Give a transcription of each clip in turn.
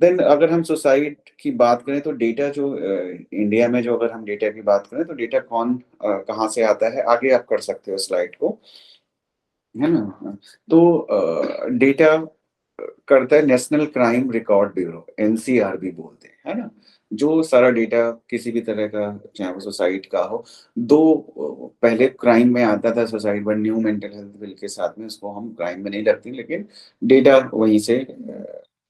Then अगर हम suicide की बात करें तो डेटा जो इंडिया में जो अगर हम डेटा की बात करें तो डेटा कहाँ से आता है, आगे आप कर सकते हो स्लाइड को, है ना? तो डेटा करता है national crime record bureau, NCRB बोलते हैं, है ना? जो सारा डेटा किसी भी तरह का, चाहे वो सुसाइड का हो, 2 पहले क्राइम में आता था suicide, but new mental health bill के साथ में उसको हम क्राइम में नहीं रखते, लेकिन डेटा वहीं से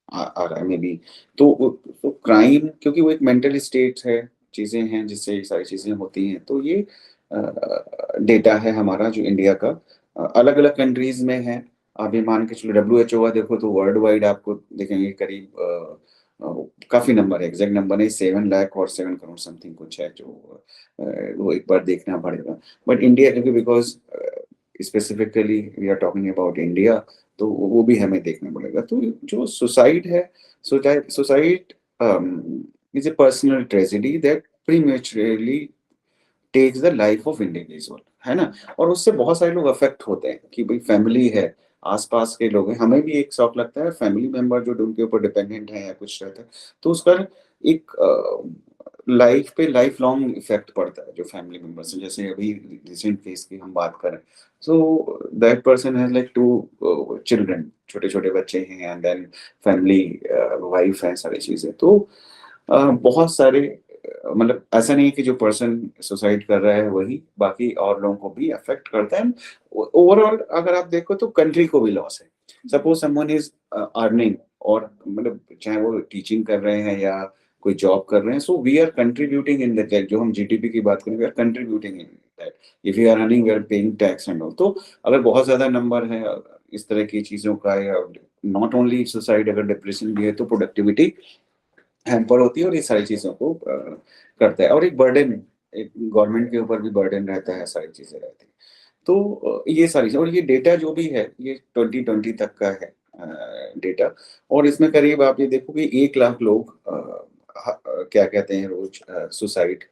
आ रहा है मे बी। तो क्राइम, क्योंकि वो एक मेंटल स्टेट है, चीज़ें हैं जिससे ये सारी चीज़ें होती हैं, तो ये डेटा है हमारा जो इंडिया का अलग-अलग कंट्रीज़ में है। आप ये मान के चलो डब्ल्यूएचओ का देखो तो वर्ल्ड वाइड आपको दिखेंगे करीब काफ़ी नंबर है, एग्ज़ैक्ट नंबर नहीं, 7 लाख और 7 करोड़ समथिंग कुछ है जो वो एक बार देखना पड़ेगा। बट इंडिया, क्योंकि because specifically we are talking about India, तो वो भी हमें देखना पड़ेगा। तो जो सुसाइड है, suicide is a personal tragedy that prematurely takes the life of individual, है ना? और उससे बहुत सारे लोग अफेक्ट होते हैं कि भाई फैमिली है, आस-पास के लोग हैं, हमें भी एक शौक लगता है फैमिली मेंबर जो उनके ऊपर डिपेंडेंट है या कुछ रहता है, तो उसका एक लाइफ पे लाइफ लॉन्ग इफ़ेक्ट पड़ता है जो फैमिली मेंबर्स हैं। जैसे अभी रिसेंट केस की हम बात करें, so that person has like 2 children, छोटे-छोटे बच्चे हैं एंड देन फैमिली, वाइफ है, सारी चीज़ें। तो बहुत सारे मतलब ऐसा नहीं है कि जो पर्सन सुसाइड कर रहा है वही, बाकी और लोगों को भी अफ़ेक्ट करता है। ओवरऑल अगर आप देखो तो कंट्री को भी लॉस है। सपोज़ समवन इज़ अर्निंग, और मतलब चाहे वो टीचिंग कर रहे हैं या कोई जॉब कर रहे हैं, so we are contributing in the that, जो हम जीडीपी की बात करें, we are contributing in that. If you are earning, we are paying tax and all. तो अगर बहुत ज़्यादा नंबर है इस तरह की चीज़ों का, या नॉट ओनली सुसाइड, अगर डिप्रेशन भी है तो प्रोडक्टिविटी हैम्पर होती है और ये सारी चीज़ों को करता है, और एक बर्डन, एक गवर्नमेंट के ऊपर भी बर्डन रहता है, सारी चीज़ें रहती हैं। तो ये सारी चीज़ें, और ये डेटा जो भी है ये 2020 तक का है डेटा, और इसमें करीब आप ये देखो कि 1 लाख लोग क्या कहते हैं रोज़ सुसाइड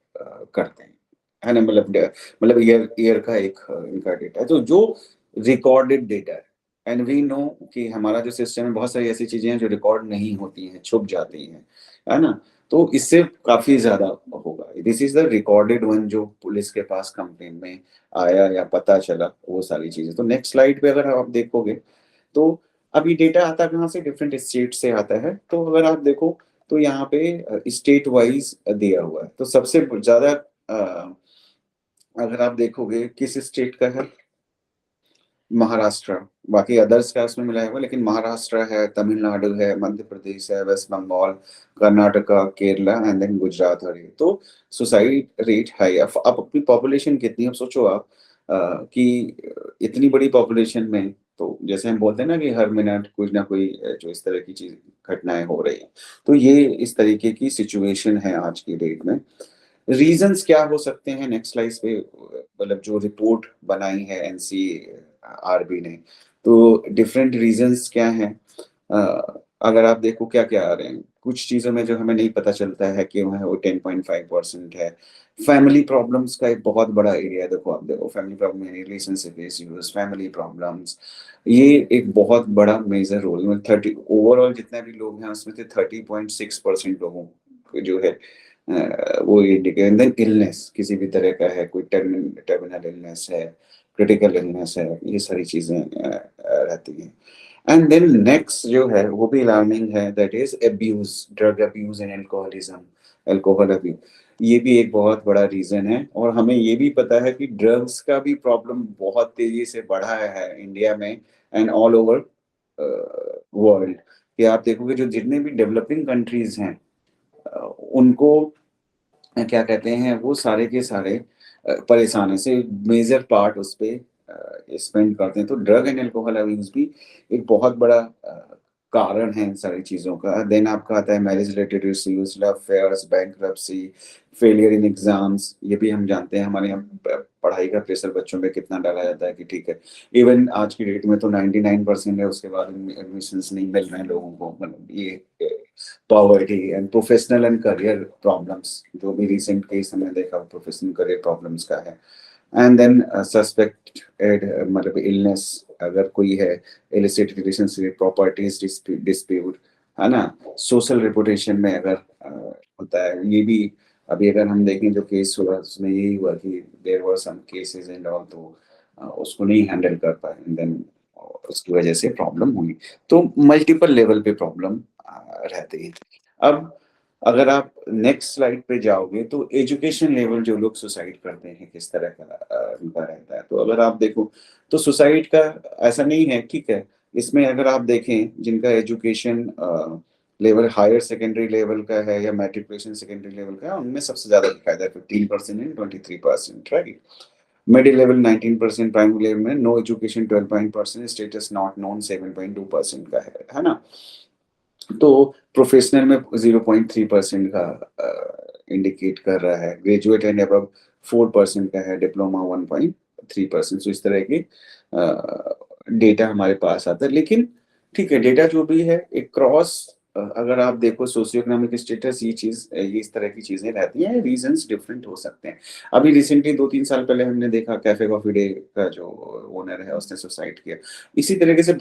करते हैं। है ना? मतलब ईयर ईयर का एक इनका डेटा है, तो जो रिकॉर्डेड डेटा है, एंड वी नो कि हमारा जो सिस्टम है, बहुत सारी ऐसी चीज़ें हैं जो रिकॉर्ड नहीं होती हैं, छुप जाती हैं। है ना? तो इससे काफ़ी ज़्यादा होगा। This is the recorded one जो पुलिस के पास कंप्लेंट में आया या पता चला, वो सारी चीज़ें। तो नेक्स्ट स्लाइड पे अगर आप देखोगे, तो अब ये डेटा आता कहाँ से? डिफरेंट स्टेट से आता है। तो अगर आप देखो तो यहाँ पे स्टेट वाइज़ दिया हुआ है। तो सबसे ज़्यादा अगर आप देखोगे किस स्टेट का है? महाराष्ट्र, बाकी अदर्स का उसमें मिलाया हुआ, लेकिन महाराष्ट्र है, तमिलनाडु है, मध्य प्रदेश है, West Bengal, Karnataka, Kerala and then Gujarat और ये। तो सुसाइड रेट हाई है। अब अपनी पॉपुलेशन कितनी है, अब सोचो आप कि इतनी बड़ी पॉपुलेशन में, तो जैसे हम बोलते हैं ना कि हर मिनट कुछ ना कोई जो इस तरह की चीज़ घटनाएँ हो रही हैं। तो ये इस तरीके की सिचुएशन है आज की डेट में। रीज़न्स क्या हो सकते हैं, नेक्स्ट स्लाइड पे मतलब जो रिपोर्ट बनाई है एनसीआरबी ने, तो डिफरेंट रीज़न्स क्या हैं? अगर आप देखो क्या-क्या आ रहे हैं, कुछ चीज़ों में जो हमें नहीं पता चलता है कि वह वो 10.5% है। फैमिली प्रॉब्लम्स का एक बहुत बड़ा एरिया है, देखो आप देखो फैमिली प्रॉब्लम यानी रिलेशनशिप इश्यूज़, फैमिली प्रॉब्लम्स, ये एक बहुत बड़ा मेजर रोल मतलब 30 ओवरऑल जितने भी लोग हैं उसमें से 30.6% लोगों को जो है वो इंडिकेट देन इलनेस किसी भी तरह का है, कोई टर्मिनल इलनेस है, क्रिटिकल इलनेस है, ये सारी चीज़ें रहती हैं। एंड देन नेक्स्ट जो है वो भी अलार्मिंग है, that is abuse, drug abuse and alcoholism, alcohol abuse. ये भी एक बहुत बड़ा रीज़न है, और हमें ये भी पता है कि ड्रग्स का भी प्रॉब्लम बहुत तेज़ी से बढ़ा है इंडिया में एंड ऑल ओवर वर्ल्ड, कि आप देखोगे जो जितने भी डेवलपिंग कंट्रीज़ हैं उनको क्या कहते हैं, वो सारे के सारे परेशान हैं, से मेजर पार्ट उस पे स्पेंड करते हैं। तो ड्रग एंड अल्कोहल अब्यूज़ भी एक बहुत बड़ा कारण है इन सारी चीज़ों का। देन आपका आता है marriage related issues, love affairs, bankruptcy, failure in exams, ये भी हम जानते हैं हमारे यहाँ पढ़ाई का प्रेशर बच्चों पे कितना डाला जाता है कि ठीक है। इवन आज की डेट में तो 99% है, उसके बाद एडमिशन्स नहीं मिल रहे हैं लोगों को, मतलब ये poverty and professional and career problems, जो भी रिसेंट केस हमने देखा प्रोफेशनल करियर प्रॉब्लम्स का है। एंड देन सस्पेक्टेड मतलब इलनेस, अगर कोई है, इलिसिट रिलेशनशिप, प्रॉपर्टीज डिस्प्यूट, है ना? सोशल रेपुटेशन में अगर होता है ये भी। अभी अगर हम देखें जो केस हुआ उसमें यही हुआ कि there were some cases and all, तो उसको नहीं हैंडल कर पाए एंड देन उसकी वजह से प्रॉब्लम हुई। तो मल्टीपल लेवल पे प्रॉब्लम रहती है। अब अगर आप नेक्स्ट स्लाइड पे जाओगे तो एजुकेशन लेवल जो लोग सुसाइड करते हैं किस तरह का उनका रहता है। तो अगर आप देखो तो सुसाइड का ऐसा नहीं है, ठीक है। इसमें अगर आप देखें जिनका education level higher secondary level का है या मैट्रिकुलेशन सेकेंडरी लेवल का है, उनमें सबसे ज्यादा दिखाई है 15% and 23%, right. Middle level 19%, primary level में no education 12% status not known 7.2% का है ना। तो प्रोफेशनल में 0.3% का इंडिकेट कर रहा है, ग्रेजुएट एंड अबव 4% का है, डिप्लोमा 1.3%। तो इस तरह की डेटा हमारे पास आता है। लेकिन ठीक है, डेटा जो भी है एक क्रॉस, अगर आप देखो सोशियो इकोनॉमिक स्टेटस, ये इस तरह की चीजें रहती हैं, रीजंस डिफरेंट हो सकते हैं। अभी रिसेंटली 2-3 साल पहले हमने देखा कैफे कॉफी डे का जो ओनर है उसने सुसाइड किया। इसी तरीके से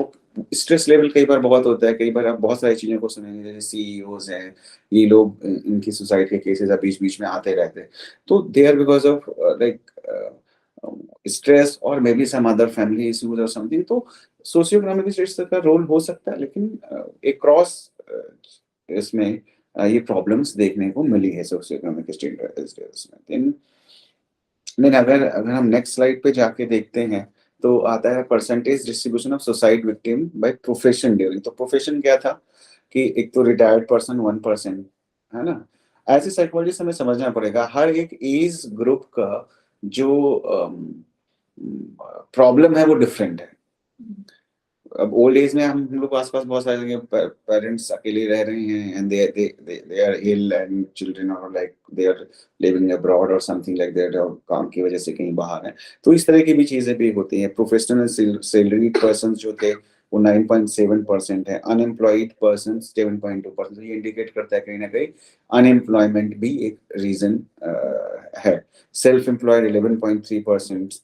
स्ट्रेस लेवल कई बार बहुत होता है, कई बार आप बहुत सारी चीजों को सुनेंगे, जैसे सीईओज हैं, ये लोग इनकी सुसाइड के केसेस बीच बीच में आते रहते हैं। तो they are because of like stress और may be some other family issues और समथिंग। तो सोशियो इकोनॉमिक स्टेटस का रोल हो सकता है, लेकिन एक क्रॉस इसमें ये प्रॉब्लम्स देखने को मिली है सोशियो इकोनॉमिक स्टेटस में। नहीं, अगर अगर हम नेक्स्ट स्लाइड पे जाके देखते हैं तो आता है percentage distribution of suicide victim by profession during. तो प्रोफेशन क्या था कि एक तो रिटायर्ड पर्सन 1%, है ना। ऐसे साइकोलॉजिस्ट हमें समझना पड़ेगा हर एक एज ग्रुप का जो प्रॉब्लम है वो डिफरेंट है। अब ओल्ड एज में हम लोग आसपास बहुत सारे पेरेंट्स अकेले रह रहे हैं and they are ill and children are like they are living abroad और समथिंग लाइक दैट, और काम की वजह से कहीं बाहर हैं। तो इस तरह की भी चीजें भी होती हैं। प्रोफेशनल सैलरीड पर्सन जो थे वो 9.7% है, अनएम्प्लॉयड पर्सन 7.2%। तो ये इंडिकेट करता है कहीं ना कहीं अनएम्प्लॉयमेंट भी एक रीजन है। Self employed 11.3%,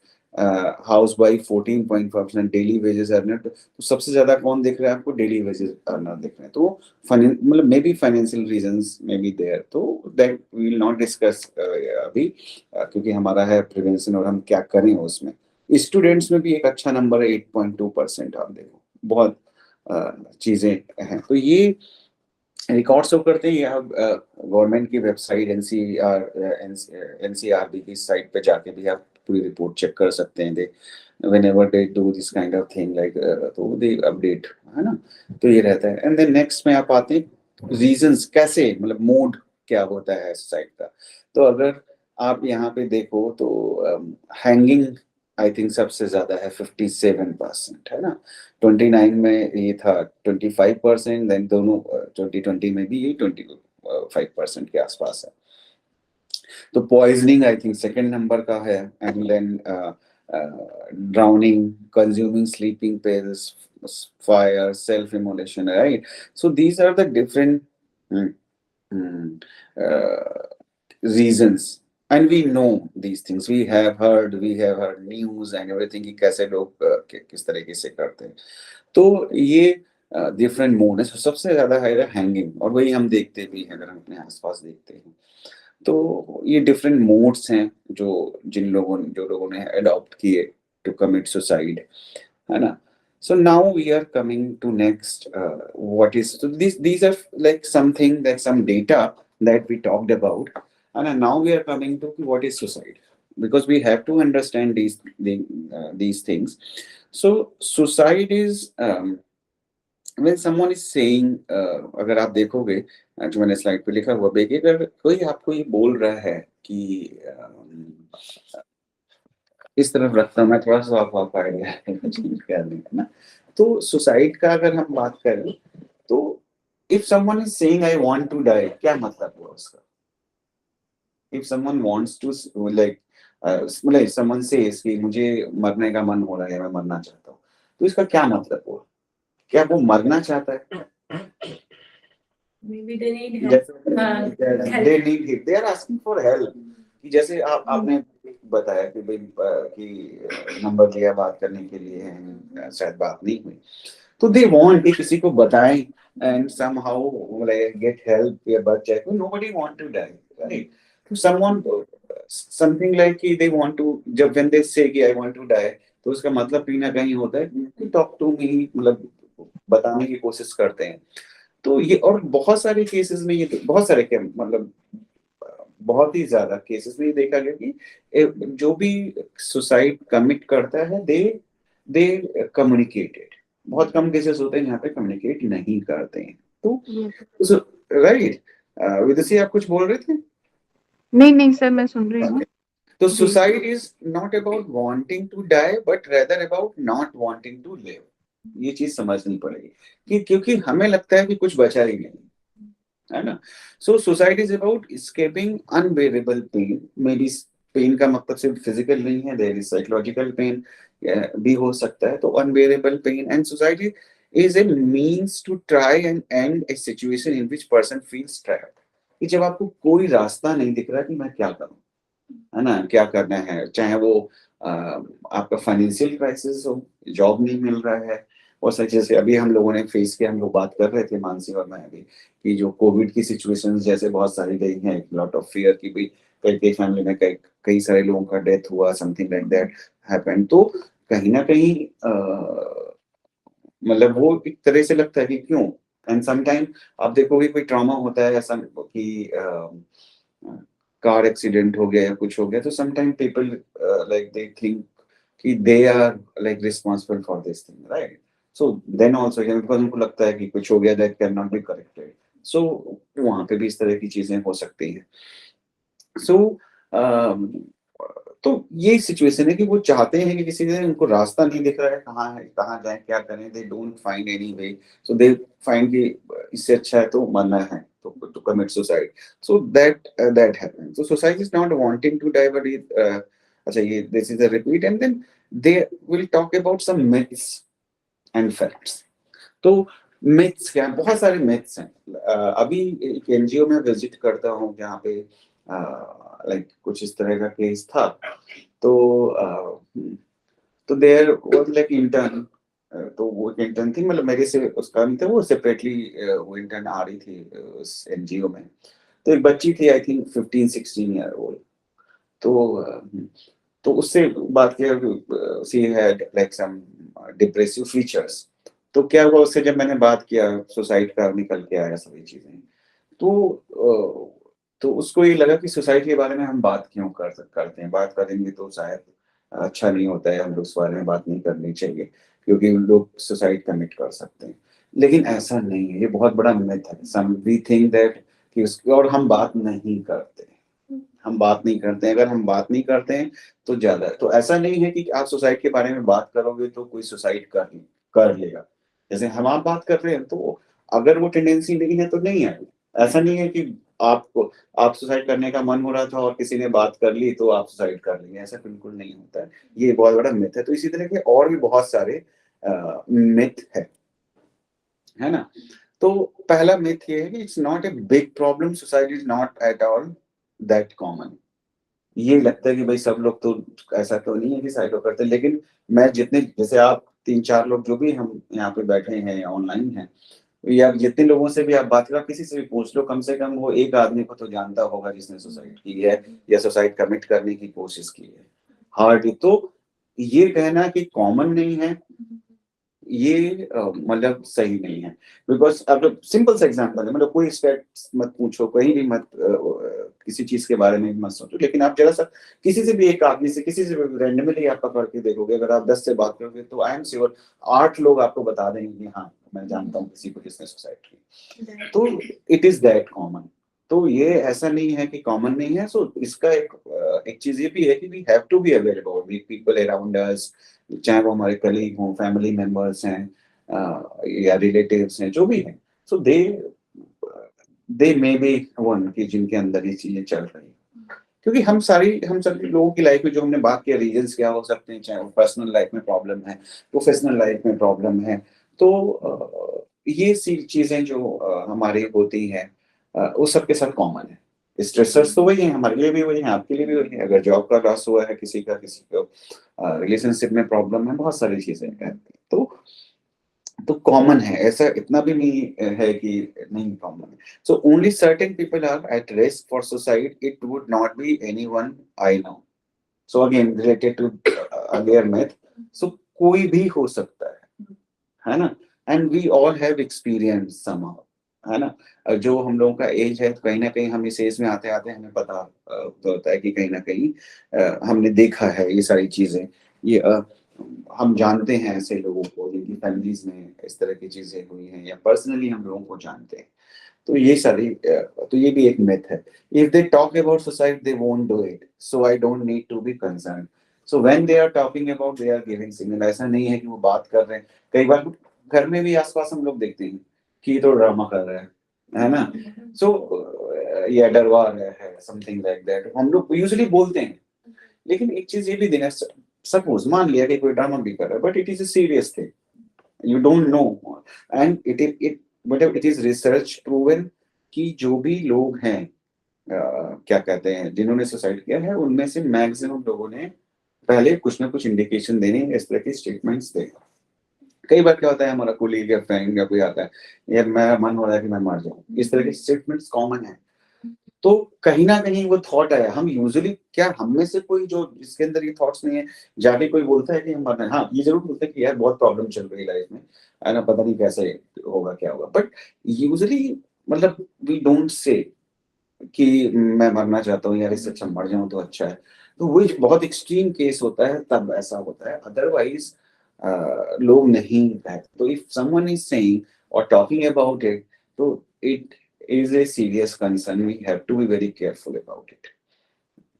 house wife 14.5%, daily wages earner. तो सबसे ज्यादा कौन दिख रहा है आपको? डेली वेजेस अर्नर दिख रहे हैं। तो मतलब may be financial reasons may be there, तो that we will not discuss अभी, क्योंकि हमारा है प्रिवेंशन और हम क्या करें उसमें। स्टूडेंट्स में भी एक अच्छा नंबर है 8.2%। आप देखो बहुत चीजें हैं। तो ये रिकॉर्ड शो करते हैं। आप गवर्नमेंट की वेबसाइट एनसीआरबी की साइट पे जाके भी आप पूरी रिपोर्ट चेक कर सकते हैं। They whenever they do this kind of thing like, तो दे अपडेट, है ना। तो ये रहता है। एंड देन नेक्स्ट में आप आते हैं रीजंस, कैसे मतलब मूड क्या होता है साइट का। तो अगर आप यहाँ पे देखो तो हैंगिंग आई थिंक सबसे ज्यादा है 57%, है ना। 29 में ये था 25%, देन दोनों 2020 में भी ये 25% के आसपास है। तो poisoning I think second number का है, and then drowning, consuming sleeping pills, fire, self immolation, right. So these are the different reasons, and we know these things, we have heard news and everything कि कैसे लोग किस तरीके से करते हैं। तो ये डिफरेंट मोड है। सबसे ज्यादा है हैंगिंग, और वही हम देखते भी हैं अगर हम अपने आसपास देखते हैं। तो ये डिफरेंट मोड्स हैं जो लोगों ने अडॉप्ट किए टू कमिट सुसाइड, है ना। So now we are coming to next, what is, so these are like something that some data that we talked about, and now we are coming to what is suicide, because we have to understand these things. So suicide is when someone is saying, अगर आप देखोगे जो मैंने slide पे लिखा हुआ है कि अगर कोई आपको ये बोल रहा है कि इस तरफ रखता हूँ मैं, थोड़ा सा आप आइडिया कर दें, है ना। तो सुसाइड का अगर हम बात करें तो if someone is saying I want to die, क्या मतलब हुआ उसका? If someone wants to like, मतलब समवन सेज कि मुझे मरने का मन हो रहा है, मैं मरना चाहता हूँ, तो इसका क्या मतलब हुआ? क्या वो मरना चाहता है? Maybe they need help. जैसे they need help, they are asking for help। कि जैसे आपने बताया कि भाई कि नंबर दिया बात करने के लिए, शायद बात नहीं हुई, तो दे वांट कि किसी को बताएं and somehow like get help या बच जाए, तो nobody want to die, right? तो someone something like कि they want to, जब when they say कि I want to die, तो उसका मतलब कहीं ना कहीं होता है कि talk to me, मतलब बताने की कोशिश करते हैं। तो ये और बहुत सारे केसेस में ये बहुत सारे क्या मतलब बहुत ही ज्यादा केसेस में ये देखा गया कि जो भी सुसाइड कमिट करता है दे कम्युनिकेटेड, बहुत कम केसेस होते हैं जहाँ पे कम्युनिकेट नहीं करते हैं। तो राइट, विदुषी आप कुछ बोल रहे थे? नहीं नहीं सर, मैं सुन रही हूँ। तो जी। Suicide is not about wanting to die but rather about not wanting to live. ये चीज समझनी पड़ेगी कि क्योंकि हमें लगता है कि कुछ बचा ही नहीं, है ना? So suicide is about escaping unbearable pain. मेरी पेन का मतलब सिर्फ फिजिकल नहीं है, देयर इज साइकोलॉजिकल पेन भी हो सकता है। तो unbearable pain and suicide is a means to try and end a situation in which person feels trapped. कि जब आपको कोई रास्ता नहीं दिख रहा कि मैं क्या करूं, है ना, क्या करना है, चाहे वो आपका फाइनेंशियल क्राइसिस हो, जॉब नहीं मिल रहा है, और सच जैसे अभी हम लोगों ने फेस किया, हम लोग बात कर रहे थे मानसी और मैं अभी, कि जो कोविड की सिचुएशंस जैसे बहुत सारी गई हैं, एक लॉट ऑफ फियर की भी, कई कई फैमिली में कई कई सारे लोगों का डेथ हुआ, समथिंग लाइक दैट हैपेंड। तो कहीं ना कहीं मतलब वो एक तरह से लगता है कि क्यों। एंड समटाइम आप देखोगे कोई ट्रॉमा होता है ऐसा कि कार एक्सीडेंट हो गया या कुछ हो गया, तो sometime people like they think कि they are like responsible for this thing, right? So then also because उनको लगता है कि कुछ हो गया that can not be corrected. So वहां पे भी इस तरह की चीजें हो सकती हैं। सो तो ये सिचुएशन है कि वो चाहते हैं कि किसी ने उनको रास्ता नहीं दिख रहा है कहाँ जाए क्या करें, they don't find any way, so they find कि इससे अच्छा है तो मरना है, तो commit suicide. So that happens. So suicide is not wanting to die but अच्छा ये this is a repeat and then they will talk about some myths and facts. तो मिथ्स क्या है? बहुत सारे मिथ्स हैं। अभी एक एनजीओ में विजिट करता हूँ जहाँ पे लाइक कुछ इस तरह का केस था। तो तो देयर वाज लाइक इंटर्न, तो वो एक इंटर्न थी, मतलब मेरे से उसका नहीं था, वो सेपरेटली वो इंटर्न आ रही थी उस एनजीओ में। तो एक बच्ची थी आई थिंक 15-16 ईयर ओल्ड। तो तो उससे बात किया, she had like some depressive features. तो क्या हुआ, उससे जब मैंने बात किया, सुसाइड का निकल के आया सभी चीजें। तो तो उसको ये लगा कि सुसाइड के बारे में हम बात क्यों करते हैं, बात करेंगे तो शायद अच्छा नहीं होता है, हम लोग इस बारे में बात नहीं करनी चाहिए क्योंकि लोग सुसाइड कमिट कर सकते हैं। लेकिन ऐसा नहीं है, ये बहुत बड़ा मिथ है। सम वी थिंक दैट कि उसकी, और हम बात नहीं करते, हम बात नहीं करते हैं। अगर हम बात नहीं करते हैं तो ज्यादा है। तो ऐसा नहीं है कि आप सुसाइड के बारे में बात करोगे तो कोई सुसाइड कर लेगा। जैसे हम आप बात कर रहे हैं, तो अगर वो टेंडेंसी नहीं है तो नहीं है। ऐसा नहीं है कि आपको आप सुसाइड करने का मन हो रहा था और किसी ने बात कर ली तो आप सुसाइड कर लेंगे, ऐसा बिल्कुल नहीं होता है। ये बहुत बड़ा मिथ है। तो इसी तरह के और भी बहुत सारे मिथ है ना? तो पहला मिथ ये है कि it's not a big problem, suicide is not at all that common. ये लगता है कि भाई सब लोग तो ऐसा तो नहीं है कि साइको करते, लेकिन मैं जितने, जैसे आप 3-4 लोग जो भी हम यहाँ पे बैठे हैं या ऑनलाइन हैं, या जितने लोगों से भी आप बात करो, किसी से भी पूछ लो, कम से कम वो एक आदमी को तो जानता होगा जिसने सुसाइड की है या सुसाइड कमिट करने की कोशिश की है। हार्ड तो ये कहना कि कॉमन नहीं है, ये मतलब सही नहीं है। बिकॉज अब सिंपल सा एग्जांपल है, मतलब कोई स्टेट्स मत पूछो, कहीं भी मत किसी चीज के बारे में मत सोचो, लेकिन आप जरा सा किसी से भी, एक आदमी से, किसी से भी रैंडमली आप पकड़ के देखोगे, अगर आप 10 से बात करोगे तो आई एम श्योर 8 लोग आपको बता देंगे कि हाँ मैं जानता हूँ किसी को जिसने सुसाइड की। तो इट इज दैट कॉमन। तो ये ऐसा नहीं है कि कॉमन नहीं है। सो इसका एक चीज ये भी है कि we have to be aware about the people around us, चाहे वो हमारे कलीग हों, फैमिली मेंबर्स हैं, या रिलेटिव्स हैं, जो भी हैं। सो दे मे बी वन कि जिनके अंदर ये चीजें चल रही हैं। क्योंकि हम सभी लोगों की लाइफ में जो हमने बात किया, रीजंस क्या हो सकते हैं, चाहे वो पर्सनल लाइफ में प्रॉब्लम है, प्रोफेशनल लाइफ में प्रॉब्लम है। तो ये सी चीजें जो हमारी होती हैं, वो सबके साथ कॉमन है। स्ट्रेसर्स तो वही है, हमारे लिए भी वही है, आपके लिए भी वही है। अगर जॉब का लॉस हुआ है किसी को रिलेशनशिप में प्रॉब्लम है, बहुत सारी चीजें हैं। तो तो कॉमन है, ऐसा इतना भी नहीं है कि नहीं कॉमन है। So only certain people are at risk for suicide, it would not be anyone I know. So again related to earlier myth, सो कोई भी हो सकता है ना? And we all have experience somehow, है ना? जो हम लोगों का एज है, कहीं ना कहीं हम इस एज में आते आते हमें पता होता है कि कहीं ना कहीं हमने देखा है ये सारी चीजें। ये हम जानते हैं ऐसे लोगों को जिनकी फैमिलीज में इस तरह की चीजें हुई हैं, या पर्सनली हम लोगों को जानते हैं। तो ये सारी तो ये भी एक मिथ है। If they talk about suicide they won't do it, so I don't need to be concern. So when they are talking about they are giving signal. ऐसा नहीं है कि वो बात कर रहे हैं। कई बार घर में भी आसपास हम लोग देखते हैं कि ये तो ड्रामा कर रहा है ना? सो या डरवा रहा है, समथिंग लाइक दैट, हम लोग यूजुअली बोलते हैं। लेकिन एक चीज ये भी देना, सपोज मान लिया कि कोई ड्रामा भी कर रहा है, but it is a serious thing, you don't know, and it मतलब it is research proven कि जो भी लोग हैं क्या कहते हैं जिन्होंने सुसाइड किया है, उनमें से मैक्सिमम लोगों ने पहले कुछ ना कुछ इंडिकेशन देने, इस तरह के स्टेटमेंट्स दे। कई बार क्या होता है, हमारा कोलीग या फ्रेंड या कोई आता है, यार मेरा मन हो रहा है कि मैं मर जाऊं, इस तरह के स्टेटमेंट्स कॉमन है। तो कहीं ना कहीं वो थॉट आया, हम यूजुअली क्या, हम में से कोई जो जिसके अंदर ये थॉट्स नहीं है, जाके कोई बोलता है कि हम मरना है, हाँ ये जरूर बोलते हैं कि यार बहुत प्रॉब्लम चल रही है लाइफ में, है ना, पता नहीं कैसे होगा क्या होगा, बट यूजुअली मतलब वी डोंट से कि मैं मरना चाहता हूँ यार, इससे अच्छा मर जाऊं तो अच्छा है। तो वो एक बहुत एक्सट्रीम केस होता है तब ऐसा होता है, अदरवाइज लोग नहीं रहते। तो इफ समवन इज सेइंग और टॉकिंग अबाउट इट, तो it is a serious concern, we have to be very careful about it.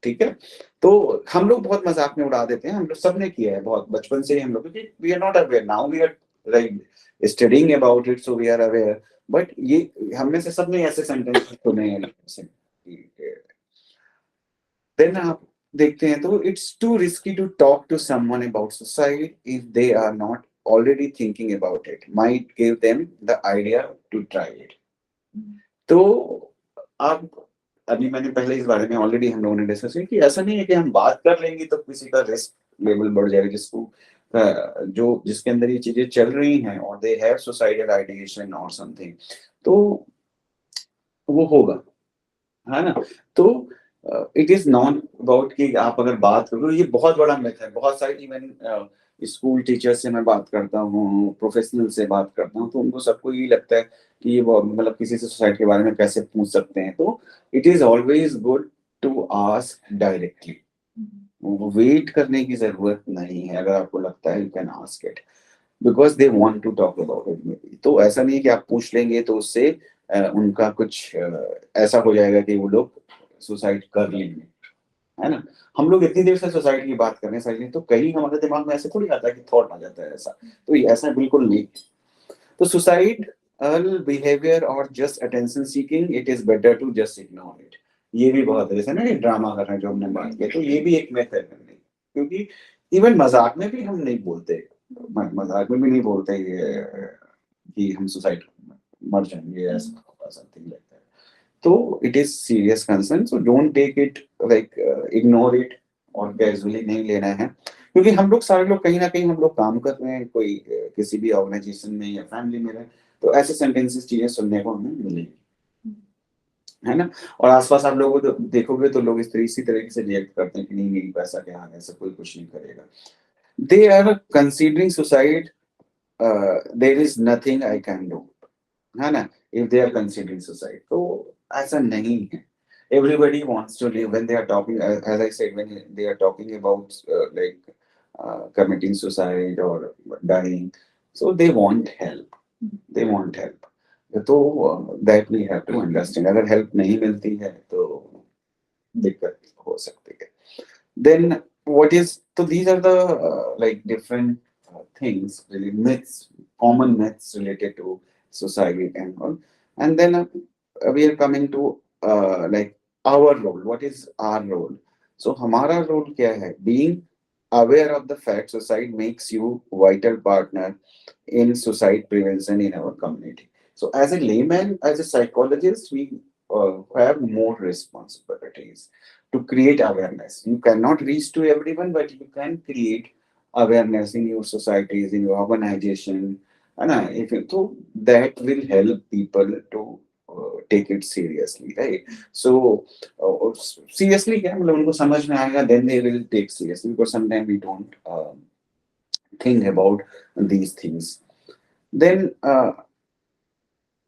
ठीक है? तो हम लोग बहुत मजाक में उड़ा देते हैं, हम लोग सबने किया है बहुत बचपन से ही हम लोग, क्योंकि we are not aware, now we are like studying about it, so we are aware. But ये हम में से सबने ऐसे सेंटेंस सुने हैं। देन आप देखते हैं, तो it's too risky to talk to someone about suicide if they are not already thinking about it, might give them the idea to try it. तो आप, अभी मैंने पहले इस बारे में ऑलरेडी हम लोगों ने डिस्कस किया कि ऐसा नहीं है कि हम बात कर लेंगे तो किसी का रिस्क लेवल बढ़ जाएगा, जिसको जो जिसके अंदर ये चीजें चल रही हैं और दे हैव सुसाइडल आइडिएशन और समथिंग, तो वो होगा, है ना? तो इट इज नॉट अबाउट कि आप अगर बात करो, ये बहुत बड़ा मिथ है। बहुत सारे इवन स्कूल टीचर से मैं बात करता हूँ, प्रोफेशनल से बात करता हूँ, तो उनको सबको यही लगता है कि ये मतलब किसी से सोसाइटी के बारे में कैसे पूछ सकते हैं। तो it is always good to ask directly, wait करने की जरूरत नहीं है। अगर आपको लगता है you can ask it, because they want to talk about it maybe. तो ऐसा नहीं है कि आप पूछ लेंगे तो उससे उनका कुछ ऐसा हो जाएगा कि वो लोग सुसाइड कर लेंगे, है ना? हम लोग इतनी देर से सोसाइटी की बात कर रहे हैं साइलेंट, तो कहीं हमारे दिमाग में ऐसे थोड़ी आता है कि थॉट आ जाता है ऐसा। तो ये ऐसा बिल्कुल नहीं। तो सुसाइड बिहेवियर और just attention seeking, it is better to just ignore it. ये भी बहुत है, जैसे ना ये ड्रामा कर रहे हैं जो हमने बात की, तो ये भी एक मेथड है नहीं, क्योंकि इवन मजाक में भी हम नहीं बोलते, मजाक में भी नहीं बोलते ये कि हम सुसाइड मर जाएंगे, ऐसा होगा, समथिंग लाइक दैट। तो it is serious concern, so don't take it like ignore it, और कैजुअली नहीं लेना है। क्योंकि हम लोग सारे लोग कहीं ना कहीं हम लोग काम कर रहे हैं, कोई किसी भी ऑर्गेनाइजेशन में या फैमिली में रहे, तो ऐसे सेंटेंसेस चीजें सुनने को हमें मिलेगी, है ना? और आसपास आप लोगों को देखोगे तो लोग इसी तरीके से रिएक्ट करते हैं कि नहीं नहीं पैसा क्या है, ऐसा कोई कुछ नहीं करेगा। They are considering suicide, there is nothing I can do, है ना? If they are considering suicide, तो ऐसा नहीं है। Everybody wants to live when they are talking, as I said, when they are talking about like committing suicide or dying, so they want help, they want help। तो that we have to understand, अगर help नहीं मिलती है तो दिक्कत हो सकती है। Then what is, so these are the like different things, really myths, common myths related to society and all. And then we are coming to like our role. What is our role? So हमारा role क्या है? Being aware of the fact society makes you vital partner in suicide prevention in our community. So as a layman, as a psychologist, we have more responsibilities to create awareness. You cannot reach to everyone, but you can create awareness in your societies, in your organization, है ना, if तो that will help people to take it seriously, right? So seriously क्या मतलब उनको समझ में आएगा, then they will take seriously, because sometime we don't think about these things. देन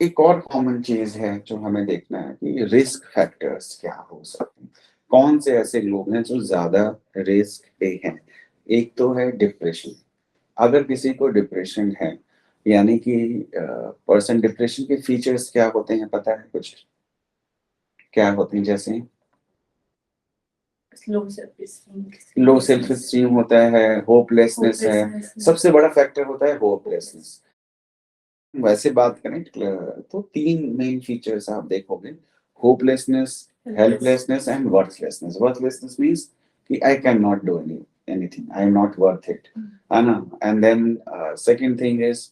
एक और कॉमन चीज है जो हमें देखना है कि रिस्क फैक्टर्स क्या हो सकते हैं, कौन से ऐसे लोग हैं जो ज्यादा रिस्क पे हैं। एक तो है डिप्रेशन। अगर किसी को डिप्रेशन है, यानी कि पर्सन, डिप्रेशन के फीचर्स क्या होते हैं पता है कुछ, क्या होते हैं? जैसे लो सेल्फ एस्टीम होता है, होपलेसनेस है, सबसे बड़ा फैक्टर होता है होपलेसनेस। वैसे बात करें तो तीन मेन फीचर्स आप देखोगे, hopelessness, helplessness and worthlessness. Worthlessness means कि I can not do anything, I am not worth it, है ना? And then second thing is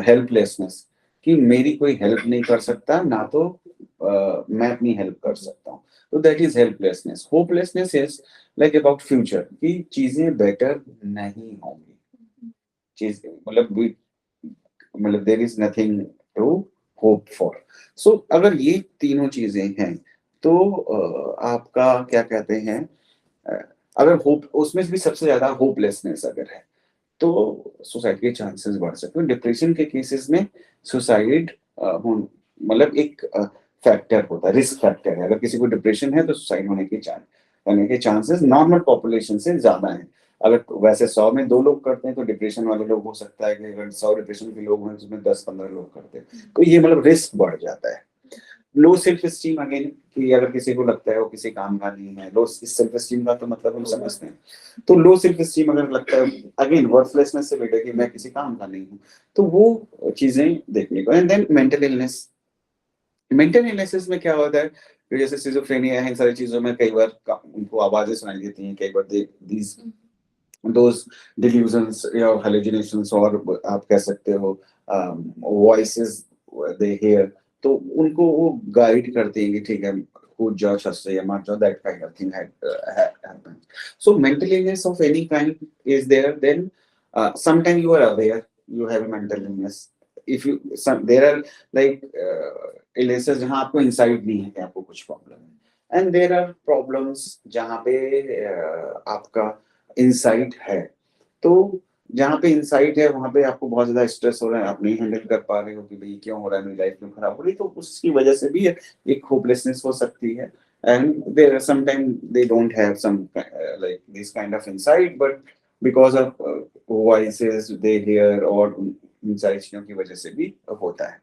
helplessness, कि मेरी कोई हेल्प नहीं कर सकता, ना तो मैं अपनी हेल्प कर सकता हूँ, तो that is helplessness. Hopelessness is like about future, कि चीजें बेटर नहीं होंगी, चीज मतलब there is nothing to hope for. So अगर ये तीनों चीजें हैं तो आपका क्या कहते हैं, अ, अगर होप, उसमें भी सबसे ज्यादा होपलेसनेस अगर है तो सुसाइड के चांसेस बढ़ सकते हैं। डिप्रेशन के केसेस में सुसाइड मतलब एक फैक्टर होता है, रिस्क फैक्टर है। अगर किसी को डिप्रेशन है तो सुसाइड होने के चांसेस नॉर्मल पॉपुलेशन से ज्यादा है। अगर वैसे 100 में 2 लोग करते हैं तो डिप्रेशन वाले लोग हो सकता है कि अगर 100 डिप्रेशन के लोग हैं तो उसमें 10-15 लोग करते हैं, तो ये मतलब रिस्क बढ़ जाता है। लो सेल्फ स्टीम अगेन, कि अगर किसी को लगता है वो किसी काम का नहीं है, लो सेल्फ स्टीम का तो मतलब हम समझते हैं। तो लो सेल्फ स्टीम अगर लगता है, अगेन वर्थलेसनेस से बेटर कि मैं किसी काम का नहीं हूँ, तो वो चीजें देखने को। And then mental illness. Mental illnesses में क्या होता है कि जैसे सिजोफ्रेनिया है, इन सारी चीजों में कई बार उनको आवाजें सुनाई देती हैं, कई बार दीज दोस डिल्यूजन्स या हेलुसिनेशंस, और आप कह सकते हो वॉइसेस दे हियर, तो उनको वो गाइड करते हैं कि ठीक है कूद जाओ छत से या मर जाओ, that kind of thing happens. So mental illness of any kind is there, then sometime you are aware you have a mental illness, if you there are like illnesses जहां आपको इंसाइट नहीं है कि आपको कुछ प्रॉब्लम है, and there are problems जहां पे आपका इंसाइट है। तो जहाँ पे इंसाइट है वहां पे आपको बहुत ज्यादा स्ट्रेस हो रहा है, आप नहीं हैंडल कर पा रहे हो कि भाई क्यों हो रहा है, मेरी लाइफ क्यों खराब हो रही है, तो उसकी वजह से भी एक होपलेसनेस हो सकती है। And there sometime they don't have some like this kind of insight, but because of voices they hear और इन सारी चीजों की वजह से भी होता है।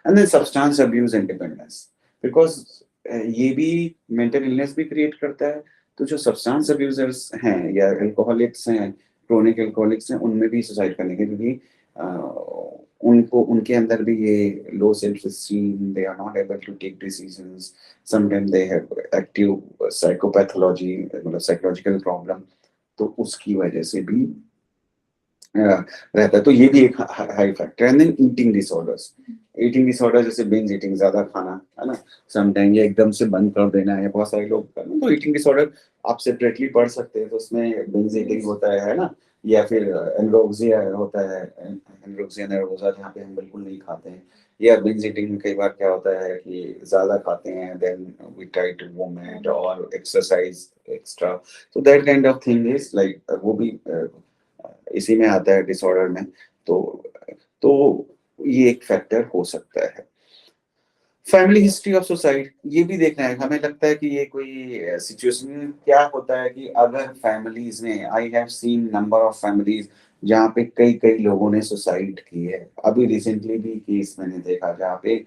And then substance abuse and dependence, because ये भी मेंटल इलनेस भी क्रिएट करता है। तो जो सब्सटेंस अब्यूजर्स हैं या अल्कोहलिक्स हैं, क्रोनिक अल्कोहलिक्स हैं, उनमें भी सुसाइड करने के, क्योंकि उनको उनके अंदर भी ये low self esteem, they are not able to take decisions, sometime they have active psychopathology, मतलब साइकोलॉजिकल प्रॉब्लम, तो उसकी वजह से भी रहता है। तो ये भी एक high factor. And then eating disorders, eating disorder जैसे बिंज ईटिंग, ज्यादा खाना, है ना, समटाइम ये एकदम से बंद कर देना है, बहुत सारे लोग करना, तो ईटिंग डिसऑर्डर आप सेपरेटली पढ़ सकते हैं, तो उसमें बिंज ईटिंग होता है ना, या फिर एनोरेक्सिया होता है, एनोरेक्सिया नर्वोसा, जहाँ पे हम बिल्कुल नहीं खाते हैं, या बिंज ईटिंग में कई बार क्या होता है कि ज्यादा खाते हैं, then we try to vomit और एक्सरसाइज एक्स्ट्रा, तो that kind of thing is like, वो भी इसी में आता है डिसऑर्डर में। तो तो ये एक फैक्टर हो सकता है। फैमिली हिस्ट्री ऑफ सुसाइड, ये भी देखना है। हमें लगता है कि ये कोई सिचुएशन क्या होता है कि अगर फैमिलीज में, आई have scene number of families जहाँ पे कई कई लोगों ने सुसाइड की है। अभी रिसेंटली भी केस मैंने देखा जहाँ पे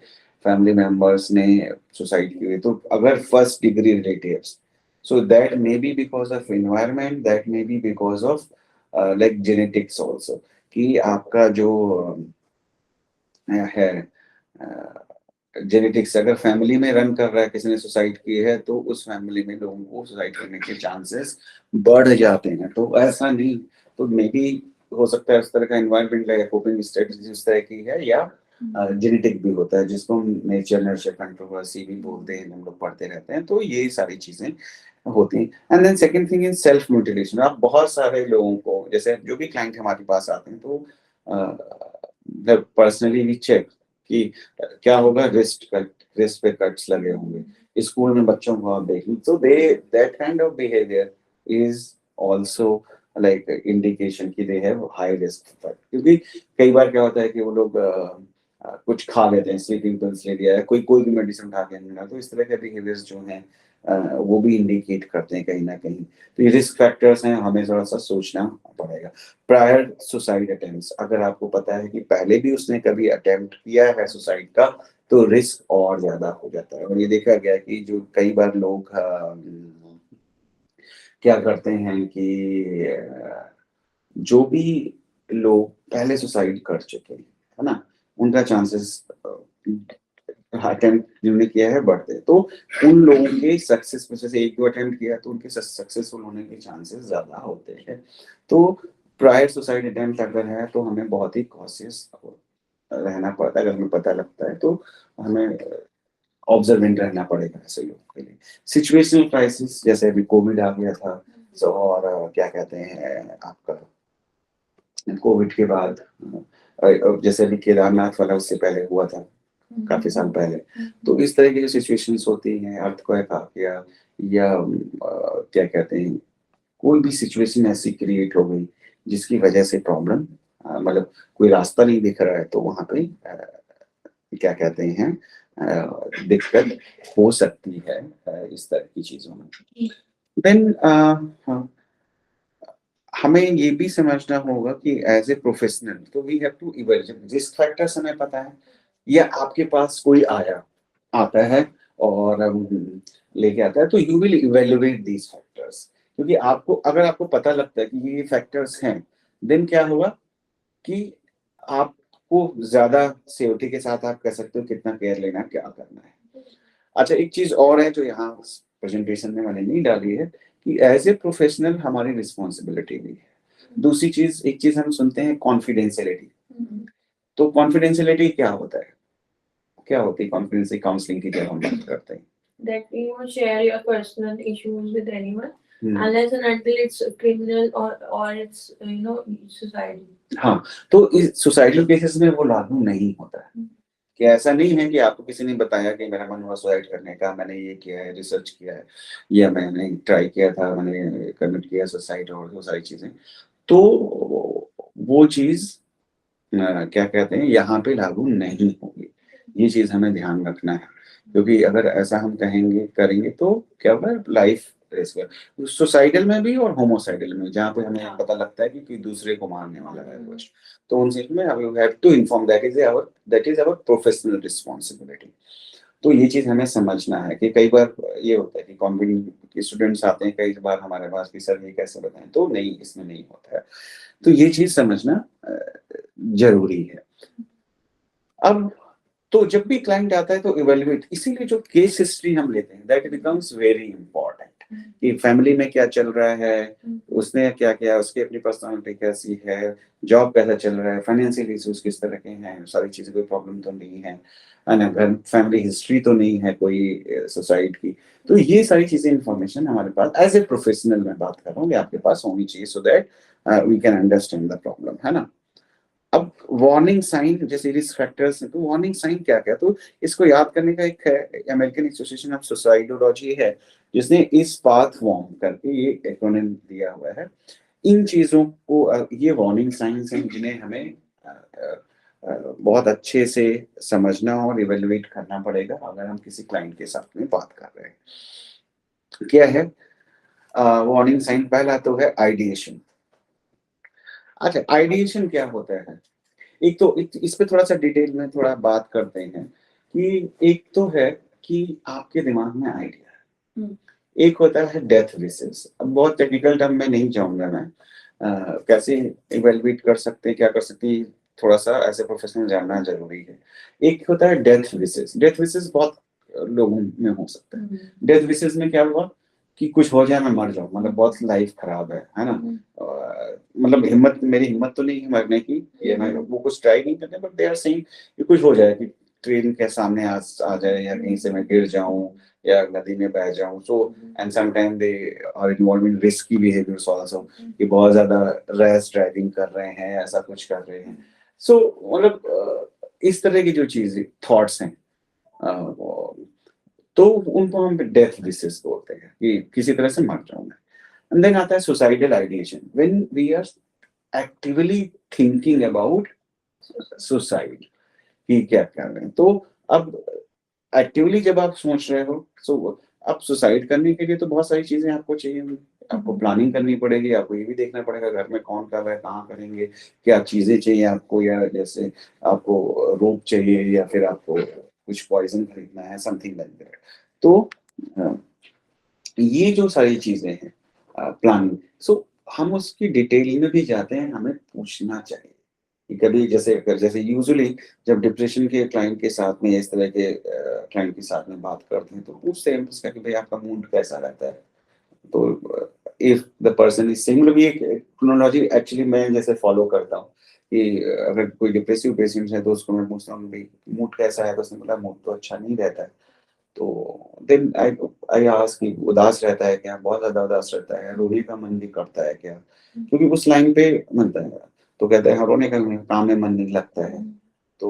फैमिली मेंबर्स ने सुसाइड की है। तो अगर first degree relatives, so that may be because of environment, that may be because of like genetics also, कि आपका जो है जेनेटिक्स अगर फैमिली में रन कर रहा है, किसी ने सुसाइड की है, तो उस फैमिली में लोगों को सुसाइड करने के चांसेस बढ़ जाते हैं। तो ऐसा नहीं, तो मे बी हो सकता है उस तरह का एनवायरनमेंट या कोपिंग स्ट्रेटजी उस तरह की है, या जेनेटिक भी होता है, जिसको हम नेचर नर्चर कंट्रोवर्सी भी बोलते हैं, हम लोग पढ़ते रहते हैं। तो ये सारी चीजें होती हैं। And then second thing is self mutilation. आप बहुत सारे लोगों को, जैसे जो भी क्लाइंट हमारे पास आते हैं, तो पर्सनली वी चेक कि क्या होगा, रिस्ट पे कट्स लगे होंगे, स्कूल में बच्चों को आप देखें तो they that kind of behaviour is also like indication कि they have high risk factor. क्योंकि कई बार क्या होता है कि वो लोग कुछ खा लेते हैं, स्लीपिंग पिल्स ले लिया है, कोई कोई भी मेडिसिन उठा के नहीं लिया, तो इस तरह के बिहेवियर्स जो हैं वो भी इंडिकेट करते हैं कहीं ना कहीं। तो ये रिस्क फैक्टर्स हैं, हमें थोड़ा सा सोचना पड़ेगा। प्रायर सुसाइड अटेम्प्ट्स, अगर आपको पता है कि पहले भी उसने कभी अटेम्प्ट किया है सुसाइड का, तो रिस्क और ज्यादा हो जाता है। और ये देखा गया कि जो कई बार लोग क्या करते हैं कि जो भी लोग पहले सुसाइड कर चुके हैं, है ना, उनका चांसेस अटेम्प्ट जिन्होंने किया है बढ़ते हैं। तो उन लोगों के सक्सेस में से एक दो अटेम्प्ट किया तो उनके सक्सेसफुल होने के चांसेस ज्यादा होते हैं। तो प्रायर सुसाइड अटेम्प्ट अगर है तो हमें बहुत ही कॉशियस रहना पड़ता है। अगर हमें पता लगता है तो हमें ऑब्जर्वेंट रहना पड़ेगा ऐसे लोगों के लिए। सिचुएशनल क्राइसिस, जैसे अभी कोविड आ गया था, तो और क्या कहते हैं आपका कोविड के बाद जैसे अभी केदारनाथ वाला उससे पहले हुआ था काफी साल पहले। तो इस तरह की जो सिचुएशंस होती हैं, अर्थक्वेक आ गया या क्या कहते हैं, कोई भी सिचुएशन ऐसी क्रिएट हो गई जिसकी वजह से प्रॉब्लम, मतलब कोई रास्ता नहीं दिख रहा है, तो वहां पे क्या कहते हैं दिक्कत हो सकती है इस तरह की चीजों में। देन हमें ये भी समझना होगा कि एज ए प्रोफेशनल तो we have to evaluate risk factors. हमें पता है या आपके पास कोई आता है और लेके आता है, तो you will evaluate these factors. क्योंकि आपको अगर आपको पता लगता है कि ये फैक्टर्स हैं, देन क्या होगा कि आपको ज्यादा सेफ्टी के साथ आप कह सकते हो कितना केयर लेना है, क्या करना है। अच्छा, एक चीज और है जो यहाँ प्रेजेंटेशन में मैंने नहीं डाली है कि एज ए प्रोफेशनल हमारी रिस्पॉन्सिबिलिटी भी है। दूसरी चीज, एक चीज हम सुनते हैं कॉन्फिडेंशियलिटी। तो कॉन्फिडेंशियलिटी क्या होता है, क्या होती है कॉन्फिडेंशियल काउंसलिंग की जब हम बात करते हैं? That you won't share your personal issues with anyone unless and until it's criminal or it's suicide. हाँ, तो इस सुसाइडल केसेस में वो लागू नहीं होता है कि ऐसा नहीं है कि आपको किसी ने बताया कि मेरा मन हुआ सुसाइड करने का, मैंने ये किया है, रिसर्च किया है, या मैंने ट्राई किया था, मैंने कमिट किया सुसाइड और वो सारी चीजें, तो वो चीज क्या कहते हैं यहाँ पे लागू नहीं होगी। ये चीज हमें ध्यान रखना है, क्योंकि अगर ऐसा हम कहेंगे करेंगे तो क्या होगा, लाइफ रिस्क। सुसाइडल में भी और होमोसाइडल में, जहाँ पे हमें पता लगता है कि कोई दूसरे को मारने वाला है कुछ, तो उन चीज में we have to inform, that is our professional responsibility. तो ये चीज हमें समझना है कि कई बार ये होता है कि कॉम्पिटिटिव के स्टूडेंट्स आते हैं कई बार हमारे पास कि सर ये कैसे बताएं, तो नहीं, इसमें नहीं होता है। तो ये चीज समझना जरूरी है। अब तो जब भी क्लाइंट आता है तो इवेल्युएट, इसीलिए जो केस हिस्ट्री हम लेते हैं दैट बिकम्स वेरी इंपॉर्टेंट कि फैमिली में क्या चल रहा है, उसने क्या किया, उसकी अपनी पर्सनालिटी कैसी है, जॉब कैसा चल रहा है, फाइनेंशियल इश्यूज किस तरह के हैं, सारी चीजें, कोई प्रॉब्लम तो नहीं है ना, घर फैमिली हिस्ट्री तो नहीं है कोई सुसाइड की। तो ये सारी चीजें इंफॉर्मेशन हमारे पास एज ए प्रोफेशनल मैं बात कर रहा हूँ आपके पास होनी चाहिए, so that we can understand the problem, है ना। अब वार्निंग साइन, जैसे रिस्क फैक्टर्स है, तो वार्निंग साइन क्या क्या, तो इसको याद करने का एक है, अमेरिकन एसोसिएशन ऑफ सुसाइडोलॉजी है जिसने इस पाथ वॉर्म करके ये एक्रोनिम दिया हुआ है। इन चीजों को, ये वार्निंग साइंस हैं जिन्हें हमें बहुत अच्छे से समझना और इवेल्युएट करना पड़ेगा अगर हम किसी क्लाइंट के साथ में बात कर रहे हैं। क्या है वार्निंग साइन? पहला तो है आइडिएशन। अच्छा, आइडिएशन क्या होता है? एक तो इस पे थोड़ा सा डिटेल में थोड़ा बात करते हैं कि एक तो है कि आपके दिमाग में आइडिया है, एक होता है डेथ विशेस। अब बहुत टेक्निकल टर्म में नहीं जाऊंगा मैं, कैसे इवेल्युएट कर सकते हैं, क्या कर सकते हैं, थोड़ा सा ऐसे प्रोफेशनल जानना जरूरी है। एक होता है डेथ विशेस। डेथ विशेस बहुत लोगों में हो सकता है। डेथ विशेस में क्या हुआ कि कुछ हो जाए, मैं मर जाऊं, मतलब बहुत लाइफ खराब है ना, मतलब हिम्मत, मेरी हिम्मत तो नहीं है मरने की, ये मैं वो कुछ ट्राई नहीं करते, बट दे आर सेइंग कि कुछ हो जाए, कि ट्रेन के सामने आ जाए, या कहीं से मैं गिर जाऊं, या नदी में बह जाऊं। So and sometime they are involve in risky behaviours also, कि बहुत ज्यादा रैश ड्राइविंग कर रहे हैं, ऐसा कुछ कर रहे हैं। सो मतलब इस तरह की जो चीजें थॉट्स हैं, तो उनको हम डेथ विशेस बोलते हैं कि किसी तरह से मर जाऊं मैं। एंड देन आता है suicidal ideation, when we are actively thinking about suicide कि क्या कर रहे हैं। तो अब एक्टिवली जब आप सोच रहे हो, सो अब सुसाइड करने के लिए तो बहुत सारी चीजें आपको चाहिए होंगी, आपको प्लानिंग करनी पड़ेगी, आपको ये भी देखना पड़ेगा घर में कौन कर रहा है, कहाँ करेंगे, क्या चीजें चाहिए आपको, या जैसे आपको रोप चाहिए या फिर आपको कुछ पॉइजन खरीदना है, समथिंग लाइक दैट। तो अ, ये जो सारी चीजें हैं प्लानिंग, सो हम उसकी डिटेल में भी जाते हैं, हमें पूछना चाहिए कि कभी जैसे यूजुअली जब डिप्रेशन के क्लाइंट के साथ में इस तरह के क्लाइंट के साथ में बात करते हैं तो पूछते हैं उसका कि भाई आपका मूड कैसा रहता है। तो if the person is single, भी एक क्रोनोलॉजी एक्चुअली मैं जैसे फॉलो करता हूँ कि अगर कोई डिप्रेसिव पेशेंट है तो उसको मैं पूछता हूँ भाई मूड कैसा है, तो उसने बोला मूड तो अच्छा नहीं रहता है। तो देन आई आई आस्क कि उदास रहता है क्या, बहुत ज्यादा उदास रहता है, रोने का मन भी करता है क्या, क्योंकि उस लाइन पे बनता है। तो कहते हैं हाँ, रोने का काम में मन नहीं लगता है। तो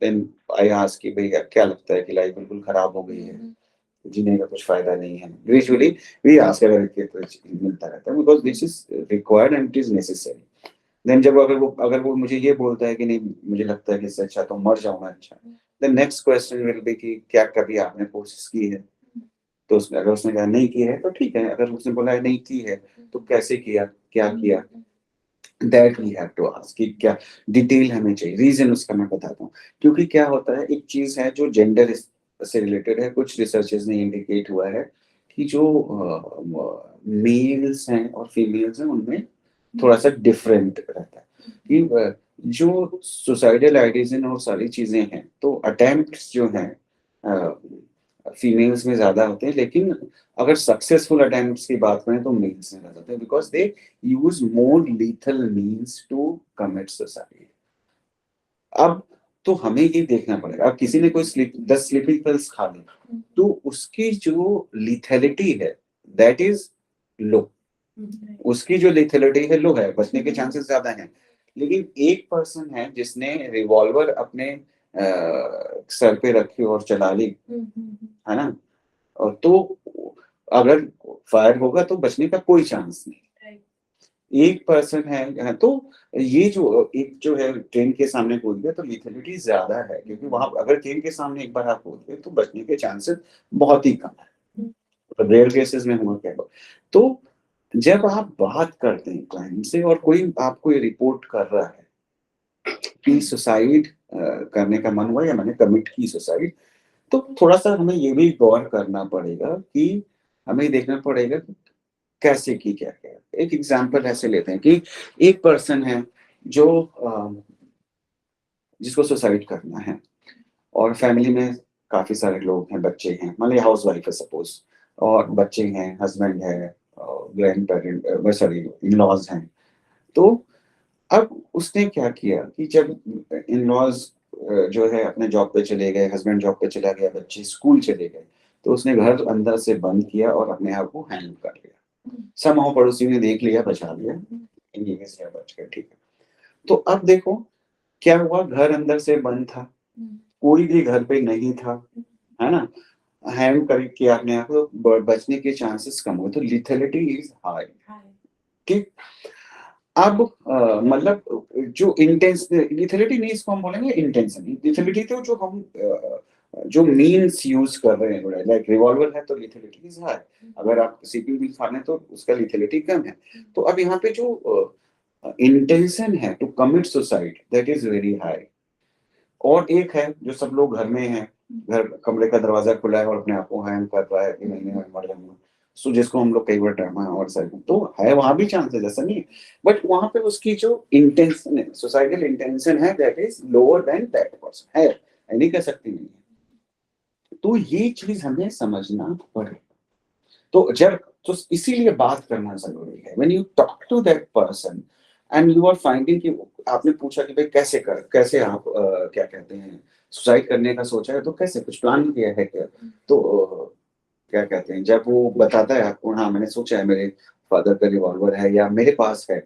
देन आई आस्क कि भैया क्या लगता है कि लाइफ बिल्कुल खराब हो गई है, जीने का कुछ फायदा नहीं है। ग्रेजुअली वी आस्क अगर मिलता रहता है because this is required and it is necessary. Then जब अगर वो मुझे ये बोलता है कि नहीं मुझे लगता है कि इससे अच्छा तो मर जाऊंगा, अच्छा, then next question will be कि क्या कभी आपने कोशिश की है। तो उसने अगर उसने कहा नहीं की है तो ठीक है, अगर उसने बोला है नहीं की है तो कैसे किया, क्या किया, that we have to ask कि क्या डिटेल हमें चाहिए, रीजन उसका मैं बताता हूँ। क्योंकि क्या होता है, एक चीज है जो जेंडर से रिलेटेड है, कुछ रिसर्चेस ने इंडिकेट हुआ है कि जो मेल्स हैं और फीमेल्स हैं उनमें थोड़ा सा डिफरेंट रहता है कि जो सुसाइडल आइडिएशन और सारी चीजें हैं तो अटेम्प्ट्स जो हैं फीमेल्स में ज्यादा होते हैं, लेकिन अगर सक्सेसफुल अटेम्प्ट्स की बात करें तो मेल्स में ज्यादा होते हैं because they use more lethal means to commit suicide. अब तो हमें ये देखना पड़ेगा, अब किसी ने कोई 10 स्लीपिंग पिल्स खा ली तो उसकी जो लिथेलिटी है दैट इज लो, उसकी जो लिथेलिटी है लो है, बचने के चांसेस ज्यादा हैं। लेकिन एक पर्सन है जिसने रिवॉल्वर अपने सर पे रखी और चला ली, है ना, और तो अगर फायर होगा तो बचने का कोई चांस नहीं। एक पर्सन है तो ये जो एक जो है ट्रेन के सामने कूद गया तो लिथेलिटी ज्यादा है, क्योंकि वहां अगर ट्रेन के सामने एक बार आप कूद गए तो बचने के चांसेस बहुत ही कम है, रेयर केसेस में हुआ क्या। तो जब आप बात करते हैं क्लाइंट से और कोई आपको ये रिपोर्ट कर रहा है कि सुसाइड करने का मन हुआ या मैंने कमिट की सुसाइड, तो थोड़ा सा हमें ये भी गौर करना पड़ेगा कि हमें देखना पड़ेगा कि कैसे की, क्या क्या। एक एग्जांपल ऐसे लेते हैं कि एक पर्सन है जो जिसको सुसाइड करना है और फैमिली में काफी सारे लोग हैं, बच्चे हैं, मान लीजिए हाउस वाइफ है सपोज, और बच्चे हैं, हस्बैंड है, grandparent sorry in laws हैं। तो अब उसने क्या किया कि जब इन लॉज जो है अपने जॉब पे चले गए, हस्बैंड जॉब पे चला गया, बच्चे स्कूल चले गए, तो उसने घर अंदर से बंद किया और अपने आप को हैंग कर लिया। समहाउ पड़ोसियों ने देख लिया, बचा लिया, ये से बच गया, ठीक है। तो अब देखो क्या हुआ, घर अंदर से बंद था, कोई भी घर पे नहीं था, है ना, हैंग कर किया अपने आप को, बचने के चांसेस कम हुए, तो लिथेलिटी इज हाई। ठीक, अब मतलब जो इंटेंस लिथेलिटी नहीं, इसको हम बोलेंगे इंटेंशन। लिथेलिटी तो जो हम जो मीन्स यूज कर रहे हैं, लाइक रिवॉल्वर है तो लिथेलिटी इज हाई, अगर आप सीपी भी खा लें तो उसका लिथेलिटी कम है। तो अब यहाँ पे जो इंटेंशन है to commit suicide that is very high. और एक है जो सब लोग घर में हैं, घर कमरे का दरवाजा खुला है और अपने आप को हैंग कर रहा है कि नहीं मैं मर जाऊंगा, सो जिसको हम लोग कई बार डरमा और साइड तो है, वहां भी चांसेस ऐसा नहीं, बट वहां पे उसकी जो इंटेंशन है, सोसाइटल इंटेंशन है that is lower than that person है, नहीं कह सकती नहीं है। तो ये चीज हमें समझना पड़े। तो जब तो इसीलिए बात करना जरूरी है, when you talk to that person and you are finding कि आपने पूछा कि भाई कैसे आप क्या कहते हैं सुसाइड करने का सोचा है, तो कैसे कुछ प्लान किया है क्या। तो क्या कहते हैं जब वो बताता है आपको हाँ मैंने सोचा है, मेरे फादर का रिवॉल्वर है या मेरे पास है,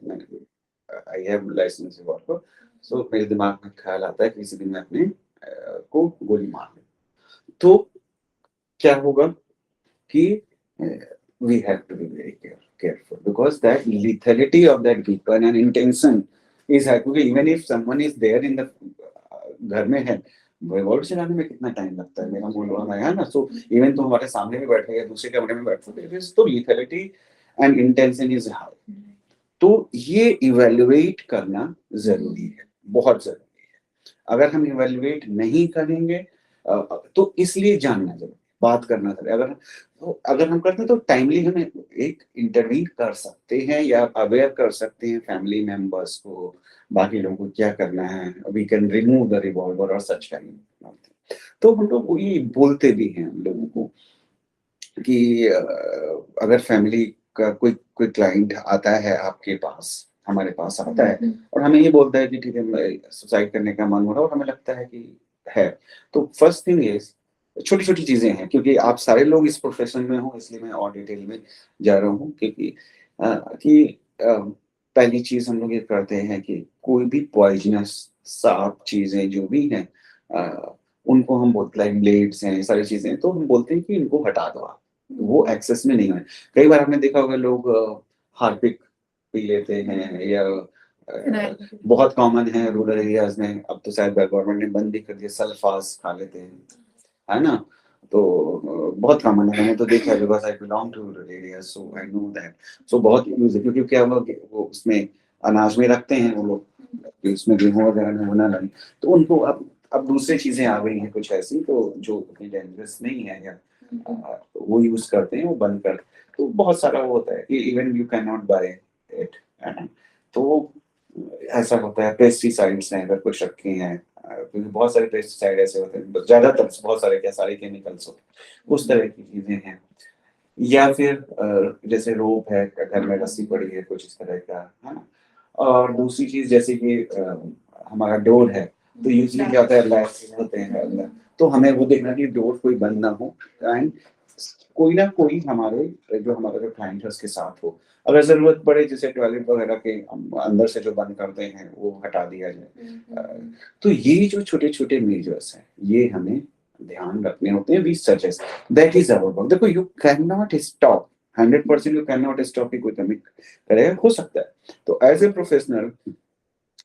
आई हैव लाइसेंस रिवॉल्वर, सो मेरे दिमाग में ख्याल आता है कि किसी दिन मैं अपने को गोली मार दूं, तो क्या होगा कि we have to be very careful because that lethality of that weapon and intention is high, क्योंकि even if someone is there in the घर में है, रिवॉल्वर चलाने में कितना टाइम लगता है, मेरा मूल है ना, सो इवन तो हमारे सामने भी बैठे हैं, दूसरे कमरे में बैठे हैं, तो lethality and intention is high, तो ये इवेल्युएट करना जरूरी है, बहुत जरूरी है। अगर हम इवेल्युएट नहीं करेंगे तो इसलिए जानना जरूरी, बात करना जरूरी। अगर हम करते हैं तो टाइमली हम एक इंटरवीन कर सकते हैं या अवेयर कर सकते हैं फैमिली मेंबर्स को, बाकी लोगों को क्या करना है, we can remove the revolver और सच काइंड। तो हम लोग ये बोलते भी हैं हम लोगों को कि अगर फैमिली का कोई क्लाइंट आता है आपके पास, हमारे पास आता है और हमें ये बोलता है कि ठीक है सुसाइड करने का मन हो रहा है और हमें लगता है कि है, तो फर्स्ट थिंग इज छोटी छोटी चीजें हैं, क्योंकि आप सारे लोग इस प्रोफेशन में हो इसलिए मैं और डिटेल में जा रहा हूँ, क्योंकि पहली चीज हम लोग ये करते हैं कि कोई भी पॉइजनस सांप चीजें जो भी हैं उनको हम बोलते हैं, ब्लेड्स हैं, सारी चीजें, तो हम बोलते हैं कि इनको हटा दो आप, वो एक्सेस में नहीं है। कई बार आपने देखा होगा लोग हार्पिक पी लेते हैं या बहुत कॉमन है रूरल एरियाज में, अब तो शायद गवर्नमेंट ने बंद भी कर दिया, सल्फास खा लेते हैं, है ना, तो बहुत कॉमन है, मैंने तो देखा है because I belong to rural area, so I know that. So बहुत यूज है, क्योंकि क्या हुआ कि वो उसमें अनाज में रखते हैं वो लोग कि उसमें गेहूं वगैरह होना लगे, तो उनको अब दूसरी चीजें आ गई हैं कुछ ऐसी तो जो उतनी डेंजरस नहीं है, या वो यूज करते हैं, वो बंद कर, तो बहुत सारा वो होता है कि even you can not buy it, तो ऐसा होता है। पेस्टिसाइड्स हैं अगर कुछ रखे हैं, क्योंकि बहुत सारे पेस्टिसाइड ऐसे होते हैं, ज्यादातर बहुत सारे क्या सारे केमिकल्स होते हैं, उस तरह की चीजें हैं, या फिर जैसे रोप है घर में, रस्सी पड़ी है, कुछ इस तरह का, है ना। और दूसरी चीज जैसे कि हमारा डोर है, तो यूजली क्या होता है लैस होते हैं अंदर, तो हमें वो देखना कि डोर कोई बंद ना हो, एंड कोई ना कोई हमारे जो क्लाइंट है उसके साथ हो, अगर जरूरत पड़े जैसे टॉयलेट वगैरह के अंदर से जो बंद करते हैं वो हटा दिया जाए। तो ये जो छोटे छोटे मेजर्स हैं ये हमें ध्यान रखने होते हैं। We suggest that is our work. देखो you can not stop 100%, you can not stop की कोई कमी करेगा, हो सकता है, तो एज ए प्रोफेशनल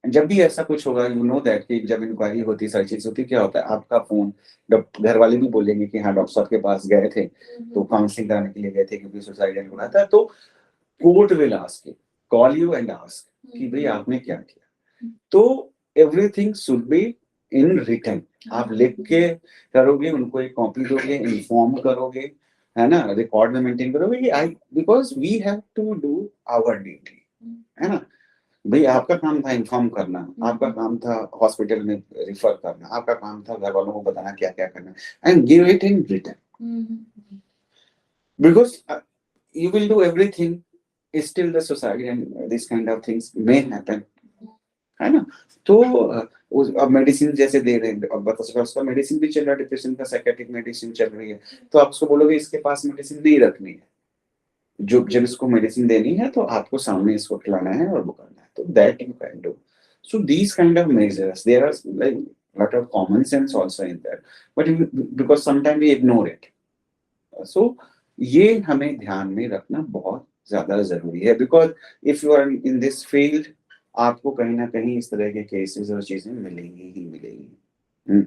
जब भी ऐसा कुछ होगा यू नो दैट कि जब इंक्वायरी होती है सारी चीज होती है, क्या होता है आपका फोन, घर वाले भी बोलेंगे कि हाँ डॉक्टर साहब के पास गए थे तो काउंसलिंग कराने के लिए गए थे क्योंकि सुसाइड हो रहा था, तो court will ask, call you and ask कि भाई आपने क्या किया, तो everything should be in written, आप लिख के करोगे, उनको एक कॉपी दोगे, इन्फॉर्म करोगे, है ना, रिकॉर्ड में मेंटेन करोगे, I because we have to do our duty, है ना भाई, आपका काम था इन्फॉर्म करना, आपका काम था हॉस्पिटल में रिफर करना, आपका काम था घर वालों को बताना क्या क्या करना, and give it in written, because you will do everything, still the society and this kind of things may happen, है ना। तो अब मेडिसिन जैसे दे रहे हैं, अब बता सकता उसका मेडिसिन भी चल रहा है, डिप्रेशन का साइकियाट्रिक मेडिसिन चल रही है, तो आप उसको बोलोगे इसके पास मेडिसिन नहीं रखनी है, जो जब इसको मेडिसिन देनी है तो आपको सामने इसको खिलाना है और वो करना है, तो that you can do. So these kind of measures there are like lot of common sense also in there, but because sometimes we ignore it, so ये हमें ध्यान में रखना बहुत ज्यादा जरूरी है, because if you are in this field आपको कहीं ना कहीं इस तरह के केसेस और चीजें मिलेंगी ही मिलेंगी।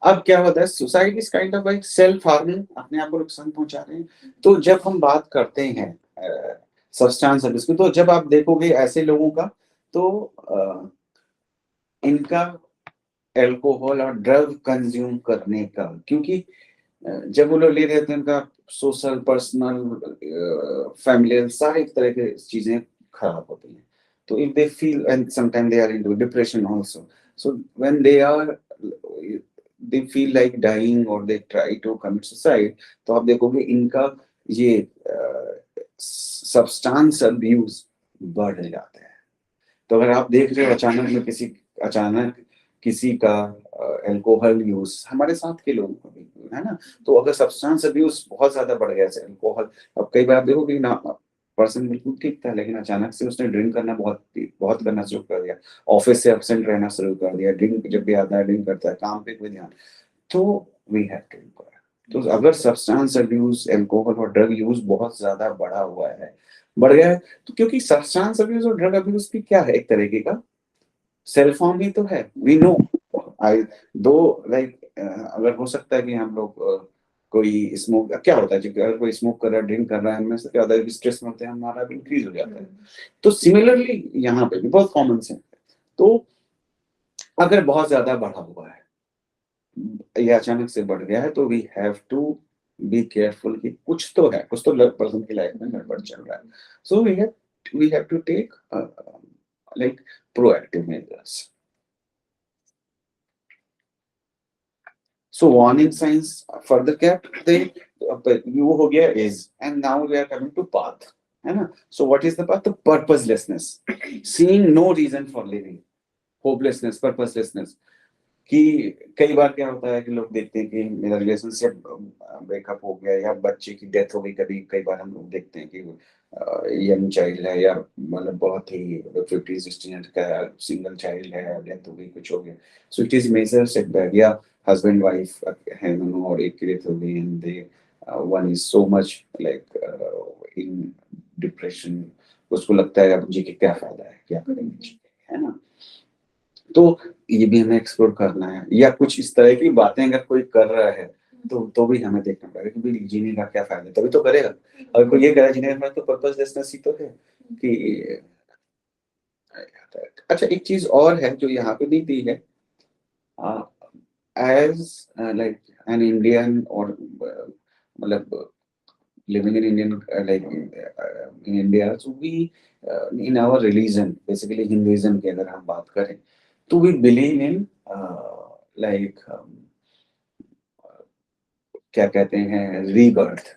अब क्या होता है, suicide is kind of like self harming, अपने आप को नुकसान पहुंचा रहे हैं। तो जब हम बात करते हैं सब्सटेंस अब्यूज की, तो जब आप देखोगे ऐसे लोगों का तो इनका एल्कोहल और ड्रग कंज्यूम करने का, क्योंकि जब वो लोग ले रहे थे उनका सोशल पर्सनल फैमिली सारी तरह की चीजें खराब होती हैं, तो if they feel and sometime they are into depression also, so when they feel like dying और they try to commit suicide, तो आप देखोगे इनका ये सब्सटेंस अब्यूज बढ़ जाता है। तो अगर आप देख रहे हो अचानक किसी का अल्कोहल यूज, हमारे साथ के लोगों को भी है ना, तो अगर सब्सटेंस अब्यूज बहुत ज्यादा बढ़ गया जैसे अल्कोहल, अब कई बार आप देखोगे ना पर्सन बिल्कुल ठीक था लेकिन अचानक से उसने ड्रिंक करना बहुत बहुत करना शुरू कर दिया, ऑफिस से एब्सेंट रहना शुरू कर दिया, ड्रिंक जब भी आता है ड्रिंक करता है, काम पे कोई ध्यान, तो वी हैव टू इंक्वायर। तो अगर सब्सटेंस अब्यूज, एल्कोहल और ड्रग यूज बहुत ज्यादा बढ़ गया है, तो क्योंकि सब्सटेंस अब्यूज और ड्रग अब्यूज भी क्या है, एक तरीके का सेल्फ हार्म ही तो है, वी नो। आई दो लाइक अगर हो सकता है कि हम लोग कोई स्मोक, क्या होता है कि अगर कोई स्मोक कर रहा है, ड्रिंक कर रहा है, हमें से क्या होता है, स्ट्रेस में होते हैं, हमारा भी इंक्रीज हो जाता है। तो सिमिलरली यहाँ पे भी बहुत कॉमन सेंस है। तो अगर बहुत ज्यादा बढ़ा हुआ है या अचानक से बढ़ गया है, तो we have to be careful कि कुछ तो है, कुछ तो पर्सन की लाइफ में गड़बड़ चल रहा है। So we have to take like proactive measures. So warning signs further kept, they you हो गया is, and now we are coming to path, है ना? So what is the path? The purposelessness, seeing no reason for living, hopelessness, purposelessness। कि कई बार क्या होता है कि लोग देखते हैं कि मेरा रिलेशनशिप ब्रेकअप हो गया या बच्चे की डेथ हो गई, कभी कई बार हम लोग देखते हैं कि यंग चाइल्ड है या मतलब बहुत ही 50-60 का सिंगल चाइल्ड है, डेथ हो गई, कुछ हो गया। So it is major setback, या हस्बैंड वाइफ है दोनों और एक की डेथ हो गई, and they one is so much like in depression, उसको लगता है अब जी के क्या फायदा है, क्या करेंगे, है ना? तो ये भी हमें एक्सप्लोर करना है, या कुछ इस तरह की बातें अगर कोई कर रहा है तो भी हमें देखना पड़ेगा कि भाई जीने का क्या फायदा, तभी तो करेगा। अगर कोई ये करे जीने का फायदा, तो पर्पसलेसनेस ही तो है कि। अच्छा, एक चीज और है जो यहाँ पे नहीं दी है, एज लाइक एन इंडियन, और मतलब living in Indian in India, so we in our religion, basically Hinduism की अगर हम बात करें, तो we believe in like क्या कहते हैं, rebirth,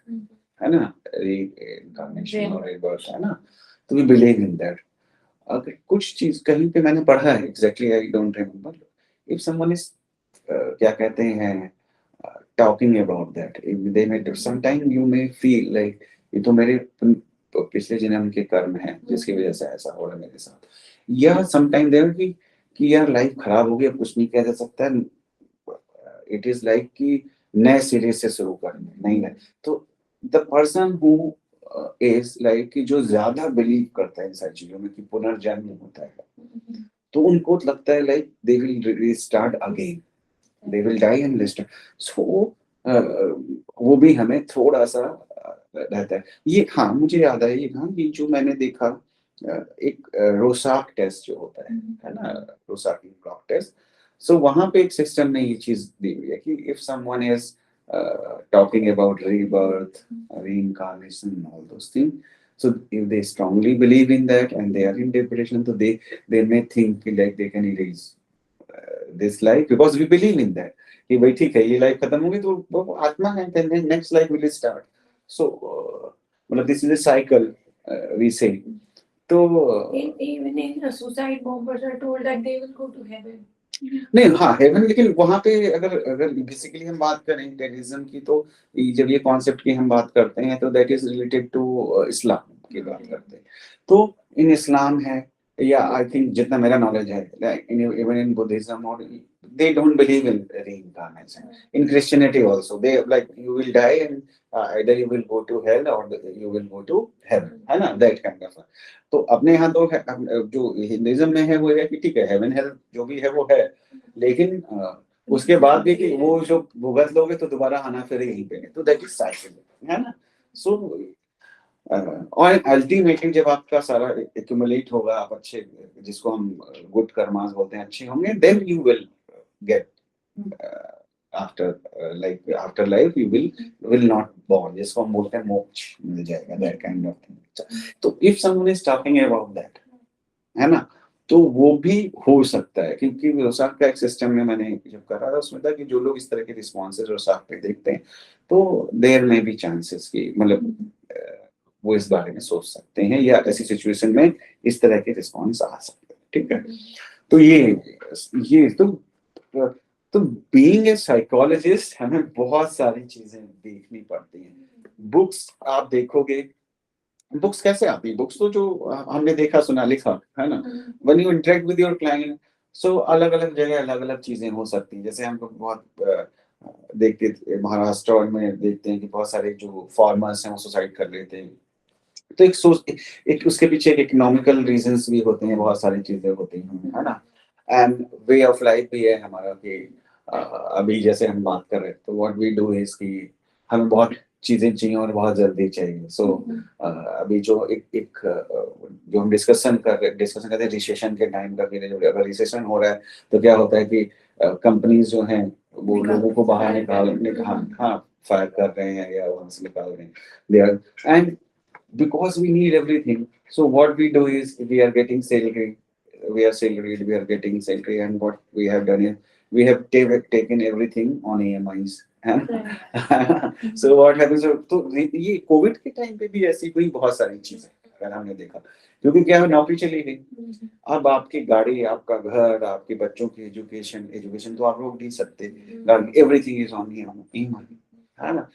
है ना? reincarnation और rebirth, है ना? तो we believe in that। अगर कुछ चीज कहीं पे मैंने पढ़ा है, exactly I don't remember, if someone is क्या कहते हैं talking about that, they may sometime you may feel like ये तो मेरे पिछले जन्म के कर्म हैं जिसकी वजह से ऐसा हो रहा है मेरे साथ, या समटाइम देयर कि यार लाइफ खराब हो गई, अब कुछ नहीं किया जा सकता है, इट इज लाइक कि नए सिरे से शुरू करना नहीं है। तो the person who is like कि जो ज्यादा बिलीव करता है इन सारी चीजों में कि पुनर्जन्म होता है, तो उनको लगता है like they will restart again, they will die and restart। So वो भी हमें थोड़ा सा रहता है ये। हाँ, मुझे याद है ये कहा कि जो मैंने देखा एक रोसाक टेस्ट जो होता है ना, रोसाक ब्लॉक टेस्ट। सो वहां पे एक सिस्टम में ये चीज दी हुई है कि if someone is talking about rebirth, reincarnation, all those things, so if they strongly believe in that and they are in depression, so they may think like they can erase this life because we believe in that कि भाई ठीक है, ये life खत्म होगी तो वो आत्मा है, then next life will start। So मतलब this is a cycle, we say। तो even in suicide bombers are told that they will go to heaven। नहीं, हाँ हेवन, लेकिन वहां पे अगर बेसिकली हम बात करें टेररिज्म की, तो जब ये कॉन्सेप्ट की हम बात करते हैं तो that is related to Islam की बात करते हैं। तो इन इस्लाम है, या आई थिंक जितना मेरा नॉलेज है, इवन इन बुद्धिज्म, और they don't believe in reincarnation। In Christianity also, they like you will die and either you will go to hell or you will go to heaven, है ना, that kind of। तो अपने यहाँ तो जो Hinduism में है वो है कि ठीक है, हेवन हेल जो भी है वो है, लेकिन उसके बाद भी कि वो जो भुगत लोगे तो दोबारा आना फिर यहीं पे है, तो दैट इज साइकिल, है ना। सो और अल्टीमेटली जब आपका सारा एक्यूमुलेट होगा, आप अच्छे, जिसको हम गुड कर्मास बोलते हैं, अच्छे होंगे, then you will get after life you will not born, जिसको हम बोलते हैं मोक्ष मिल जाएगा, दैट काइंड ऑफ थिंग। तो if someone is talking about that, है ना, तो वो भी हो सकता है, क्योंकि रोसाक का एक सिस्टम में मैंने जब करा था उसमें था कि जो लोग इस तरह के रिस्पॉन्सेज रोसाक पे देखते हैं, तो देयर में भी चांसेस की मतलब वो इस बारे में सोच सकते हैं, या ऐसी सिचुएशन में इस तरह के रिस्पॉन्स आ सकते हैं, ठीक है। तो ये तो बीइंग ए साइकोलॉजिस्ट हमें बहुत सारी चीजें देखनी पड़ती हैं। बुक्स आप देखोगे, बुक्स कैसे आती है? बुक्स तो जो हमने देखा सुना लिखा, है ना? When you interact with your client, so अलग-अलग जगह अलग-अलग चीज़ें हो सकती हैं। जैसे हम लोग बहुत देखते थे महाराष्ट्र और में देखते हैं कि बहुत सारे जो फार्मर्स हैं वो सुसाइड कर लेते हैं। तो एक उसके पीछे एक इकोनॉमिकल रीज़न्स भी होते हैं, बहुत सारी चीज़ें होती हैं, है ना? एंड वे ऑफ लाइफ भी है हमारा कि अभी जैसे हम बात कर रहे हैं, तो व्हाट वी डू इज़ कि हमें बहुत चीज़ें चाहिए और बहुत जल्दी चाहिए। सो अभी जो जो हम डिस्कशन करते हैं रिसेशन के टाइम का, कि जो अगर रिसेशन हो रहा है, तो क्या होता है कि कंपनीज़ जो हैं, वो लोगों को बाहर हाँ, फायर कर रहे हैं या वहाँ से निकाल रहे हैं। They are and because we need everything, so what we do is we are getting salary, we are getting salary, and what we have done is we have taken everything on EMIs, है ना? So what happens, तो ये Covid के time पे भी ऐसी हुई बहुत सारी चीजें अगर हमने देखा, क्योंकि क्या है, नौकरी चली गई, अब आपकी गाड़ी, आपका घर, आपके बच्चों की एजुकेशन तो आप रोक नहीं सकते, एवरीथिंग इज ऑन EMI, है ना?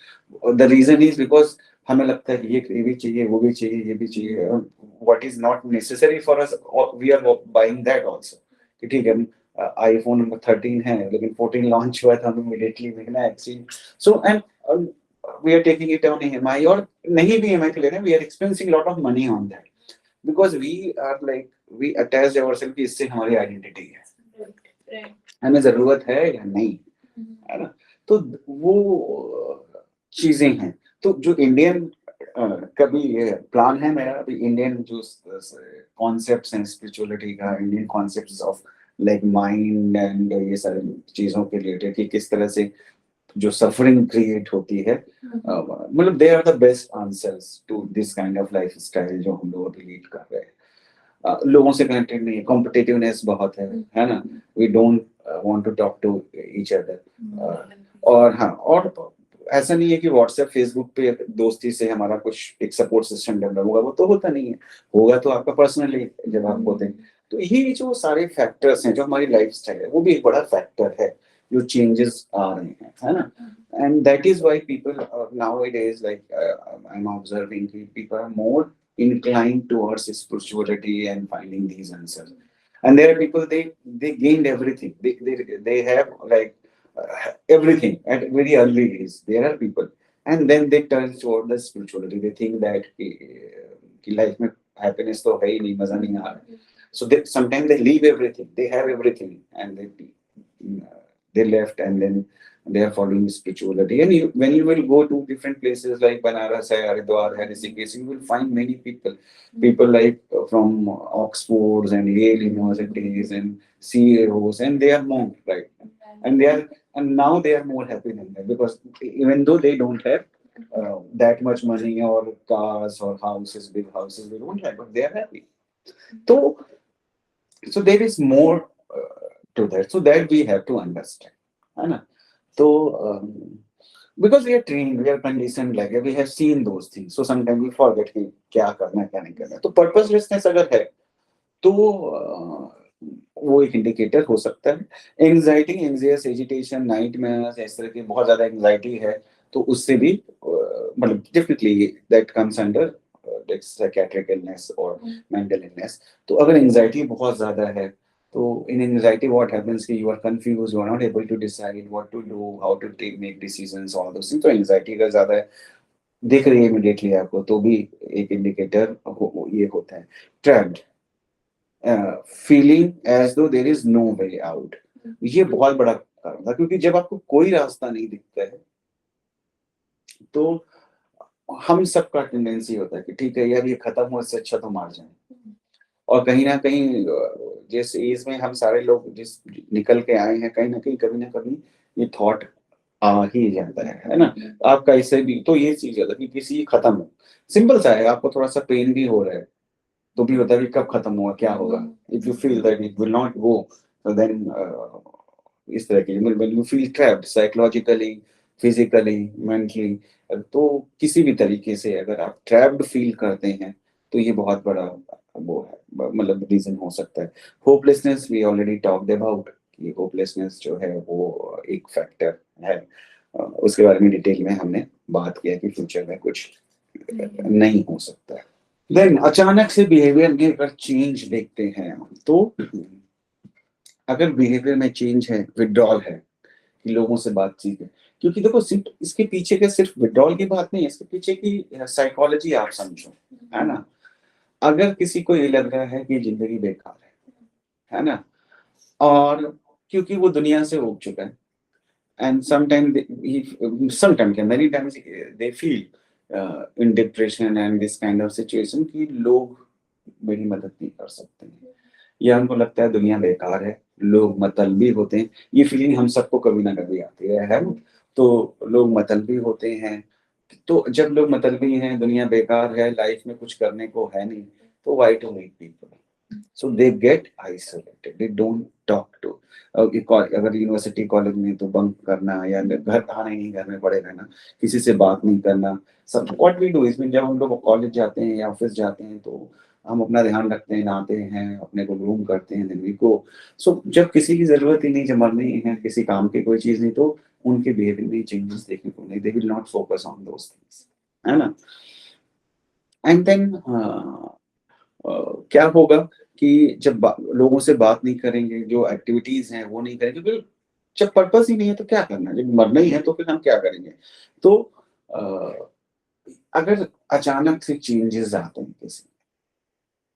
द रीजन इज बिकॉज हमें लगता है कि ये भी चाहिए, वो भी चाहिए, ये भी चाहिए, what is not necessary for us, we are buying that also, कि ठीक है आईफोन नंबर 13 है लेकिन 14 लॉन्च हुआ था, हमें इमीडिएटली देखना है exchange, so and we are taking it on EMI, और नहीं भी EMI पे ले रहे हैं, we are expensing lot of money on that, because we are like we attach ourselves कि इससे हमारी आइडेंटिटी है, हमें जरूरत है या नहीं, है ना? तो वो चीजें हैं। तो जो इंडियन कभी प्लान है मेरा, अभी इंडियन जो कॉन्सेप्ट्स हैं स्पिरिचुअलिटी का, Indian concepts of like mind and ये सारी चीजों के रिलेटेड, कि किस तरह से जो सफरिंग क्रिएट होती है, मतलब they are the best answers to this kind of life style जो हम लोग अभी लीड कर रहे हैं। लोगों से कनेक्टेड नहीं है, कॉम्पिटिटिवनेस बहुत है ना? We don't want to talk to each other, और हाँ, और ऐसा नहीं है कि व्हाट्सएप फेसबुक पे दोस्ती से हमारा कुछ एक सपोर्ट सिस्टम डेवलप होगा, वो तो होता नहीं है, होगा तो आपका पर्सनली जब आप होते हैं। तो ये जो सारे फैक्टर्स हैं, जो हमारी लाइफ स्टाइल है, वो भी एक बड़ा फैक्टर है जो चेंजेस आ रहे हैं, है ना? And that is why people nowadays, like I'm observing, people are more inclined towards spirituality and finding these answers. And there are people, they gained everything, they have like everything at very early age. There are people, and then they turn toward the spirituality, they think that कि life में happiness तो है ही नहीं, मजा नहीं आ रहा, so they sometimes they leave everything, they have everything, and they left, and then they are following spirituality. And when you will go to different places like Banaras, Haridwar, Rishikesh, you will find many people like from Oxfords and Yale universities and CEOs, and they are monks, right? And now they are more happy than that, because even though they don't have that much money or cars or houses, big houses, they don't have, but they are happy. So there is more to that. So that we have to understand, है ना? So because we are trained, we are conditioned, like we have seen those things. So sometimes we forget कि क्या करना है, क्या नहीं करना है. तो purposelessness अगर है, तो वो एक इंडिकेटर हो सकता है. एंजाइटी, एंजियस, एजिटेशन, नाइटमेयर्स, इस तरह की बहुत ज्यादा एंजाइटी है, तो उससे भी मतलब definitely that comes under psychiatric illness और मेंटल इलनेस. तो अगर एंजाइटी बहुत ज्यादा है, तो in anxiety what happens is you are confused, you are not able to decide what to do, how to make decisions, all those things. तो anxiety का ज्यादा है, दिख रही है इमीडिएटली आपको, तो भी एक इंडिकेटर ये होता है. Trapped, feeling as though there is no way out, ये बहुत बड़ा कारण था, क्योंकि जब आपको कोई रास्ता नहीं दिखता है, तो हम सबका टेंडेंसी होता है कि ठीक है यार, ये खत्म हो, इससे अच्छा तो मार जाए. और कहीं ना कहीं जिस एज में हम सारे लोग जिस निकल के आए हैं, कहीं ना कहीं कभी ना कभी ये थॉट आ ही जाता है ना? आपका इससे भी तो ये चीज होता है कि किसी खत्म हो, सिंपल सा है, आपको थोड़ा सा पेन भी हो रहा है, तो भी होता है कि कब खत्म होगा, क्या होगा. If you feel that it will not go, तो देन इस तरह की when you feel trapped psychologically, physically, mentally, तो किसी भी तरीके से अगर आप ट्रैप्ड फील करते हैं, तो ये बहुत बड़ा वो है, मतलब रीजन हो सकता है. Hopelessness we already talked about, कि होपलेसनेस जो है वो एक फैक्टर है. उसके बारे में डिटेल में हमने बात किया कि फ्यूचर में कुछ नहीं हो सकता है. देन अचानक से बिहेवियर में अगर चेंज देखते हैं तो अगर बिहेवियर में चेंज है, विड्रॉल है कि लोगों से बातचीत है, क्योंकि देखो सिर्फ इसके पीछे का सिर्फ विड्रॉल की बात नहीं है, इसके पीछे की साइकोलॉजी आप समझो, है ना। अगर किसी को ये लग रहा है कि जिंदगी बेकार है ना, और क्योंकि वो दुनिया से उब चुका है, and sometimes many times they feel in depression and this kind of situation कि लोग मेरी मदद नहीं कर सकते हैं, या उनको लगता है दुनिया बेकार है, लोग मतलबी होते हैं। ये फीलिंग हम सबको कभी ना कभी आती है ना? तो लोग मतलबी होते हैं, तो जब लोग मतलबी हैं, दुनिया बेकार है, लाइफ में कुछ करने को है नहीं, तो why to meet people? So they get isolated, they don't talk to अगर यूनिवर्सिटी कॉलेज में तो बंक करना या घर आना ही नहीं, घर में पड़े रहना, किसी से बात नहीं करना। सब व्हाट वी डू इसमें, जब हम लोग कॉलेज जाते हैं या ऑफिस जाते हैं तो हम अपना ध्यान रखते हैं, नहाते हैं, अपने को ग्रूम करते हैं दिन को। सो जब किसी की जरूरत ही नहीं, जब मरनी है, किसी काम की कोई चीज नहीं, तो उनके बिहेवियर में चेंजेस देखने को नहीं, they will not focus on those things, है ना। एंड देन क्या होगा कि जब लोगों से बात नहीं करेंगे, जो एक्टिविटीज हैं वो नहीं करेंगे, क्योंकि जब पर्पस ही नहीं है तो क्या करना, जब मरना ही है तो फिर हम क्या करेंगे। तो अगर अचानक से चेंजेस आते हैं किसी,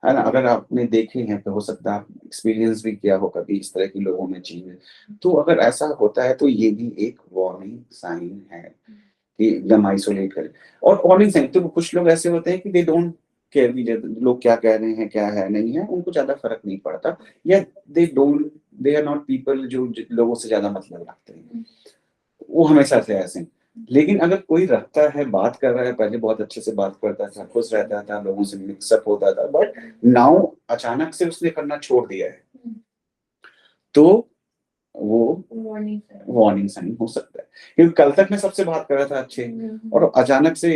है ना, अगर आपने देखे हैं तो हो सकता है आप एक्सपीरियंस भी किया हो कभी इस तरह के लोगों में चेंज, तो अगर ऐसा होता है तो ये भी एक वार्निंग साइन है कि एकदम आइसोलेट करें। और वार्निंग साइन तो कुछ लोग ऐसे होते हैं कि दे डोंट केयर भी, लोग क्या कह रहे हैं, क्या है नहीं है, उनको ज्यादा फर्क नहीं पड़ता, या दे आर नॉट पीपल जो लोगों से ज्यादा मतलब रखते हैं, वो हमेशा से ऐसे हैं। लेकिन अगर कोई रखता है, बात कर रहा है, पहले बहुत अच्छे से बात करता था, खुश रहता था, लोगों से मिक्सअप होता था, बट नाउ अचानक से उसने करना छोड़ दिया है, तो वो वार्निंग साइन हो सकता है। क्योंकि कल तक मैं सबसे बात कर रहा था अच्छे, और अचानक से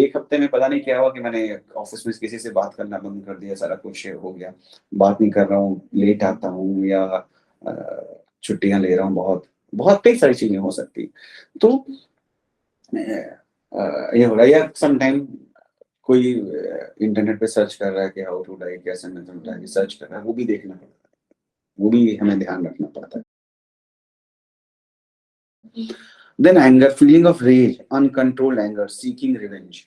एक हफ्ते में पता नहीं क्या हुआ कि मैंने ऑफिस में किसी से बात करना बंद कर दिया, सारा कुछ हो गया, बात नहीं कर रहा हूँ, लेट आता हूँ, या छुट्टियां ले रहा हूँ, बहुत बहुत कई सारी चीजें हो सकती। तो ये हो रहा है, या समटाइम कोई इंटरनेट पे सर्च कर रहा है कि हाउ टू डाई, कैसे मेथड डाई सर्च कर रहा है, वो भी देखना पड़ता है, वो भी हमें ध्यान रखना पड़ता है। Then anger, feeling of rage, uncontrolled anger, seeking revenge,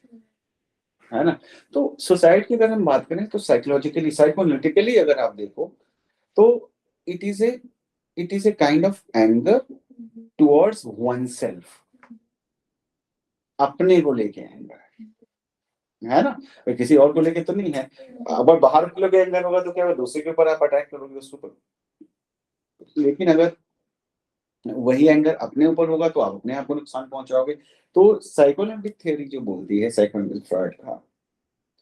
है ना। तो सुसाइड की अगर हम बात करें तो साइकोलॉजिकली, साइकोएनालिटिकली अगर आप देखो तो it is a kind of anger towards one self, अपने को लेके एंगर है ना, किसी और को लेके तो नहीं है। अगर बाहर के लोग एंगर होगा तो क्या होगा, दूसरे के ऊपर आप अटैक करोगे उसके ऊपर, लेकिन अगर वही एंगर अपने ऊपर होगा तो आप अपने आप को नुकसान पहुंचाओगे। तो साइकोलॉजिक थ्योरी जो बोलती है, साइकोलॉजिक फ्रॉइड का,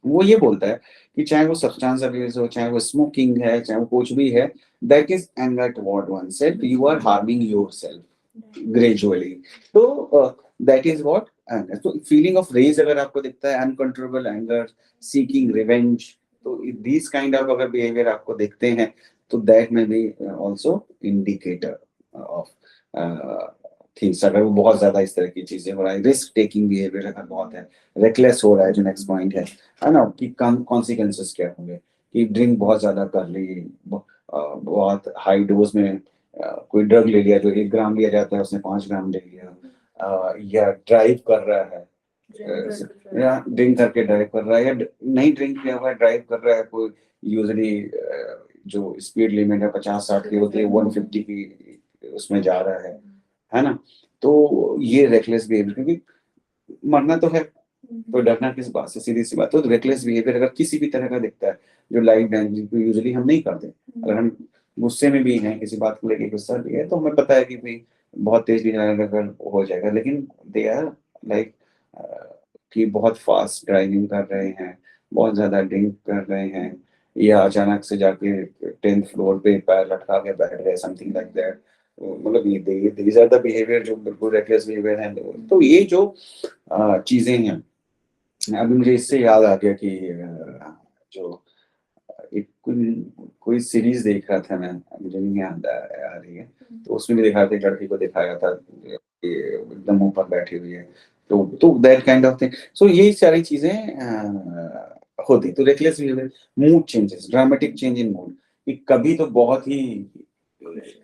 वो ये बोलता है कि चाहे वो सब्सटेंस अब्यूज हो, चाहे वो स्मोकिंग है, चाहे वो कुछ भी है, that is anger toward oneself, you are harming yourself gradually. तो दैट इज व्हाट एंगर। तो फीलिंग ऑफ रेज अगर आपको दिखता है, अनकंट्रोलेबल एंगर, सीकिंग रिवेंज, तो दिस काइंड ऑफ अगर बिहेवियर आपको दिखते हैं तो that may be also indicator of things. अगर वो बहुत ज्यादा इस तरह की चीजें हो रहा है, रिस्क टेकिंग बिहेवियर अगर बहुत है, रेकलेस हो रहा है, जो नेक्स्ट पॉइंट है ना, कि कॉन्सिक्वेंसेस क्या होंगे, कि ड्रिंक बहुत ज्यादा कर ली, बहुत हाई डोज में कोई ड्रग ले लिया, जो 1 ग्राम लिया जाता है उसने 5 ग्राम ले लिया, या ड्राइव कर रहा है, या ड्रिंक करके ड्राइव कर रहा है, या नहीं ड्रिंक किया हुआ है ड्राइव कर रहा है, कोई यूजली जो स्पीड लिमिट है 50-60 की होती है, 150 की उसमें जा रहा है ना। तो ये रेकलेस बिहेवियर, क्योंकि मरना तो है, तो डरना किस बात से, सीधी सी बात। तो रेकलेस बिहेवियर अगर किसी भी तरह का दिखता है, जो लाइफ डेंजर यूजुअली हम नहीं करते, अगर हम गुस्से में भी हैं, किसी बात को लेके गुस्सा भी है, तो हमें पता है कि भाई बहुत तेज भी अगर हो जाएगा, लेकिन दे आर लाइक कि बहुत फास्ट ड्राइविंग कर रहे हैं, बहुत ज्यादा ड्रिंक कर रहे हैं, या अचानक से जाके 10th फ्लोर पे पैर लटका के बैठ गए, समथिंग लाइक दैट। मतलब ये दीज आर द बिहेवियर जो बिल्कुल रेकलेस बिहेवियर है। तो ये जो चीजें हैं, अभी मुझे इससे याद आ गया कि जो एक कोई सीरीज देख रहा था मैं, मुझे नहीं याद आ रही है, तो उसमें भी दिखाया था, एक लड़की को दिखाया था कि एकदम ऊपर बैठी हुई है, तो दैट काइंड ऑफ थिंग। सो यही सारी चीजें होती, तो reckless behaviour, mood changes, dramatic change in mood, कि कभी तो बहुत ही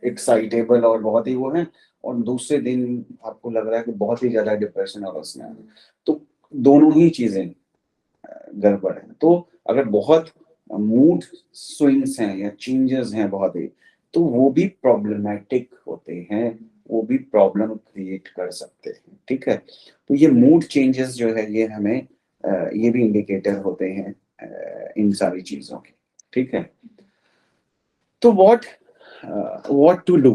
एक्साइटेबल और बहुत ही वो है, और दूसरे दिन आपको लग रहा है कि बहुत ही ज्यादा डिप्रेशन और उसमें आ गए। तो दोनों ही चीजें गड़बड़ है। तो अगर बहुत मूड स्विंग्स हैं या चेंजेस हैं बहुत ही, तो वो भी प्रॉब्लमैटिक होते हैं, वो भी प्रॉब्लम क्रिएट कर सकते हैं, ठीक है। तो ये मूड चेंजेस जो है ये हमें ये भी इंडिकेटर होते हैं इन सारी चीजों के, ठीक है। तो व्हाट टू डू,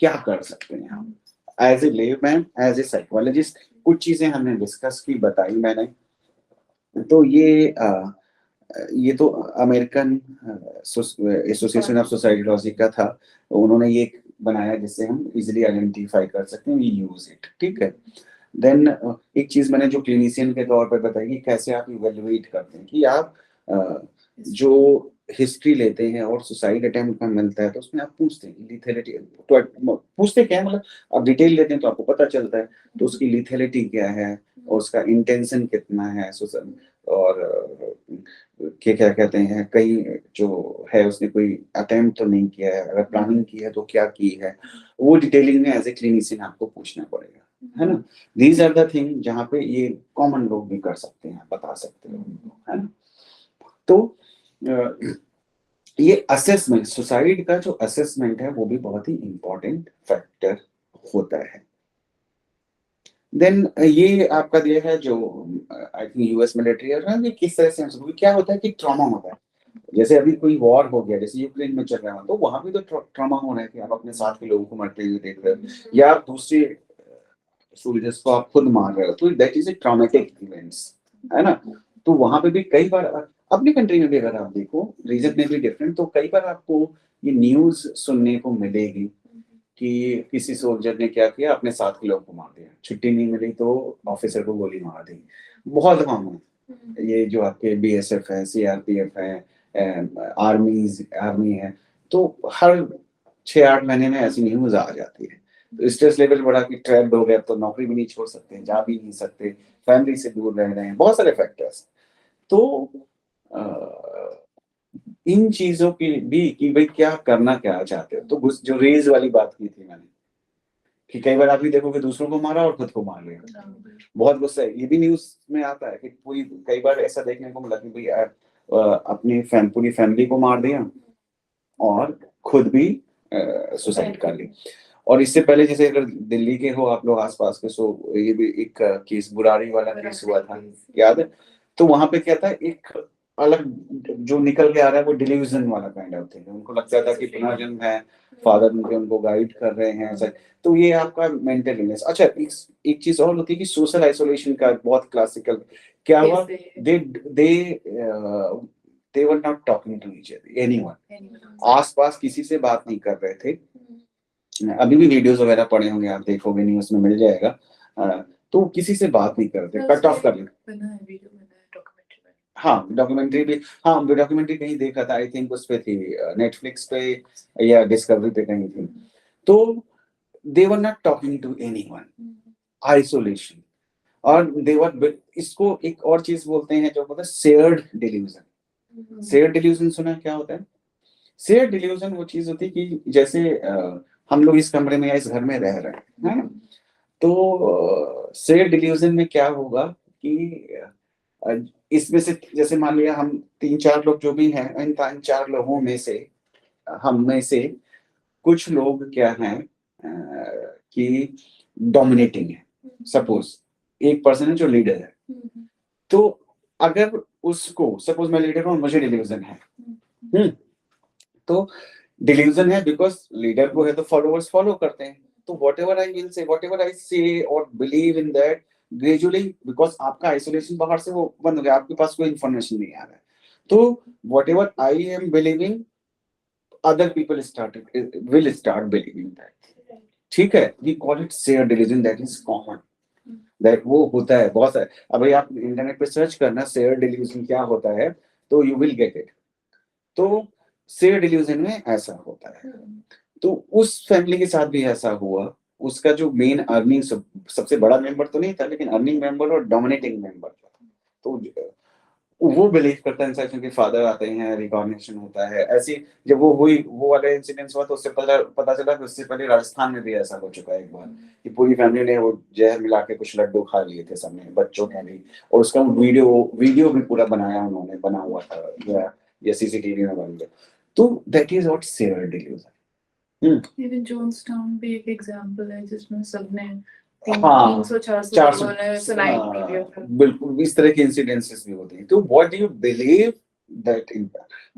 क्या कर सकते हैं हम as a layman, as a psychologist. कुछ चीजें हमने डिस्कस की, बताई मैंने। तो ये तो अमेरिकन एसोसिएशन ऑफ सोसाइटोलॉजी का था, उन्होंने ये बनाया जिससे हम इजीली आइडेंटिफाई कर सकते हैं, वी यूज इट, ठीक है। देन एक चीज मैंने जो क्लिनिशियन के तौर पर बताई कि कैसे आप इवेलुएट करते हैं, कि आप जो हिस्ट्री लेते हैं और सुसाइड अटेम्प्ट का मिलता है तो उसमें आप पूछते हैं लिथेलिटी, तो पूछते क्या है, मतलब आप डिटेल लेते हैं तो आपको पता चलता है तो उसकी लिथेलिटी क्या है और उसका इंटेंशन कितना है, और क्या क्या कहते हैं, कहीं जो है उसने कोई अटेम्प्ट तो नहीं किया है, अगर प्लानिंग की है तो क्या की है, वो डिटेलिंग में एज ए क्लिनिशियन आपको पूछना पड़ेगा, है ना। दीज आर द थिंग जहाँ पे ये कॉमन लोग भी कर सकते हैं, बता सकते हैं उनको, है ना। तो ये असेसमेंट, सुसाइड का जो असेसमेंट है वो भी बहुत ही इंपॉर्टेंट फैक्टर होता है। देन ये आपका दिया है जो आई थिंक यूएस मिलिट्री है, किस तरह से क्या होता है कि ट्रॉमा होता है, जैसे अभी कोई वॉर हो गया, जैसे यूक्रेन में चल रहा है, तो वहां भी तो ट्रॉमा हो रहा है कि आप अपने साथ के लोगों को मरते हुए देख रहे हो, या आप दूसरे सोल्जर्स को आप खुद मार रहे हो, तो that is a traumatic events, है ना। तो वहां पे भी कई बार अपनी कंट्री में भी अगर आप देखो, रीजन में भी डिफरेंट, तो कई बार आपको ये न्यूज सुनने को मिलेगी कि किसी सोल्जर ने क्या किया, अपने साथ के लोगों को मार दिया, छुट्टी नहीं मिली तो ऑफिसर को गोली मार दी। बहुत कॉमन है ये, जो आपके बीएसएफ है, सीआरपीएफ है, आर्मी है, तो हर 6-8 महीने में ऐसी न्यूज आ जाती है। तो स्ट्रेस लेवल बढ़ा कि ट्रैप्ड हो गया, तो नौकरी भी नहीं छोड़ सकते, जा भी नहीं सकते, फैमिली से दूर रह रहे हैं, बहुत सारे फैक्टर्स। तो इन चीजों की भी कि भाई क्या करना क्या चाहते हो, तो जो रेज वाली बात की थी मैंने, कि कई बार आप भी देखोगे दूसरों को मारा और खुद को मार लिया, बहुत गुस्सा है, ये भी न्यूज में आता है कि पूरी, कई बार ऐसा देखने को मिला कि भाई अपनी पूरी फैमिली को मार दिया और खुद भी सुसाइड कर ली। और इससे पहले जैसे अगर दिल्ली के हो आप लोग आसपास के, सो ये भी एक केस, बुराड़ी वाला केस हुआ था, याद है। तो वहां पे क्या था, एक अलग जो निकल के आ रहा है वो डिल्यूजन वाला काइंड ऑफ थिंग, उनको लगता था कि पुनर्जन्म है, फादर उनके उनको गाइड कर रहे हैं ऐसा। तो ये आपका मेंटल इलनेस। अच्छा, एक चीज और होती है कि सोशल आइसोलेशन का बहुत क्लासिकल क्या हुआ, they they they were not talking to each other, anyone, आसपास किसी से बात नहीं कर रहे थे। अभी भी वीडियोस वगैरह पड़े होंगे, आप देखोगे न्यूज़ में मिल जाएगा, तो किसी से बात नहीं करते, कट ऑफ कर लेते। हाँ, डॉक्यूमेंट्री भी, हाँ डॉक्यूमेंट्री कहीं देखा था, आई थिंक उस पे थी, नेटफ्लिक्स पे या डिस्कवरी पे कहीं थी। तो they were not talking to anyone, isolation. और दे वर, इसको एक और चीज बोलते हैं जो बोलते हैं शेयर्ड डिल्यूजन। शेयर्ड डिल्यूजन सुना क्या होता है? शेयर्ड डिल्यूजन वो चीज होती है कि जैसे हम लोग इस कमरे में या इस घर में रह रहे हैं, है ना। तो शेयर्ड डिल्यूजन में क्या होगा कि इसमें से जैसे मान लिया हम 3-4 लोग जो भी हैं, इन 3-4 लोगों में से हम में से कुछ लोग क्या हैं कि डोमिनेटिंग है। सपोज एक पर्सन है जो लीडर है, तो अगर उसको, सपोज मैं लीडर हूँ, मुझे डिल्यूजन है, तो डिल्यूजन है बिकॉज लीडर को है तो फॉलोअर्स फॉलो करते हैं, तो whatever I will say, whatever I से और believe in that, gradually, because आपका आइसोलेशन बाहर से वो बंद हो गया, आपके पास कोई इंफॉर्मेशन नहीं आ रहा है, तो whatever I am believing, other people will start believing that, ठीक है। We call it share delusion, that is common, that वो होता है बहुत सारे। अब भाई आप इंटरनेट पे सर्च करना शेयर डिल्यूजन क्या होता है, तो यू विल गेट इट। तो शेयर डिल्यूजन में ऐसा होता है। तो उस फैमिली के साथ भी ऐसा हुआ, उसका जो मेन अर्निंग सबसे बड़ा मेंबर तो नहीं था, लेकिन अर्निंग मेंबर और डोमिनेटिंग मेंबर था। तो वो बिलीव करता है इंसान, क्योंकि फादर आते हैं, रिकॉग्निशन होता है। ऐसी जब वो हुई, वो वाला इंसिडेंस हुआ, तो उससे पता चला कि उससे पहले राजस्थान में भी ऐसा हो चुका है एक बार, कि पूरी फैमिली ने वो जहर मिला के कुछ लड्डू खा लिए थे सबने, बच्चों ने भी, और उसका वीडियो भी पूरा बनाया उन्होंने, बना हुआ था, या सीसीटीवी में बन गया। तो that is what saver deliver. Even Jonestown भी एक एग्जांपल है जिसमें सबने हाँ, 300-400 400, लोगों ने सुनाई पी लिया था। बिल्कुल इस तरह के इंसिडेंसेस भी होते हैं। तो what do you believe that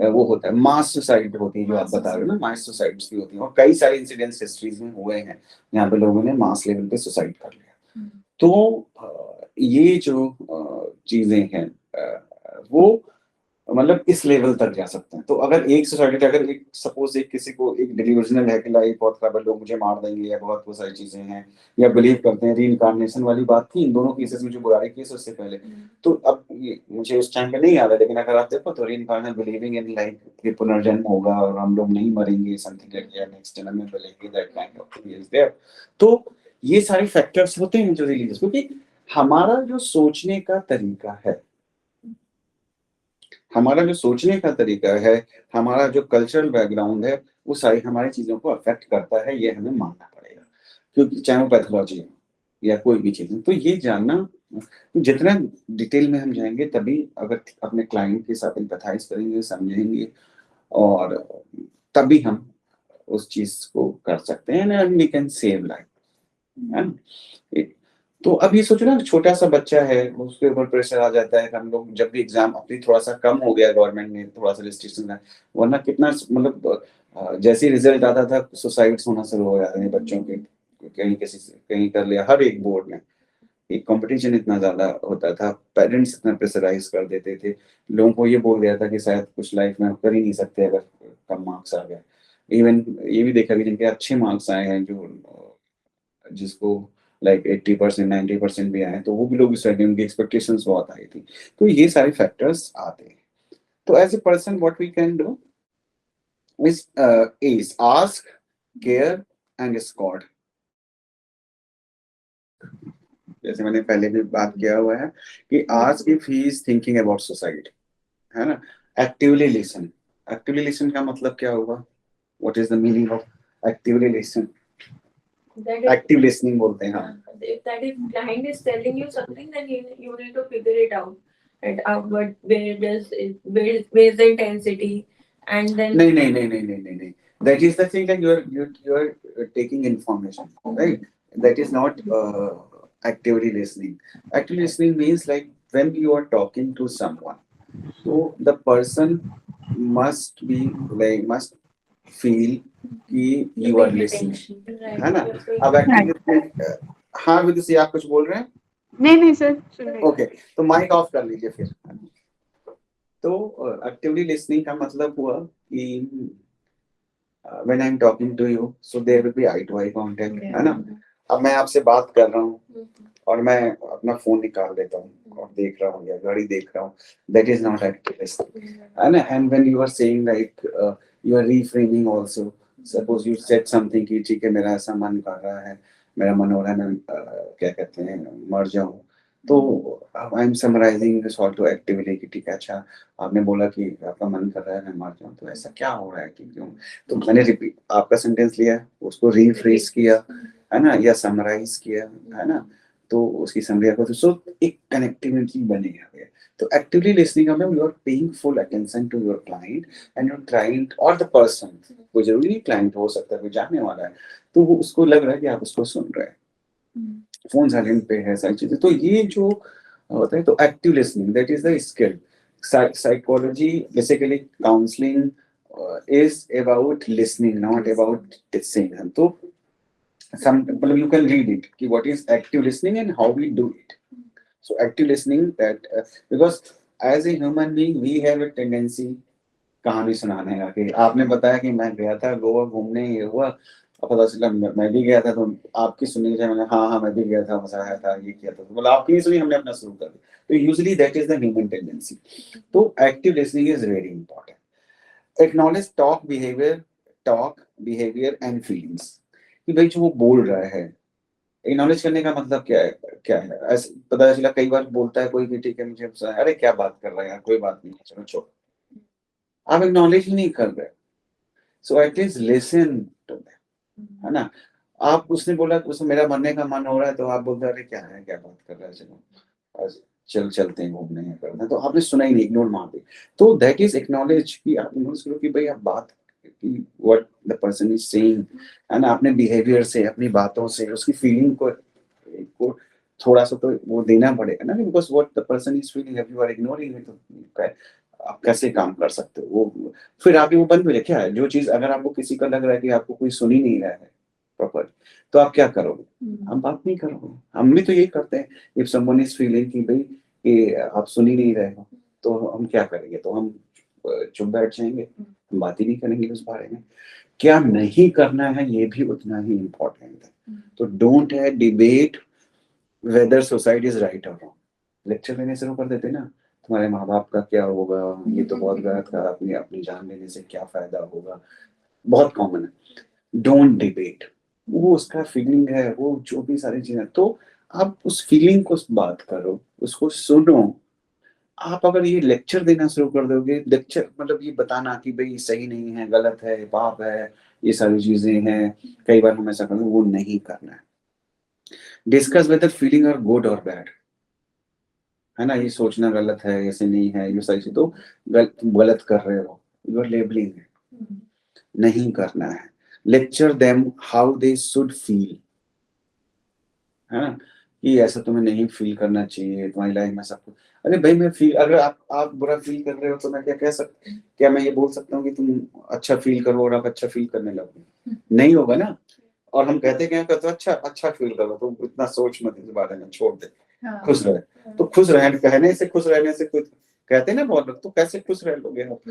वो होता है, मास सुसाइड होती है जो आप बता रहे हो ना, मास सुसाइड्स भी होती हैं, और कई सारे इंसिडेंट्स हिस्ट्रीज में हुए हैं यहाँ पे लोगों ने मास लेवल पे सुसाइड कर लिया। तो ये जो चीजें हैं वो मतलब इस लेवल तक जा सकते हैं। तो अगर एक सोसाइटी, अगर एक सपोज एक किसी को एक डिल्यूजनल है कि लाइफ बहुत खराब है, लोग मुझे मार देंगे, या बहुत वो सारी चीजें हैं, या बिलीव करते हैं, रीइंकार्नेशन वाली बात थी इन दोनों केसेस में जो बुराई केस उससे पहले। तो अब ये मुझे उस टाइम पे नहीं याद है, लेकिन अगर आप देखो तो रीइंकार्नेशन, बिलीविंग इन लाइफ कि पुनर्जन्म होगा और हम लोग नहीं मरेंगे, समथिंग लाइक दैट, नेक्स्ट जन्म में मिलेंगे, that kind of thing is there. तो ये सारे फैक्टर्स होते हैं जो रिलीजियस, क्योंकि हमारा जो सोचने का तरीका है, हमारा जो सोचने का तरीका है, हमारा जो कल्चरल बैकग्राउंड है, वो सारी हमारी चीजों को अफेक्ट करता है, ये हमें मानना पड़ेगा। क्योंकि चाहे वो पैथोलॉजी हो या कोई भी चीज हो, तो ये जानना, जितना डिटेल में हम जाएंगे तभी, अगर अपने क्लाइंट के साथ एम्पैथाइज करेंगे, समझेंगे, और तभी हम उस चीज को कर सकते हैं, and we can save life, है ना? तो अब ये सोचो ना, छोटा सा बच्चा है, उसके ऊपर प्रेशर आ जाता है कि हम लोग जब भी एग्जाम अपनी थोड़ा सा कम हो गया, गवर्नमेंट ने थोड़ा सा रिस्ट्रिक्शन है, वरना कितना मतलब जैसे रिजल्ट आता था सुसाइड्स होना शुरू हो जाते हैं बच्चों के, कहीं किसी से कहीं कर लिया, हर एक बोर्ड में एक कंपटीशन इतना ज्यादा होता था, पेरेंट्स इतना प्रेशराइज कर देते थे, लोगों को ये बोल दिया था कि शायद कुछ लाइफ में कर ही नहीं सकते अगर कम मार्क्स आ गए। इवन ये भी देखा कि जिनके अच्छे मार्क्स आए हैं, जो जिसको लाइक 80% 90% भी आए, तो वो भी लोग स्टडी, उनकी एक्सपेक्टेशंस बहुत आई थी। तो ये सारे फैक्टर्स आते हैं। तो as a person what we can do is ask, care and squad। जैसे मैंने पहले भी बात किया हुआ है कि ask if he is thinking about suicide, है ना? actively listen, actively listen का मतलब क्या होगा? what is the meaning of actively listen? active listening बोलते हैं। हाँ, if that if client is telling you something, then you need to figure it out, and but where's the intensity, and then नहीं, that is the thing, that you're taking information, right? That is not actively listening. Active listening means like when you are talking to someone, so the person must be like, must feel कि you are listening, है ना? अब active, हाँ विदुषी आप कुछ बोल रहे हैं? नहीं सर, सुन रही हूँ। ओके, तो माइक ऑफ कर लीजिए फिर। तो एक्टिवली लिसनिंग का मतलब हुआ कि when I'm talking to you, so there will be eye to eye contact, है ना? अब मैं आपसे बात कर रहा हूँ और मैं अपना फोन निकाल लेता हूँ और देख रहा हूँ या घड़ी देख रहा हूँ, that is not active listening, है ना? And when you are saying like you are reframing also, suppose you said something कि ठीक है मेरा ऐसा मन कर रहा है, मेरा मन हो रहा है मैं क्या कहते हैं मर जाऊँ, तो I am summarising this also actively कि ठीक है, अच्छा आपने बोला कि आपका मन कर रहा है मैं मर जाऊँ, तो ऐसा क्या हो रहा है कि क्यों? तो मैंने रिपीट आपका सेंटेंस लिया, उसको रीफ्रेज किया, है ना, या समराइज किया, है ना, तो उसकी समरी आपको, सो एक कनेक्टिविटी बनेगी। तो एक्टिवली लिसनिंग का मतलब you are paying full attention to your client and your client और द पर्सन, कोई जरूरी नहीं क्लाइंट हो सकता है, कोई जानने वाला है, तो वो उसको लग रहा है कि आप उसको सुन रहे हैं, फोन साइलेंट पे है, सारी चीजें। तो ये जो होता है, तो active listening that is the skill. Psychology basically counselling is about listening, not about saying. तो some मतलब you can read it कि what is active listening and how we do it. So active listening that because as a human being we have a tendency कहानी सुनाने का, कि आपने बताया कि मैं गया था गोवा घूमने, ये हुआ, और पता चला मैं भी गया था, तो आपकी सुननी चाहिए, मैंने हाँ मैं भी गया था, मजा आया था, ये किया था, तो बोला आपकी नहीं सुनी, हमने अपना शुरू कर दिया। तो usually that is the human tendency. तो active listening is very important. Acknowledge talk, behavior and feelings, कि भाई जो वो बोल रहा है एक्नॉलेज करने का मतलब क्या है? ऐसे पता चला कई बार बोलता है कोई भी, ठीक है मुझे गुस्सा है, अरे क्या बात कर रहा है यार, कोई बात नहीं है, चलो छोड़। आप एक्नॉलेज ही नहीं कर रहे, so at least listen to them, है ना? आप उसने बोला उसमें मेरा मरने का मन हो रहा है, तो आप बोलते हैं अरे क्या है, क्या बात कर रहा है, चलो आज चलते हैं घूमने या करना है, तो आपने सुना ही नहीं, इग्नोर मार दी। तो दैट इज एक्नॉलेज कि आप एक्नॉलेज करो कि भाई आप बात कि what the person is saying, है ना? अपने बिहेवियर से, अपनी बातों से उसकी फीलिंग को थोड़ा सा तो वो देना पड़ेगा ना, because what the person is feeling if you are ignoring it, आप कैसे काम कर सकते हो? वो फिर आगे वो बंद हो क्या है, जो चीज अगर आपको किसी का लग रहा है कि आपको कोई सुन ही नहीं रहा है प्रॉपर, तो आप क्या करोगे? हम बात नहीं करोगे। हम भी तो यही करते हैं, इफ समवन इज फीलिंग कि भाई कि आप सुन ही नहीं रहे हो, तो हम क्या करेंगे? तो हम चुप बैठ जाएंगे, हम बात ही नहीं करेंगे उस बारे में। क्या नहीं करना है ये भी उतना ही इम्पोर्टेंट है। तो डोंट है debate whether society is right और रॉन्ग। लेक्चर देने से वो कर देते ना, तुम्हारे माँ बाप का क्या होगा, ये तो बहुत गलत था, अपनी अपनी जान लेने से क्या फायदा होगा, बहुत कॉमन है। डोंट डिबेट, वो उसका फीलिंग है, वो जो भी सारी चीजें, तो आप उस फीलिंग को बात करो, उसको सुनो। आप अगर ये लेक्चर देना शुरू कर दोगे, लेक्चर मतलब ये बताना कि भाई सही नहीं है, गलत है, पाप है, ये सारी चीजें हैं, कई बार हम ऐसा करते हैं, वो नहीं करना है। Discuss whether feeling are good और बैड, है ना? ये सोचना गलत है, ऐसे नहीं है, ये सारी चीज तो गलत कर रहे हो, यू आर लेबलिंग है, नहीं करना है। Lecture them how they should feel, है ना? कि ऐसा तुम्हें नहीं फील करना चाहिए, तुम्हारी लाइफ में सब कुछ। अरे भाई मैं फील, अगर आप बुरा फील कर रहे हो तो मैं क्या कह सकता, क्या मैं ये बोल सकता हूँ कि तुम अच्छा फील करो और आप अच्छा फील करने लगो? नहीं होगा ना। और हम कहते क्या कहते अच्छा अच्छा फील करो, तुम इतना सोच मत इस बारे में, छोड़ दे, खुश रहे। तो खुश रहने कहने से, खुश रहने से कुछ कहते हैं ना बहुत लोग, तो कैसे खुश रह लोगे आप,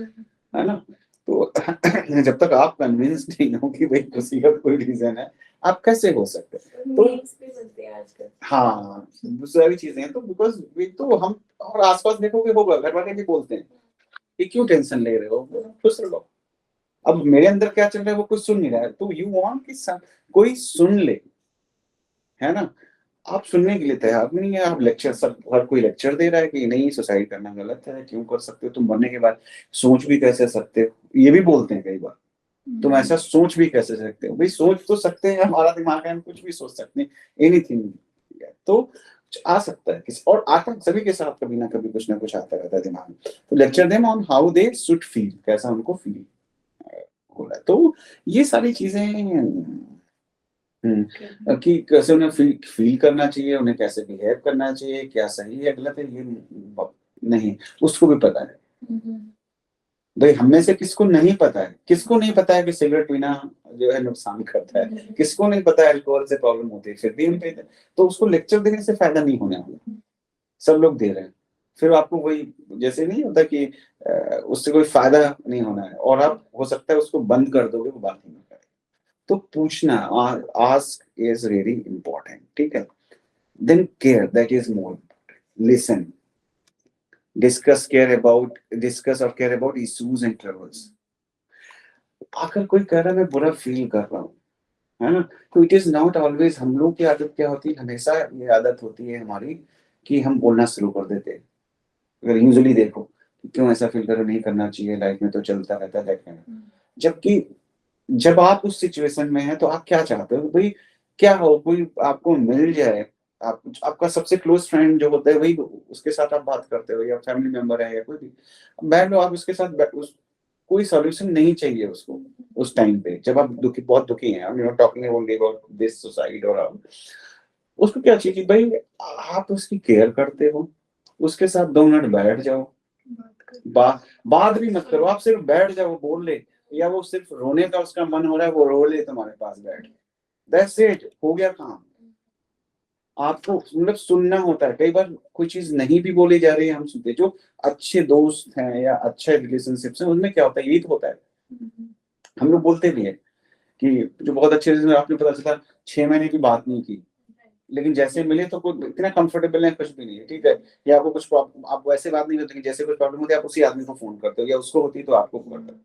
है ना? तो जब तक आप कन्विंस नहीं हो कि भाई खुशी का कोई रीजन है, आप कैसे हो सकते हैं? तो आजकल हाँ, सारी चीजें हैं, तो बिकॉज तो हम, और आसपास देखोगे होगा, घर वाले भी बोलते हैं कि क्यों टेंशन ले रहे हो, खुश रहो। अब मेरे अंदर क्या चल रहा है वो कुछ सुन नहीं रहा है, तो यू वांट कि कोई सुन ले, है ना? आप सुनने के लिए तैयार नहीं है, आप लेक्चर, सब हर कोई लेक्चर दे रहा है कि नहीं सुसाइड करना गलत है, क्यों कर सकते हो तुम, मरने के बाद सोच भी कैसे सकते हो, ये भी बोलते हैं कई बार। तुम ऐसा सोच भी कैसे सकते हो? भाई सोच तो सकते हैं, हमारा दिमाग है, हम कुछ भी सोच सकते हैं, एनीथिंग। तो आ सकता है किसी, और आता सभी के साथ कभी ना कभी कुछ ना कुछ आता रहता है दिमाग में। तो lecture them on how they should feel, कैसा उनको फील हो रहा है। तो ये सारी चीजें कि कैसे उन्हें फील करना चाहिए, उन्हें कैसे बिहेव करना चाहिए, क्या सही है गलत है, ये नहीं उसको भी पता है। भाई हम में से किसको नहीं पता है, किसको नहीं पता है कि सिगरेट पीना जो है नुकसान करता है, किसको नहीं पता है अल्कोहल से प्रॉब्लम होती है, फिर भी हम पीते हैं। तो उसको लेक्चर देने से फायदा नहीं होने वाला, सब लोग दे रहे हैं, फिर आपको वही, जैसे नहीं होता कि उससे कोई फायदा नहीं होना है, और आप हो सकता है उसको बंद कर दोगे, वो बात ही नहीं करें। तो पूछना, आस्क इज रियली इंपॉर्टेंट, ठीक है? Then care, that is more, listen, discuss और care about issues and troubles. अगर कोई कह रहा है मैं बुरा फील कर रहा हूँ, है ना, तो इट इज नॉट ऑलवेज, हम लोग की आदत क्या होती है, हमेशा ये आदत होती है हमारी कि हम बोलना शुरू कर देते हैं। अगर यूजुअली देखो, क्यों ऐसा फील करो, नहीं करना चाहिए, लाइफ में तो चलता रहता है देखने में। जबकि जब आप उस सिचुएशन में हैं तो आप क्या चाहते हो भाई, क्या हो, कोई आपको मिल जाए, आप आपका सबसे क्लोज फ्रेंड जो होता है वही, उसके साथ आप बात करते हो, या फैमिली मेंबर है या कोई भी, बैठ लो आप उसके साथ, कोई सॉल्यूशन नहीं चाहिए उसको उस टाइम पे, जब आप दुखी, बहुत दुखी हैं, you know talking only about this suicide, और उसको क्या चाहिए कि भाई आप उसकी केयर करते हो, उसके साथ 2 मिनट बैठ जाओ, बात भी मत करो, आप सिर्फ बैठ जाओ, बोल ले, या वो सिर्फ रोने का उसका मन हो रहा है, वो रो ले तुम्हारे पास बैठ, दैट्स इट, हो गया काम। आपको मतलब सुनना होता है, कई बार कोई चीज नहीं भी बोली जा रही है, हम सुनते, जो अच्छे दोस्त हैं या अच्छे रिलेशनशिप्स हैं, उनमें क्या होता है, यही तो होता है, हम लोग बोलते भी है कि जो बहुत अच्छे रिलेशन, आपने पता चला 6 महीने की बात नहीं की, लेकिन जैसे मिले तो कोई इतना कंफर्टेबल है, कुछ भी नहीं है, ठीक है, या आपको कुछ प्रॉब्लम, आप वैसे बात नहीं होती कि जैसे कुछ प्रॉब्लम होती है आप उसी आदमी को फोन करते हो, या उसको होती है तो आपको फोन करते हो।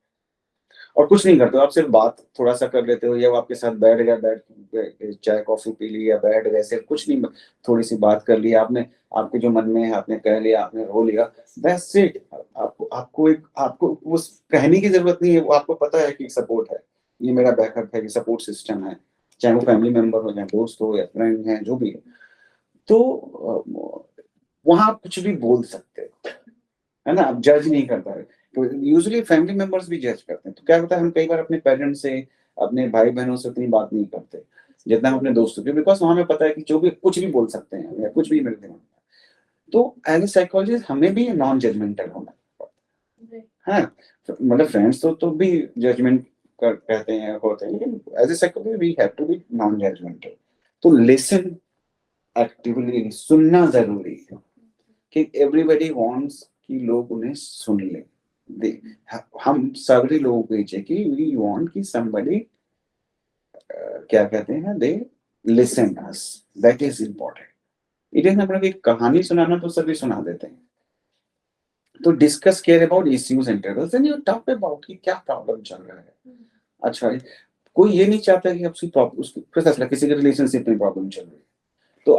और कुछ नहीं करते हो, आप सिर्फ बात थोड़ा सा कर लेते हो, या वो आपके साथ बैठ गया, बैठ चाय कॉफी पी ली या बैठ गए, सिर्फ कुछ नहीं, थोड़ी सी बात कर ली आपने, आपके जो मन में है आपने कह लिया, आपने रो लिया, दैट्स इट। आपको उस कहने की जरूरत नहीं है, वो आपको पता है कि सपोर्ट है, ये मेरा बैकअप है, कि सपोर्ट सिस्टम है, चाहे वो फैमिली मेंबर हो, चाहे दोस्त हो या फ्रेंड है, जो भी है। तो वहां आप कुछ भी बोल सकते हो, है ना, आप जज नहीं करता है। तो यूजुअली फैमिली मेंबर्स भी जज करते हैं, तो क्या होता है, हम कई बार अपने पेरेंट्स से, अपने भाई बहनों से उतनी बात नहीं करते जितना हम अपने दोस्तों से, बिकॉज हमें पता है कि जो भी कुछ भी बोल सकते हैं या कुछ भी मिलते हैं। तो एज ए साइकोलॉजिस्ट हमें भी नॉन जजमेंटल होना है। मतलब फ्रेंड्स तो भी जजमेंट कहते हैं, होते हैं, लेकिन as a psychologist we have to be non judgmental. तो लिसन एक्टिवली, सुनना जरूरी है, कि एवरीबॉडी वांट्स कि लोग उन्हें सुन ले। हम सभी लोगों को चाहिए कि वी वांट कि somebody क्या कहते हैं, they listen us, that is important. It is not कि कहानी सुनाना तो सभी सुना देते हैं। तो discuss care about issues and troubles, and you talk about कि क्या प्रॉब्लम चल रहा है। अच्छा, कोई ये नहीं चाहता कि उसकी प्रॉब्लम, उसकी किसी के रिलेशनशिप में प्रॉब्लम चल रही है, तो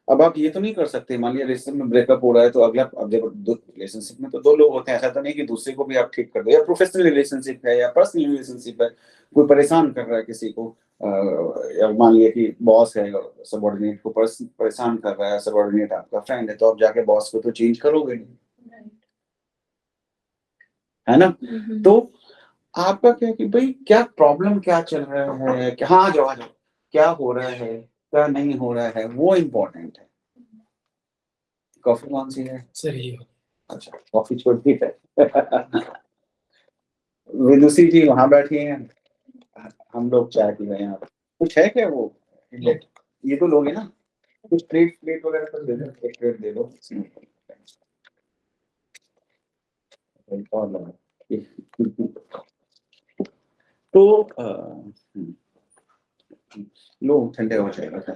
अब आप ये तो नहीं कर सकते, मान लिया रिलेशनशिप में ब्रेकअप हो रहा है, तो अगला, अब जब रिलेशनशिप में तो दो लोग होते हैं, ऐसा तो नहीं कि दूसरे को भी आप ठीक कर दो, या प्रोफेशनल रिलेशनशिप है या पर्सनल रिलेशनशिप है, कोई परेशान कर रहा है किसी को, या मान लिया कि बॉस है, सबॉर्डिनेट को परेशान कर रहा है, सबॉर्डिनेट आपका फ्रेंड है, तो आप जाके बॉस को तो चेंज करोगे नहीं, है ना। तो आपका क्या है कि भाई क्या प्रॉब्लम, क्या चल रहा है, क्या, हाँ जाओ आ जाओ, क्या हो रहा है, क्या नहीं हो रहा है, वो इम्पोर्टेंट है। कॉफी कौन सी है सर ये अच्छा, कॉफी छोड़ दी है। विदुषी जी वहां बैठी हैं, हम लोग चाय पी रहे हैं यहाँ पे। कुछ है क्या वो, ये तो लोगे ना, कुछ प्लेट प्लेट वगैरह तो दे दो, एक प्लेट दे दो। और लो। तो लो, ठंडे हो जाएगा।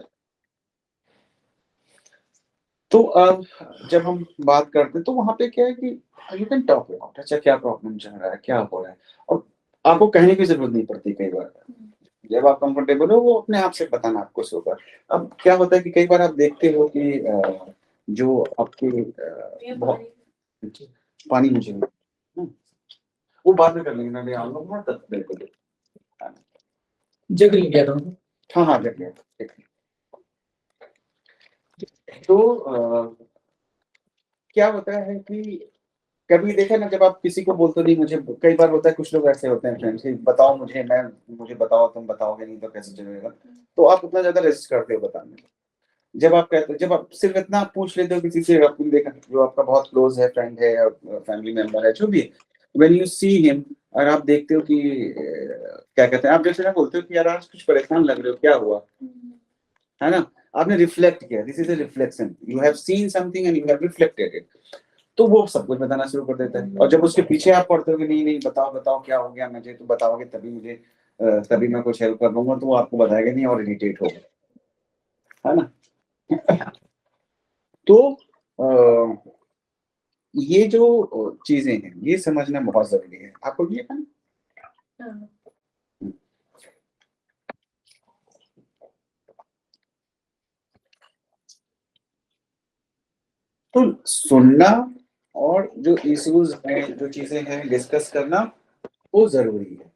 तो अब जब हम बात करते हैं तो वहां पे क्या है कि यू कैन टॉक अबाउट, अच्छा क्या प्रॉब्लम चल रहा है, क्या हो रहा है, और आपको कहने की जरूरत नहीं पड़ती कई बार, जब आप कंफर्टेबल हो वो अपने आप से बताना आपको शुरू कर। अब क्या होता है कि कई बार आप देखते हो कि जो आपके पानी मुझे वो बाद में कर लेंगे ना, ले आऊंगा मैं तब बिल्कुल। जग लिया था। हाँ हाँ जग लिया, ठीक है। तो क्या होता है कि कभी देखा ना, जब आप किसी को बोलते नहीं, मुझे कई बार होता है, कुछ लोग ऐसे होते हैं फ्रेंड्स, बताओ मुझे बताओ, तुम बताओगे नहीं तो कैसे चलेगा, तो आप उतना ज्यादा रेजिस्ट करते हो बताने में। जब आप कहते हो, जब आप सिर्फ इतना पूछ लेते हो किसी से, आपने देखा जो आपका बहुत क्लोज है, फ्रेंड है या फैमिली मेंबर है, जो भी, व्हेन यू सी हिम, और आप देखते हो कि क्या कहते हैं, आप जैसे ना बोलते हो कि यार आज कुछ परेशान लग रहे हो, क्या हुआ, है ना, आपने रिफ्लेक्ट किया, this is a reflection, you have seen something and you have reflected it, तो वो सब कुछ बताना शुरू कर देता है। और जब उसके पीछे आप पढ़ते हो कि नहीं नहीं बताओ बताओ क्या हो गया, मुझे तो बताओगे तभी मुझे तभी मैं कुछ हेल्प कर दूंगा, तो वो आपको बताएगा नहीं और इरिटेट होगा, है ना। तो ये जो चीजें हैं ये समझना बहुत जरूरी है, आपको ये है। तो सुनना और जो इश्यूज हैं, जो चीजें हैं, डिस्कस करना वो जरूरी है।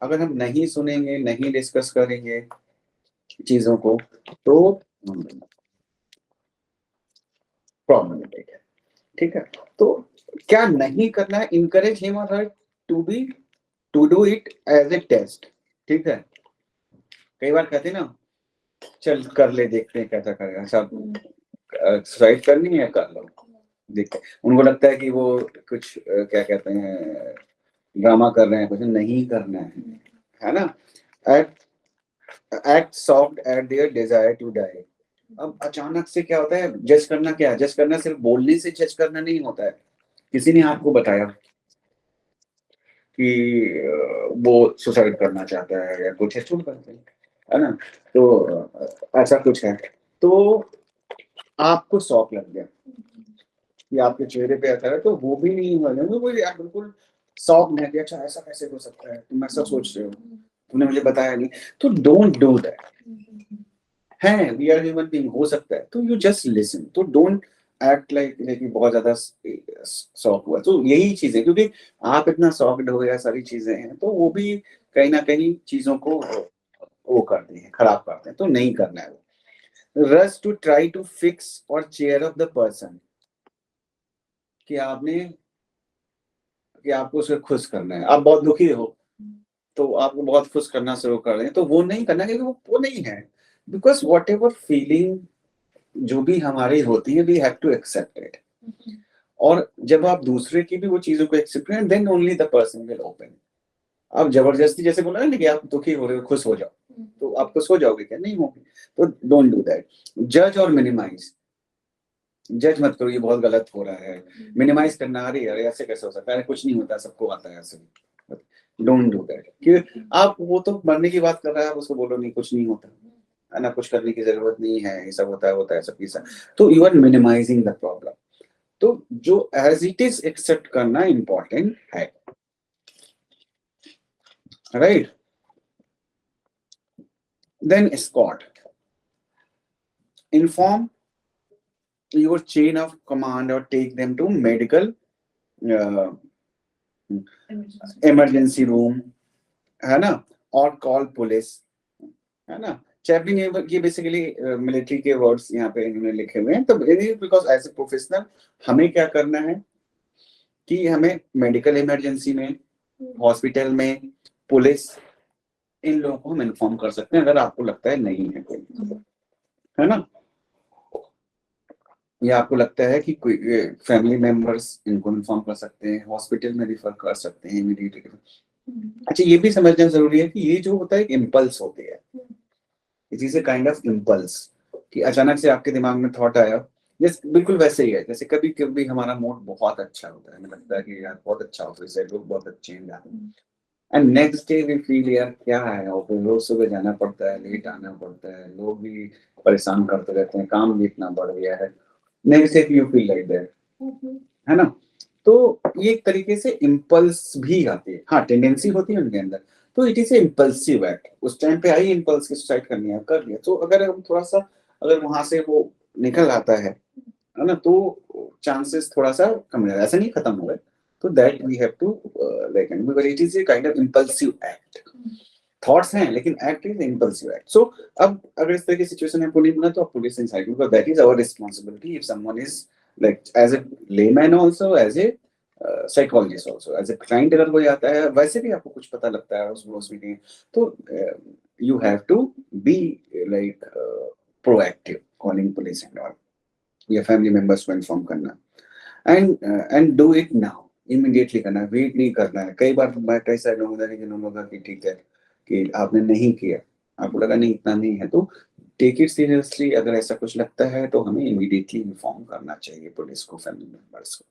अगर हम नहीं सुनेंगे, नहीं डिस्कस करेंगे चीजों को, तो प्रॉब्लमेटिक है, ठीक है। तो क्या नहीं करना है, इनकरेज हिम और her to be to do it as a test, ठीक है। कई बार कहते हैं ना, चल कर ले, देखते हैं कैसा करेगा, सब एक्सरसाइज करनी है कर लो, देखते हैं। उनको लगता है कि वो कुछ क्या कहते हैं, ड्रामा कर रहे हैं, कुछ नहीं करना है ना। Act soft at their desire to die. अब अचानक से क्या होता है, जज करना, क्या जज करना, सिर्फ बोलने से जज करना नहीं होता है। किसी ने आपको बताया कि वो सुसाइड करना चाहता है या कुछ ऐसा करते हैं, है ना, तो ऐसा कुछ है, तो आपको शौक लग गया कि आपके चेहरे पे असर है, तो वो भी नहीं होने, वो यार बिल्कुल शॉक में कि अच्छा ऐसा कैसे हो सकता है, तुम ऐसा सोच रहे हो, तुमने मुझे बताया नहीं। तो डोंट डू दैट। है वी आर ह्यूमन बीइंग, हो सकता है, तो यू जस्ट लिसन। तो डोंट एक्ट लाइक बहुत ज्यादा शॉक हुआ। तो यही चीज है, क्योंकि आप इतना शॉक्ड हो या सारी चीजें हैं, तो वो भी कहीं ना कहीं चीजों को वो करते हैं, खराब करते हैं। तो नहीं करना है। Rush to try to fix और चेयर अप द पर्सन, कि आपने कि आपको उसे खुश करना है। आप बहुत दुखी हो तो आपको बहुत खुश करना शुरू कर रहे हैं, तो वो नहीं करना, क्योंकि वो नहीं है। बिकॉज वॉट एवर फीलिंग जो भी हमारी होती है, we have to accept it. और जब आप दूसरे की भी वो चीजों को एक्सेप्ट करें, then only the person will open. आप जबरदस्ती जैसे बोला ना कि आप दुखी हो रहे हो, खुश हो जाओ, तो आप खुश हो जाओगे क्या? नहीं होगे। तो डोंट डू दैट। जज और मिनिमाइज, जज मत करो ये बहुत गलत हो रहा है। मिनिमाइज करना, अरे यार ऐसे कैसे हो सकता है, कुछ नहीं होता, सबको आता है ऐसे। Don't do that. कि आप वो तो मरने की बात कर रहा है, आप उसको बोलो नहीं कुछ नहीं होता है ना, कुछ करने की जरूरत नहीं है, ये सब होता है सब चीज़। तो you are minimizing the problem. तो जो एज इट इज एक्सेप्ट करना इंपॉर्टेंट है, राइट। देन स्कॉट, inform your chain of command or take them to medical emergency room, है ना, और कॉल पुलिस, है ना। चैपलिन ये बेसिकली मिलिट्री के वर्ड्स यहाँ पे इन्होंने लिखे हुए हैं। तो बिकॉज एज ए प्रोफेशनल हमें क्या करना है कि हमें मेडिकल इमरजेंसी में, हॉस्पिटल में, पुलिस, इन लोगों को हम इन्फॉर्म कर सकते हैं अगर आपको लगता है नहीं है कोई, है ना, या आपको लगता है कि कोई फैमिली मेंबर्स, इनको इन्फॉर्म कर सकते हैं, हॉस्पिटल में रिफर कर सकते हैं इमीडिएटली। अच्छा ये भी समझना जरूरी है कि ये जो होता है इम्पल्स होती है, it is a kind of impulse, कि अचानक से आपके दिमाग में थॉट आया। जैसे बिल्कुल वैसे ही है जैसे कभी कभी हमारा मूड बहुत अच्छा होता है, हमें लगता है कि यार बहुत अच्छा ऑफिस है, लोग बहुत अच्छे हैं, and next day we feel यार क्या है ऑफिस, रोज सुबह जाना पड़ता है, लेट आना पड़ता है, लोग भी परेशान करते रहते हैं, काम भी इतना बढ़ गया है। Next day you feel like that, है ना। तो ये एक तरीके से इम्पल्स भी आती है, हाँ टेंडेंसी होती है उनके अंदर। तो it is A impulsive act. उस टाइम पे आई इम्पल्स की सुसाइड करनी है, कर लिया। तो अगर हम थोड़ा सा, अगर वहां से वो निकल आता है ना, तो चांसेस थोड़ा सा कम रहता है, ऐसा नहीं खत्म हो गए। तो that we have to like, because it is a kind of impulsive act. Thoughts हैं लेकिन act is impulsive act. So अब अगर इस तरह की सिचुएशन है पुलिस में, तो आप police inside, because that is our responsibility. If someone is like as a layman also, as a psychologist also, as a client, अगर कोई आता है वैसे भी आपको कुछ पता लगता है उस मीटिंग, तो you have to be like proactive, calling police and all, या फैमिली मेंबर्स को इन्फॉर्म करना, and do it now, immediately करना, वेट नहीं करना है। कई बार कई सारे लोग होते हैं जिन्होंने कहा कि ठीक है कि आपने नहीं किया, आपको लगा नहीं इतना नहीं है, तो टेक इट सीरियसली। अगर ऐसा कुछ लगता है तो हमें इमीडिएटली इन्फॉर्म करना चाहिए पुलिस को, फैमिली मेंबर्स को।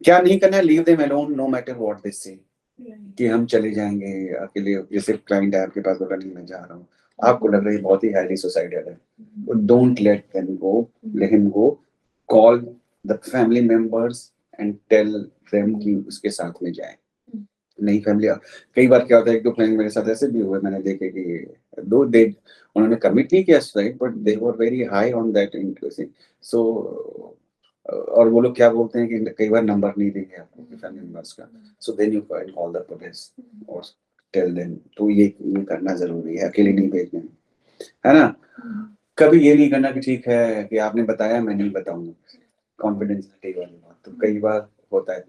क्या नहीं करना है, leave them alone no matter what they say, कि हम चले जाएंगे अकेले। जैसे क्लाइंट है आपके पास, बोला नहीं मैं जा रहा हूँ, आपको लग रहा है बहुत ही हाईली सुसाइडल है, don't let them go, let him go, call the family members and tell them कि उसके साथ में जाए। नहीं फैमिली, कई बार क्या होता है, एक दो क्लाइंट मेरे साथ ऐसे भी हुए, मैंने देखे कि दो दे उन्होंने कमिट नहीं किया suicide, but they were very high on that interest. So और वो लोग क्या बोलते हैं कि कई बार नंबर नहीं देंगे आपको फैमिली मेंबर्स का, so then you can call the police और टेल देम। तो ये करना जरूरी है, अकेले नहीं भेजना है ना। कभी ये नहीं करना कि ठीक है कि आपने बताया मैं नहीं बताऊंगा, कॉन्फिडेंशियलिटी वाली बात तो कई बार होता है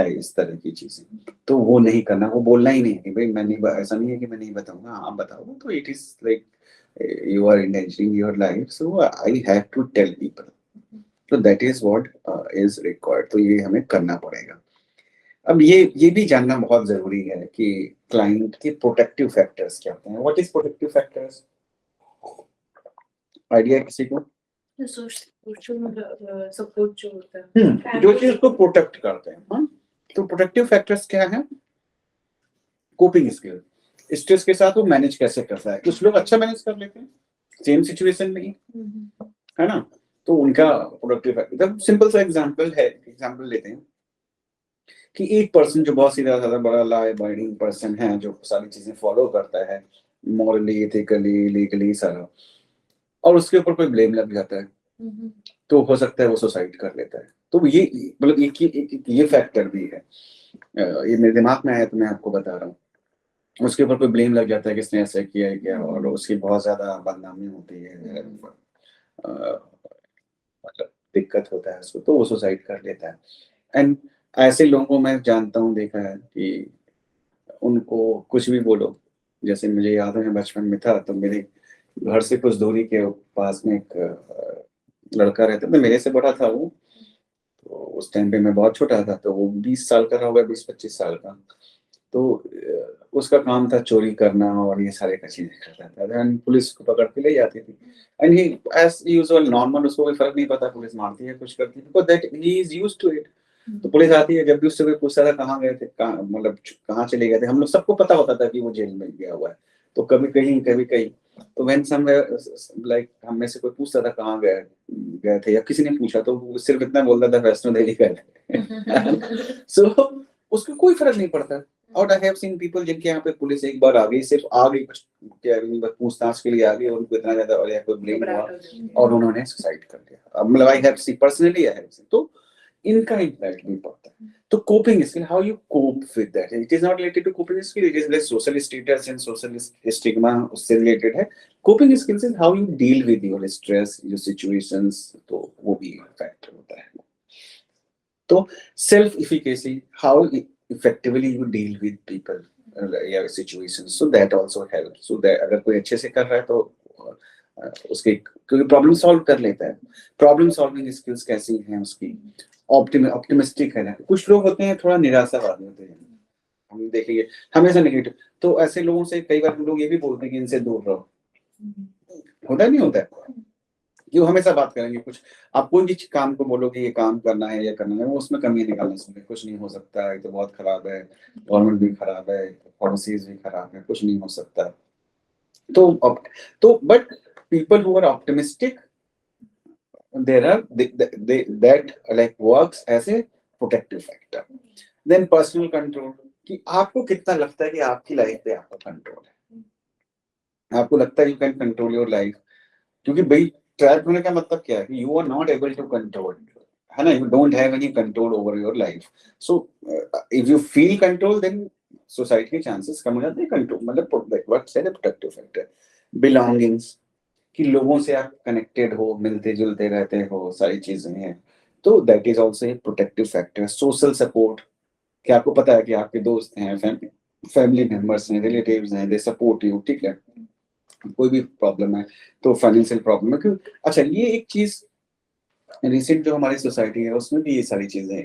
इस तरह की चीजें। तो वो नहीं करना, वो बोलना ही नहीं है कि भाई मैं नहीं, ऐसा नहीं है कि मैं नहीं बताऊंगा, आप बताओ। तो it is like you are endangering your life, so I have to tell people. तो that is what is required. तो ये हमें करना पड़ेगा। अब ये भी जानना बहुत जरूरी है कि क्लाइंट के प्रोटेक्टिव फैक्टर्स क्या होते हैं। What is protective factors, idea किसी को? सोशल सपोर्ट जो होता है, जो चीज को प्रोटेक्ट करते हैं। हाँ, तो प्रोटेक्टिव फैक्टर्स क्या है? कोपिंग स्किल, स्ट्रेस के साथ वो मैनेज कैसे करता है। कुछ लोग अच्छा मैनेज कर लेते हैं सेम सिचुएशन में ही, है ना, तो उनका प्रोडक्टिव फैक्टर। सिंपल सा एग्जांपल लेते हैं कि एक पर्सन जो बहुत सीधा साधा बड़ा लॉ अबाइडिंग पर्सन है, जो सारी चीजें फॉलो करता है मॉरली, एथिकली, लीगली सारा, और उसके ऊपर कोई ब्लेम लग जाता है, तो हो सकता है वो सुसाइड कर लेता है। तो ये मतलब ये फैक्टर भी है। ये मेरे दिमाग में आया तो मैं आपको बता रहा हूँ। उसके ऊपर कोई ब्लेम लग जाता है कि इसने ऐसा किया है क्या, और उसकी बहुत ज्यादा बदनामी होती है, मतलब दिक्कत होता है उसको, तो वो सुसाइड कर लेता है। एंड ऐसे लोगों को मैं जानता हूँ, देखा है कि उनको कुछ भी बोलो, जैसे मुझे याद है मैं बचपन में था तो मेरे घर से कुछ दूरी के पास में एक लड़का रहता था, मेरे से बड़ा था वो, तो उस टाइम पे मैं बहुत छोटा था, तो वो 20 साल का होगा, 20-25 साल का। तो उसका काम था चोरी करना और ये सारे का चीजें करता था। Then पुलिस को पकड़ के ले जाती थी, and he as usual normal, उसको कोई फर्क नहीं पता पुलिस मारती है कुछ करती है, because that he is used to it. तो पुलिस आती है, जब भी उससे कोई पूछता था कहाँ गए थे, मतलब कहाँ चले गए थे, हम लोग सबको पता होता था कि वो जेल में गया हुआ है, तो कभी कहीं कभी कहीं। तो व्हेन समवेयर लाइक हम में से कोई पूछता था कहाँ गए गए थे, या किसी ने पूछा तो वो सिर्फ इतना बोलता था वैष्णो देवी गए थे। सो उसको कोई फर्क नहीं पड़ता। और आई हैव सीन पीपल जिनके यहाँ पे पुलिस एक बार आ गई, सिर्फ आ गई, कुछ क्या बस पूछताछ के लिए आ गई, और उनको इतना ज्यादा और या कोई ब्लेम हुआ और उन्होंने सुसाइड कर लिया। मतलब I have see personally, I have see. तो इनका इम्पैक्ट भी पड़ता है। तो coping skill, how you cope with that, it is not related to coping skill, it is like social status and social stigma, उससे रिलेटेड है। Coping skills is how you deal with your stress, your situations, तो वो भी factor होता है। तो self efficacy, how effectively you deal with people या situations, so that also helps, so that अगर कोई अच्छे से कर रहा है तो उसके, क्योंकि प्रॉब्लम सॉल्व कर लेता है। प्रॉब्लम सॉल्विंग स्किल्स कैसी हैं उसकी, ऑप्टिमिस्टिक है ना। कुछ लोग होते हैं थोड़ा निराशावादी होते हैं, हम देखेंगे हमेशा नेगेटिव, तो ऐसे लोगों से कई बार लोग ये भी बोलते हैं कि इनसे दूर रहो। होता नहीं होता है कि वो हमेशा बात करेंगे, कुछ आप कोई भी काम को बोलोगे ये काम करना है या करना है, वो उसमें कमी निकालना चाहिए, कुछ नहीं हो सकता है, तो बहुत खराब है, गवर्नमेंट भी खराब है, पॉलिसीज भी खराब है, कुछ नहीं हो सकता। तो but people who are optimistic, there are that like works as a protective factor. Then personal control, कि आपको कितना लगता है कि आपकी लाइफ पे आपका कंट्रोल है, आपको लगता है you can control your life. क्योंकि भाई ट्रैप होने का मतलब क्या है कि you are not able to control, है ना, you don't have any control over your life. So if you feel control, then suicide के चांसेस कम हो जाते हैं। कंट्रोल मतलब what said protective factor. Belongings, कि लोगों से आप कनेक्टेड हो, मिलते जुलते रहते हो, सारी चीजें हैं, तो that is also a protective factor. Social support, कि आपको पता है कि आपके दोस्त हैं, फैमिली मेंबर्स हैं, रिलेटिव्स हैं, दे सपोर्ट यू, ठीक है। कोई भी प्रॉब्लम है तो फाइनेंशियल प्रॉब्लम है, क्यों, अच्छा ये एक चीज रिसेंट जो हमारी सोसाइटी है उसमें भी ये सारी चीजें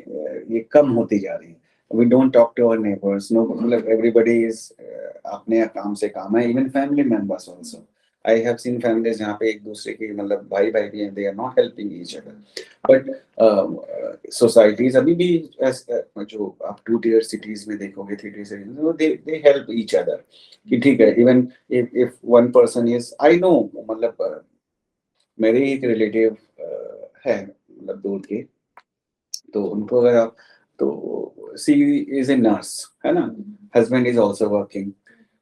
ये कम होती जा रही है। We don't talk to our neighbours, no, मतलब एवरीबॉडी इज अपने काम से काम है, even family members also. I have seen families जहाँ पे एक दूसरे की, मतलब भाई भाई भी हैं, they are not helping each other. But societies अभी भी जो आप 2 tier cities में देखोगे, 3 tier cities में, दे हेल्प ईच अदर, कि ठीक है, even if one person is, I know, मतलब मेरे एक रिलेटिव है, मतलब दूर के, तो उनको अगर आप, तो सी इज ए नर्स, है ना, हस्बैंड इज आल्सो वर्किंग,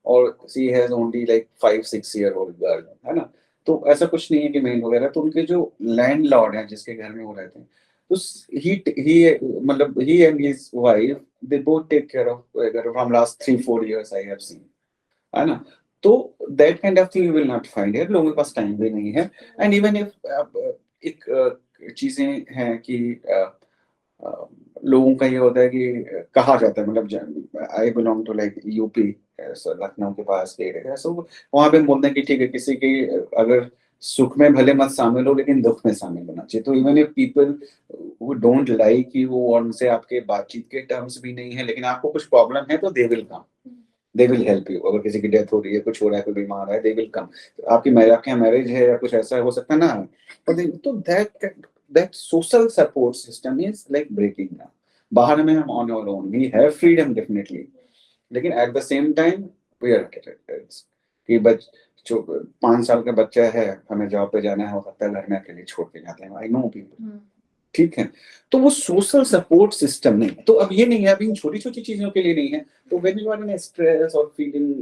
और she has only like 5-6 year old girl, है ना। तो ऐसा कुछ नहीं है कि मेन वगैरह, तो उनके जो लैंडलॉर्ड हैं जिसके घर में वो रहते हैं, तो ही मतलब he and his wife, they both take care of from last 3-4 years I have seen, है ना। तो that kind of thing you will not find here, लोगों के पास टाइम भी नहीं है। एंड इवन इफ एक चीजें हैं कि अ, लोगों का ये होता है कि कहा जाता है, मतलब I belong to like UP, Lucknow के पास के एरिया, सो वहां पे बोलते हैं कि ठीक है, किसी की अगर सुख में भले मत शामिल हो, लेकिन दुख में शामिल होना चाहिए। तो इवन इफ पीपल वो डोंट लाइक कि वो उनसे आपके बातचीत के टर्म्स भी नहीं है, लेकिन आपको कुछ प्रॉब्लम है तो they will come, they will help you. अगर किसी की डेथ हो रही है, कुछ हो रहा है, कोई बीमार है, दे विल कम। आपके यहाँ मैरिज है या कुछ ऐसा हो सकता है ना, तो that social support system is like breaking down. बाहर में हम on our own, we have freedom definitely, लेकिन at the same time we are कि जो 5 साल का बच्चा है, हमें जॉब पे जाना है, हो सकता है घर में अकेले छोड़ के जाते हैं, आई नो पीपल, ठीक है, तो वो सोशल सपोर्ट सिस्टम नहीं। तो अब ये नहीं है, अभी इन छोटी छोटी चीजों के लिए नहीं है। तो when you are in stress और feeling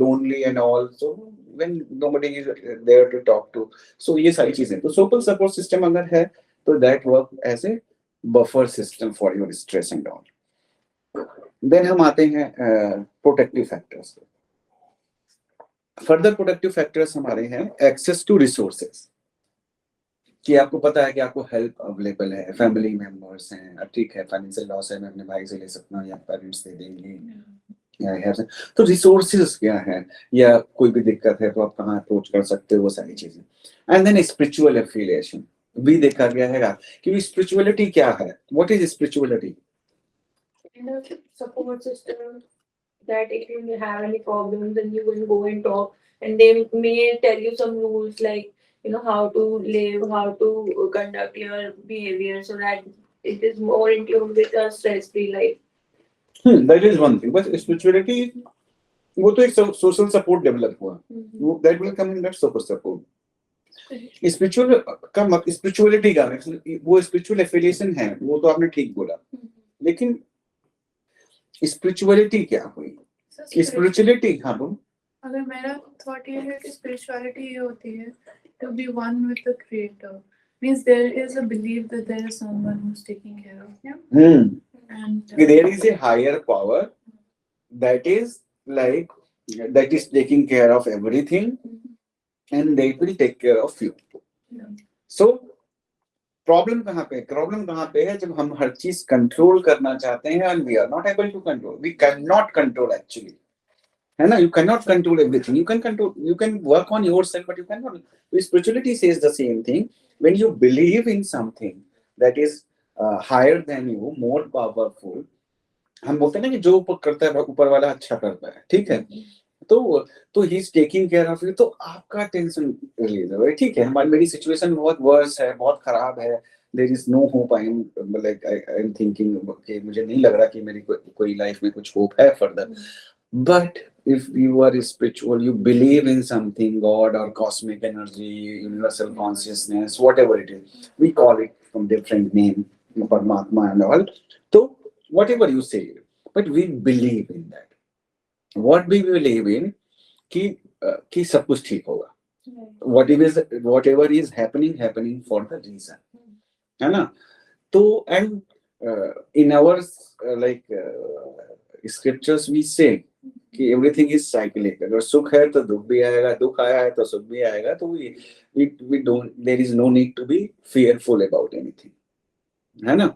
lonely and all, so when nobody is there to talk to, so ये सारी चीजें, तो सोशल सपोर्ट सिस्टम अगर है तो that work as a buffer system for your stress and all. Then हम आते हैं protective factors. Further protective factors हमारे हैं एक्सेस टू रिसोर्सेज, कि आपको पता है कि आपको हेल्प अवेलेबल है, फैमिली मेंबर्स हैं, अब ठीक है फाइनेंशियल लॉस है, मैं अपने भाई से ले सकता हूँ या पेरेंट्स दे देंगे, या है तो रिसोर्सेज क्या है, या कोई भी दिक्कत है तो आप कहाँ अप्रोच कर सकते हो, वो सारी चीजें। एंड देन स्पिरिचुअल एफिलिएशन भी देखा गया है कि स्पिरिचुअलिटी क्या है, what is spirituality. And a support system that if you have any problems, then you will go and talk, and they may tell you some rules like how to live, how to conduct your behavior, so that it is more in tune with a stress-free life. That is one thing, but spirituality वो तो एक social support develop हुआ, that will come in that social support. Spiritual का spirituality का वो spiritual affiliation है, वो तो आपने ठीक बोला, लेकिन स्पिरिचुअलिटी क्या हुई, स्पिरिचुअलिटी। हाँ बोलो। अगर मेरा थॉट ये है कि स्पिरिचुअलिटी ये होती है to be one with the creator, means there is a belief that there is someone who's taking care of him, and there is a higher power that is like that is taking care of everything, and they will take care of you. So problem कहाँ पे है, जब हम हर चीज control करना चाहते हैं and we are not able to control, we cannot control actually, है ना, you cannot control everything, you can work on yourself but you cannot. Spirituality says the same thing. When you believe in something that is higher than you, more powerful, हम बोलते हैं ना कि जो ऊपर करता है ऊपर वाला अच्छा करता है, ठीक है, तो he is taking care of you, तो आपका टेंशन रिलीज है, ठीक है। हमारी मेरी सिचुएशन बहुत वर्स है, बहुत खराब है, there is no hope, I am thinking कि मुझे नहीं लग रहा कि मेरी कोई लाइफ में कुछ होप है further, but if you are spiritual, you believe in something, God or cosmic energy, universal consciousness, whatever it is, we call it from different name, Paramatma and all, so whatever you say, but we believe in that. What we believe in कि सब कुछ ठीक होगा, whatever is happening for the reason, है ना। तो and in our scriptures we say कि everything is cyclic, अगर सुख है तो दुख भी आएगा, दुख आया है तो सुख भी आएगा, तो we don't, there is no need to be fearful about anything, है ना।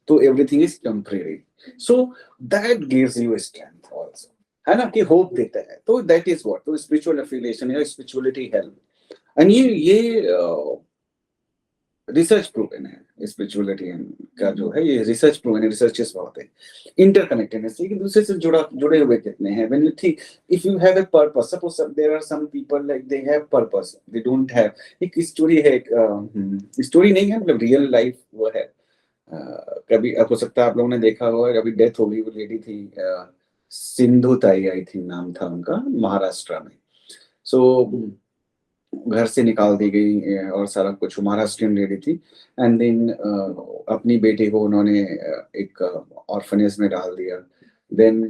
तो everything is temporary, so that gives you strength also, है ना, कि होप देता है। तो दैट इज व्हाट, तो स्पिरिचुअल एफिलिएशन या स्पिरिचुअलिटी हेल्प, एंड ये रिसर्च प्रूवन है, स्पिरिचुअलिटी का जो है ये रिसर्च प्रूवन है, रिसर्चेस बहुत है। इंटरकनेक्टेडनेस, एक दूसरे से जुड़े हुए कितने हैं। When you think if you have a purpose, suppose there are some people like they have purpose, they don't have. एक स्टोरी है, स्टोरी नहीं है, मतलब रियल लाइफ वो है। कभी हो सकता है आप लोगों ने देखा होगा, कभी डेथ हो गई, वो लेडी थी सिंधु ताई, आई थिंक नाम था उनका, महाराष्ट्र में। सो घर से निकाल दी गई और सारा कुछ, महाराष्ट्रियन लेडी थी। एंड देन अपनी बेटी को उन्होंने एक ऑर्फनेज में डाल दिया। देन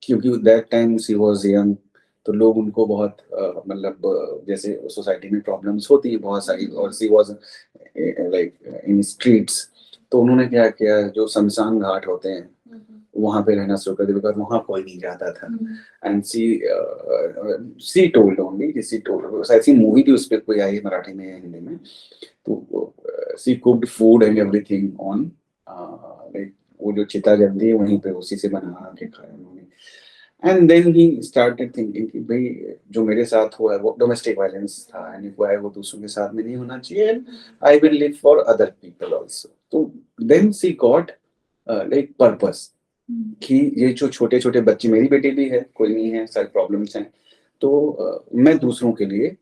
क्योंकि that time she was young, तो लोग उनको बहुत मतलब जैसे सोसाइटी में प्रॉब्लम्स होती है बहुत सारी, और she was like in streets, तो उन्होंने क्या किया, जो शमशान घाट होते हैं वहां पे रहना शुरू कर दिया, बिकॉज वहां कोई नहीं जाता था। And C told only, C told, ऐसी मूवी थी उस पर कोई आई, मराठी में, हिंदी में, तो she cooked food and everything on, like वो जो चिता जलती है वहीं पे उसी से बना के खाया उन्होंने। And then he started thinking कि भाई जो मेरे साथ हुआ है वो डोमेस्टिक वायलेंस था, एंड हुआ है वो दूसरों के साथ में नहीं होना चाहिए, and I will live for other people also. तो देन सी गॉट लाइक पर्पस, कि ये जो छोटे छोटे बच्चे, मेरी बेटी भी है, कोई नहीं है, सारी प्रॉब्लम्स हैं, तो मैं दूसरों के लिए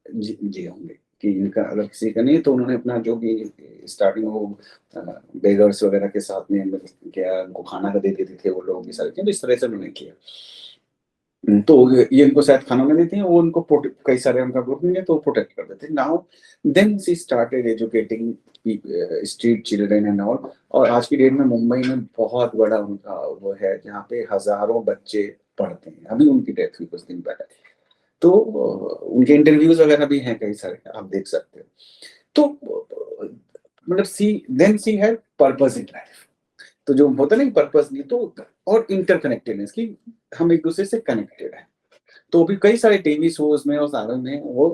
जिऊंगी, कि इनका अगर किसी का नहीं, तो उन्होंने अपना जो भी स्टार्टिंग वो बेगर्स वगैरह के साथ में क्या उनको खाना का दे देते थे वो लोग, ये सारे तो इस तरह से उन्होंने किया। तो ये इनको शायद खाना नहीं देती हैं, वो उनको कई सारे उनका ग्रुप मिले तो प्रोटेक्ट कर देते हैं। Now then she started educating street children and all. और आज की डेट में मुंबई में बहुत बड़ा उनका वो है जहाँ पे हजारों बच्चे पढ़ते हैं। अभी उनकी डेथ हुई कुछ दिन पहले, तो उनके इंटरव्यूज वगैरह भी हैं कई सारे, आप देख सकते हो। तो मतलब she had purpose in life. तो जो होता है ना पर्पस नहीं तो, और इंटरकनेक्टेडनेस की हम एक दूसरे से कनेक्टेड है। तो भी कई सारे टीवी शोज में और सारे में वो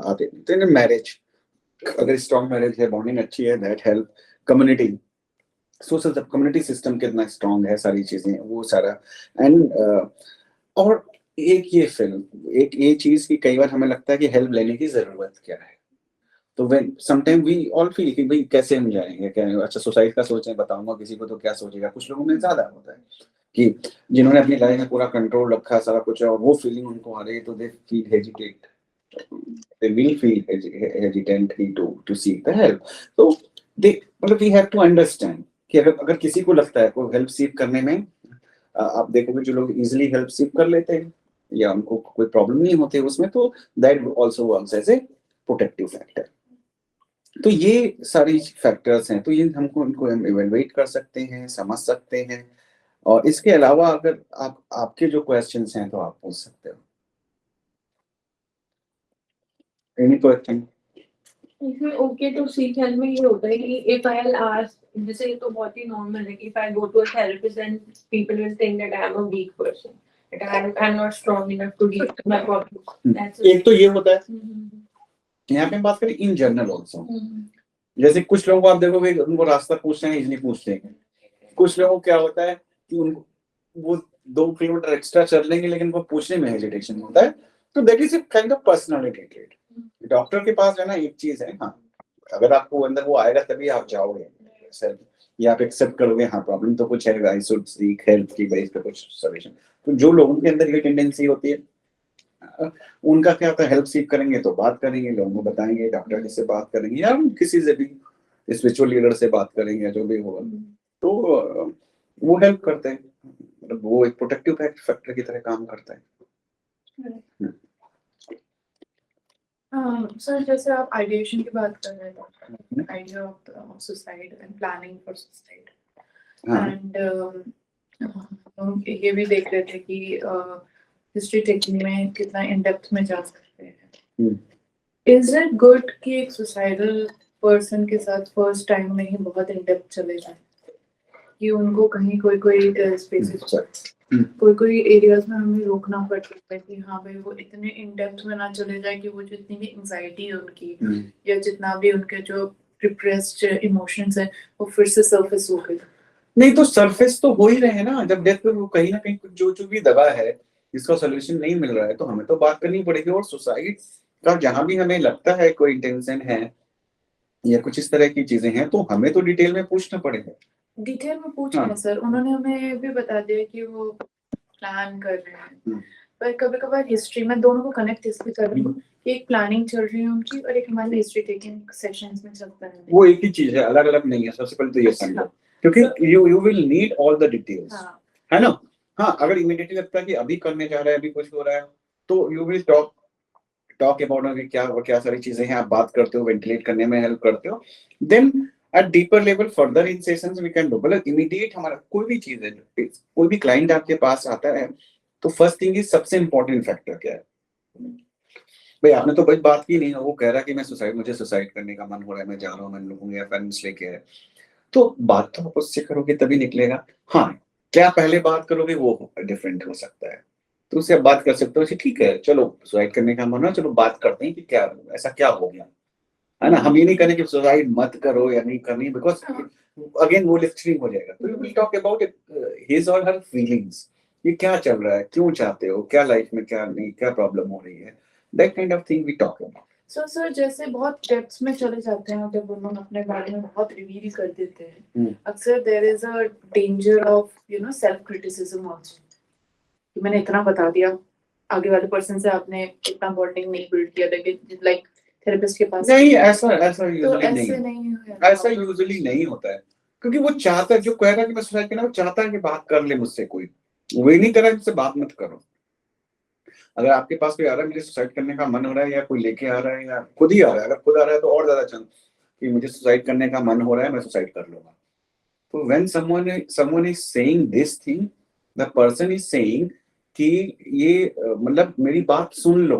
आते थे। मैरिज, अगर स्ट्रॉन्ग मैरिज है, बॉन्डिंग अच्छी है, that help community, social community system कितना स्ट्रॉन्ग है, सारी चीजें वो सारा। एंड और एक ये फिल्म, एक ये चीज की कई बार हमें लगता है कि हेल्प लेने की जरूरत क्या है। तो when sometime we all feel कि भाई कैसे हम जाएंगे, क्या अच्छा सोसाइटी का सोचें, बताऊंगा किसी को तो क्या सोचेगा। कुछ लोगों में ज्यादा होता है कि जिन्होंने अपनी लाइफ में पूरा कंट्रोल रखा है, सारा कुछ है, और वो फीलिंग उनको आ रही है, तो they feel hesitate, they will feel hesitant to seek the help. So they मतलब we have to understand कि अगर किसी को लगता है कोई हेल्प सीख करने में, आप देखोगे जो लोग इजीली हेल्प सीख कर लेते हैं या उनको कोई प्रॉब्लम नहीं होती उसमें, तो that also works as a protective factor. तो ये सारी फैक्टर्स हैं, तो ये हमको इनको इवेलुएट कर सकते हैं, समझ सकते हैं। और इसके अलावा अगर आपके जो क्वेश्चंस हैं तो आप पूछ सकते हो। Any question? इसमें ओके टू सीक हेल्प में ये होता है कि इफ आई विल आस्क, जैसे ये तो बहुत ही नॉर्मल है कि if I go to a therapist and people will think that I am a weak person, that I am not strong enough to deal with my problems. एक तो ये होता है। यहाँ पे हम बात करें इन जनरल ऑल्सो, जैसे कुछ लोगों को आप देखोगे उनको रास्ता पूछते हैं, इजली पूछते हैं। कुछ लोगों को क्या होता है कि उनको वो 2 किलोमीटर एक्स्ट्रा चल लेंगे लेकिन उनको पूछने में हेजिटेशन होता है। तो that is a kind of personality trait. Doctor के पास जाना एक चीज है, हाँ, अगर आपको अंदर वो आएगा तभी आप जाओगे सर, या आप एक्सेप्ट करोगे हाँ प्रॉब्लम तो कुछ है, आई शुड सीक हेल्प की बेस पे कुछ सॉल्यूशन। तो जो लोगों के अंदर ये टेंडेंसी होती है, उनका क्या होता है, हेल्प सीख करेंगे तो बात करेंगे, लोगों को बताएंगे, डॉक्टर से बात करेंगे या किसी से भी स्पिरिचुअल लीडर से बात करेंगे या जो भी होगा, तो वो हेल्प करते हैं। मतलब वो एक प्रोटेक्टिव फैक्टर की तरह काम करता है। सर जैसे आप आइडिएशन की बात कर रहे थे, idea of suicide and planning for suicide, and ये भी देख रहे थे कि हिस्ट्री टेकिंग में कितना इन डेप्थ में जा सकते हैं। इज इट गुड कि एक सुसाइडल पर्सन के साथ फर्स्ट टाइम में ही बहुत इन डेप्थ चले जाए, कि उनको कहीं कोई स्पेसेस कोई एरियाज में हमें रोकना पड़ता है कि हाँ भाई वो इतने इन डेप्थ में ना चले जाए कि वो जितनी भी एंजाइटी है उनकी या जितना भी उनके जो रिप्रेस्ड इमोशंस है वो फिर से सरफेस हो गए? नहीं तो सरफेस तो हो ही रहे हैं ना, जब डेथ पे वो कहीं ना कहीं जो भी दवा है जिसका सोल्यूशन नहीं मिल रहा है तो हमें तो बात करनी पड़ेगी। और सुसाइड का जहां भी हमें लगता है कोई इंटेंशन है या कुछ इस तरह की चीजें हैं तो हमें तो डिटेल में पूछना पड़ेगा। डिटेल में पूछ रहे हैं सर, उन्होंने हमें भी बता दिया कि वो प्लान कर रहे हैं, पर कभी कभार हिस्ट्री में दोनों को कनेक्ट इसलिए कर रही हूँ कि एक प्लानिंग चल रही है उनकी और एक हमारी हिस्ट्री टेकिंग सेशंस में चलता है। वो एक ही चीज है, अलग अलग नहीं है। सबसे पहले तो ये समझो, क्योंकि you will need all the details, है ना। हाँ, अगर इमीडिएटली लगता है कि अभी करने जा रहा है, अभी कुछ हो रहा है, तो यू विल टॉक अबाउट क्या सारी चीजें हैं, आप बात करते हो, वेंटिलेट करने में हेल्प करते हो। Then at deeper level further in sessions we can do. मतलब इमीडिएट हमारा कोई भी चीज है, कोई भी क्लाइंट आपके पास आता है तो फर्स्ट थिंग इज सबसे इंपॉर्टेंट फैक्टर क्या है। भाई आपने तो भाई बात की नहीं है, वो कह रहा कि मुझे सुसाइड करने का मन हो रहा है, मैं जा रहा हूँ, मैं लोगों या पेरेंट्स लेके है, तो बात तो आप उससे करोगे तभी निकलेगा। हाँ, क्या पहले बात करोगे वो डिफरेंट हो सकता है, तो उससे आप बात कर सकते हो कि ठीक है चलो सुसाइड करने का मन है, चलो बात करते हैं कि क्या ऐसा क्या हो गया, है ना। हम ये नहीं करें कि सुसाइड मत करो या नहीं करनी, बिकॉज अगेन वो एक्सट्रीम हो जाएगा। तो you will talk about his और हर फीलिंग्स, ये क्या चल रहा है, क्यों चाहते हो, क्या लाइफ में क्या नहीं, क्या प्रॉब्लम हो रही है, that kind of thing we talk about. Sir जैसे बहुत डेप्थ्स में चले जाते हैं, जब उन लोग अपने बारे में बहुत रिवील कर देते हैं, अक्सर there is a danger of self criticism also, कि मैंने इतना बता दिया, आगे वाले पर्सन से आपने इतना बॉन्डिंग नहीं बिल्ड किया, लाइक थेरेपिस्ट के पास नहीं, ऐसा यूजुअली यूजुअली नहीं होता है, क्योंकि वो चाहता है, जो कह रहा है कि मैं सुसाइड करना, वो चाहता है कि बात कर ले मुझसे कोई, वो नहीं कह रहा है मुझसे बात मत करो। अगर आपके पास कोई आ रहा है मुझे सुसाइड करने का मन हो रहा है, या कोई लेके आ रहा है, या खुद ही आ रहा है, अगर खुद आ रहा है तो और ज्यादा चांस कि मुझे सुसाइड करने का मन हो रहा है, मैं सुसाइड कर लूंगा. तो when someone is saying this thing, the person is saying कि ये मतलब मेरी बात सुन लो.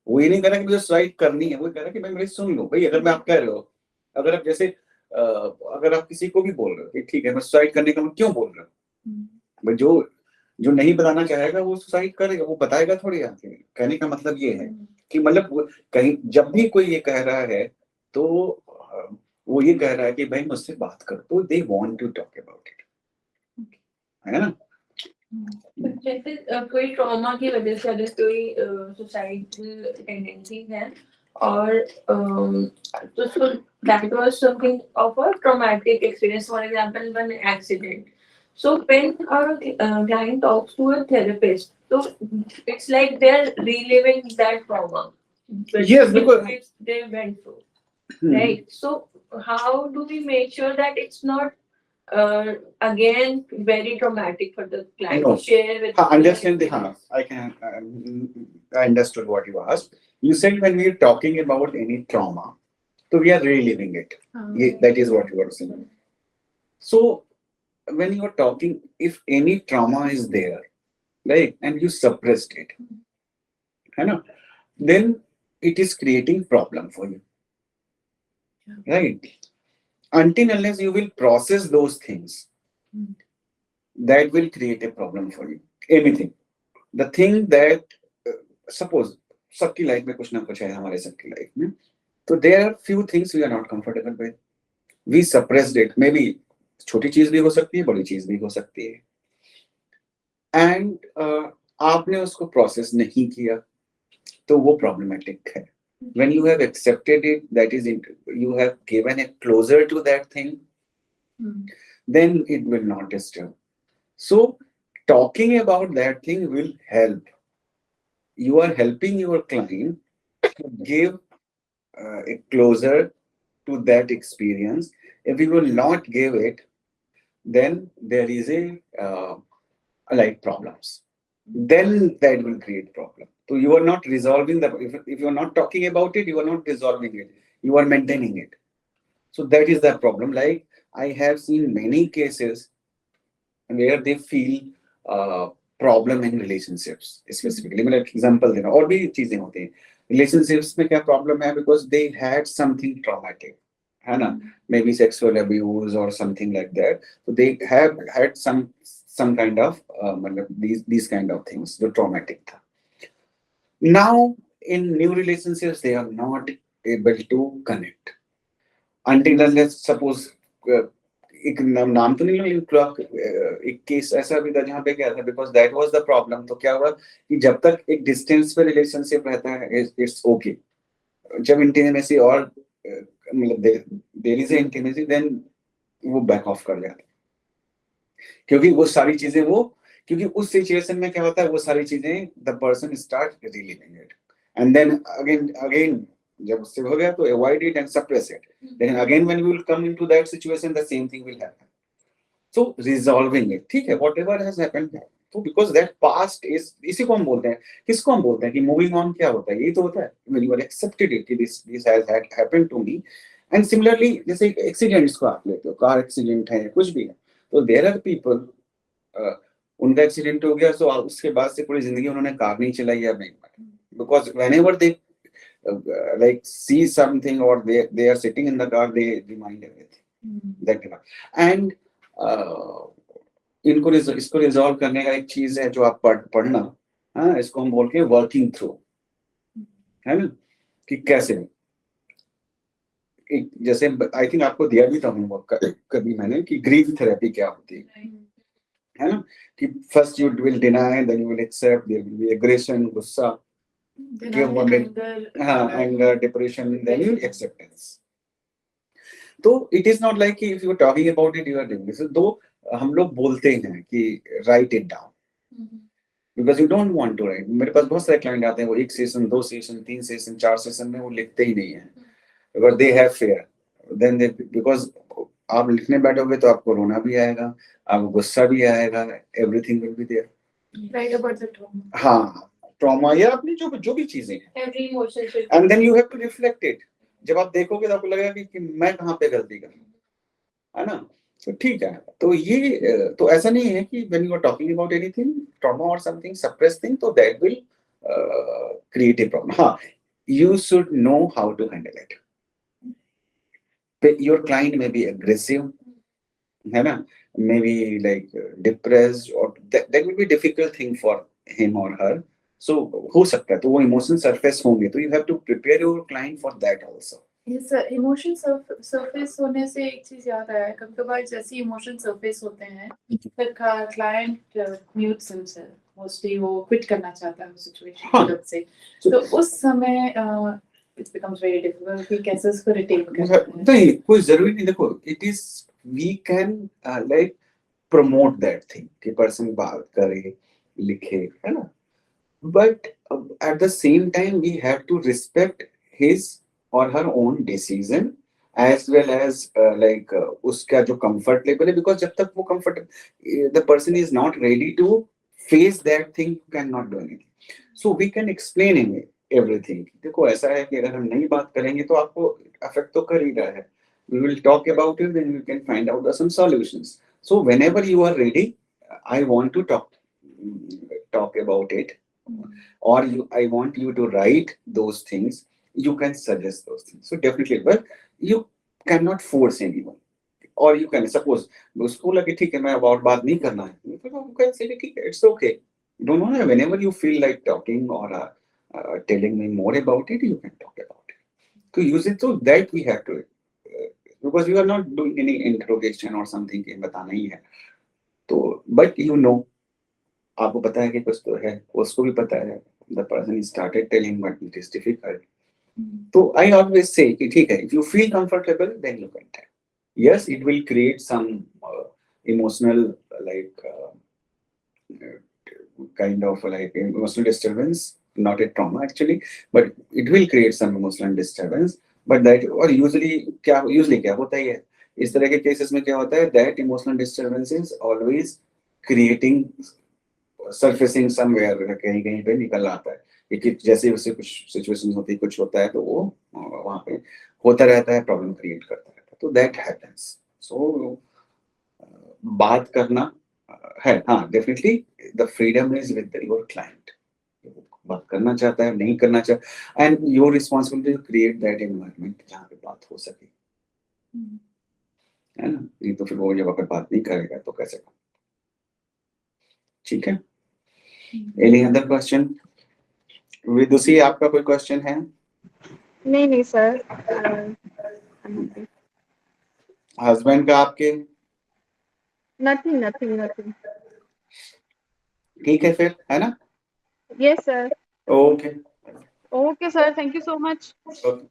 वो ये नहीं कह रहा कि मुझे सुसाइड करनी है, वो कह रहा है कि भाई मेरी सुन लो. भाई अगर मैं आप कह रहे हो, अगर आप जैसे अगर आप किसी को भी बोल रहे हो कि ठीक है मैं सुसाइड करने का, मैं क्यों बोल रहा हूँ, भाई जो नहीं बताना चाहेगा वो सुसाइड करेगा, वो बताएगा थोड़ी आके. कहने का मतलब ये है कि मतलब कहीं जब भी कोई ये कह रहा है तो वो ये कह रहा है कि भाई मुझसे बात कर, तो they want to talk about it, है ना. जैसे कोई ट्रॉमा की वजह से अगर कोई सुसाइडल टेंडेंसी है और तो that was something of a traumatic experience, for example one accident. So when our client talks to a therapist, so it's like they're reliving that trauma Yes, because which they went through, right? So how do we make sure that it's not again very traumatic for the client No. to share with understand the I understood what you asked. You said when we are talking about any trauma, so we are reliving it. That is what you are saying. So when you are talking, if any trauma is there, right, and you suppressed it, then it is creating problem for you, right? Until unless you will process those things, that will create a problem for you. Anything, the thing that suppose सबकी life में कुछ ना कुछ है, हमारे सबकी life में, तो there are few things we are not comfortable with. We suppressed it. Maybe छोटी चीज भी हो सकती है, बड़ी चीज भी हो सकती है, and आपने उसको प्रोसेस नहीं किया, तो वो प्रॉब्लमेटिक है. When you have accepted it, that is it, you have given a closure to that thing, then it will not disturb. So talking about that thing will help. You are helping your client to give a closure to that experience. If you will not give it, then there is a like problems. Then that will create problem. So you are not resolving the. If you are not talking about it, you are not resolving it. You are maintaining it. So that is the problem. Like I have seen many cases where they feel problem in relationships specifically. मतलब example देना, और भी चीजें होती हैं relationships में. क्या problem है? Because they had something traumatic, है ना, मे बी सेक्सुअल अब्यूज और समथिंग लाइक दैट. तो they have had some kind of मतलब these kind of things जो traumatic था. Now in new relationships they are not able to connect until unless suppose एक नाम तो नहीं लूंगा, एक केस ऐसा भी था जहाँ पे क्या था, because that was the problem. तो क्या हुआ कि जब तक एक डिस्टेंस पे रिलेशनशिप रहता है इट्स ओके. जब इंटीमेसी और मतलब देयर इज इंटीमेसी, देन वो बैक ऑफ कर जाता है, क्योंकि वो सारी चीजें क्योंकि उस सिचुएशन में क्या होता है, वो सारी चीजें the person start reliving it, and then again जब उससे हो गया तो avoid it and suppress it. Then again when we will come into that situation the same thing will happen. So resolving it, ठीक है, व्हाटएवर हैज हैपेंड. तो because that past is, इसी को हम बोलते हैं, किसको हम बोलते हैं कि मूविंग ऑन. क्या होता है? यही तो होता है when you are accepted it, this has happened to me. And similarly जैसे एक्सीडेंट्स को आप लेते हो, कार एक्सीडेंट है, कुछ भी है, तो देयर आर पीपल उनका एक्सीडेंट हो गया, सो उसके बाद से पूरी जिंदगी उन्होंने कार नहीं चलाई या नहीं, because whenever they like see something or they are sitting in the car, they remind everything that. And इनको इसको रिजॉल्व करने का एक चीज है जो आप पढ़ना, हाँ, इसको हम बोल के वर्किंग थ्रू, है ना, कि कैसे एक जैसे आई थिंक आपको दिया भी था होमवर्क कभी मैंने कि ग्रीफ थेरेपी क्या होती है ना, कि first you will deny, then you will accept, there will be aggression, गुस्सा, anger, depression, then acceptance. तो इट इज नॉट लाइक कि if you are talking about it you are doing this. दो हम लोग बोलते हैं कि write it down, because you don't want to write. मेरे पास बहुत सारे क्लाइंट आते हैं, वो 1 सेशन 2 सेशन 3 सेशन 4 सेशन में वो लिखते ही नहीं है, because they have fear. Then they, because आप लिखने बैठोगे तो आपको रोना भी आएगा, आपको गुस्सा भी आएगा, everything will be there. Write about the trauma. हाँ, ट्रॉमा या अपनी जो भी चीजें हैं, Every emotion should and then you have to reflect it. जब आप देखोगे तो आपको लगेगा कि मैं कहाँ पे गलती कर रहा हूँ, है ना. तो ठीक है. तो ये तो ऐसा नहीं है कि when you are talking about anything trauma और समथिंग सप्रेस थिंग, तो that will create a problem. हाँ, you should know how to handle it. Your client may be aggressive, है ना, maybe like depressed, or that will be difficult thing for him or her. So हो सकता है तो वो emotion surface होंगे, तो you have to prepare your client for that also. Yes, emotion surface होने से एक चीज याद आया, कभी कभार जैसे इमोशन सरफेस होते हैं फिर क्लाइंट म्यूट्स हिमसेल्फ, मोस्टली वो क्विट करना चाहता है सिचुएशन की वजह से, तो उस समय इट बिकम्स वेरी डिफिकल्ट कि कैसे उसको रिटेन करना है. नहीं, कोई जरूरी नहीं. देखो, it is we can like promote that thing कि पर्सन बात करे, लिखे, है ना, but at the same time we have to respect his और her own decision as well as उसका जो comfort level है, because जब तक वो comfort, the person is not ready to face that thing, you cannot do anything. So we can explain him everything. देखो ऐसा है कि अगर हम नहीं बात करेंगे तो आपको affect तो कर ही रहा है. We will talk about it, then we can find out some solutions. So whenever you are ready, I want to talk about it, or I want you to write those things. You can suggest those things. So definitely, but you cannot force anyone. Or you can suppose उसको लगे ठीक है मैं about बात नहीं करना है, तो you can say ठीक है, it's okay. Don't know, whenever you feel like talking or telling me more about it, you can talk about it. To use it, so that we have to, because you are not doing any interrogation or something कि बताना ही है. तो but you know, आपको पता है कि कुछ तो है, उसको भी पता है. The person started telling, but it is difficult. So I always say कि ठीक है, if you feel comfortable, then you can tell. Yes, it will create some emotional kind of like emotional disturbance, not a trauma actually, but it will create some emotional disturbance. But that, और usually क्या होता ही है इस तरह के cases में, क्या होता है, that emotional disturbance is always creating surfacing somewhere, कहीं कहीं पे निकल आता है कि जैसे उससे कुछ सिचुएशन होती है, कुछ होता है, तो वो वहाँ पे होता रहता है, प्रॉब्लम क्रिएट करता रहता है. तो दैट हैपेंस. सो बात करना है, हाँ, definitely the freedom is with your client. बात करना चाहता है, नहीं करना चाहता, and your responsibility to create that environment जहाँ पे बात हो सके, है ना. नहीं तो फिर वो जब अगर बात नहीं करेगा तो कैसे. ठीक है. Any other question? विदुषी, आपका कोई क्वेश्चन है? नहीं सर. हस्बैंड का आपके? नथिंग. ठीक है फिर, है ना. Yes sir. Okay okay sir, thank you so much. Okay.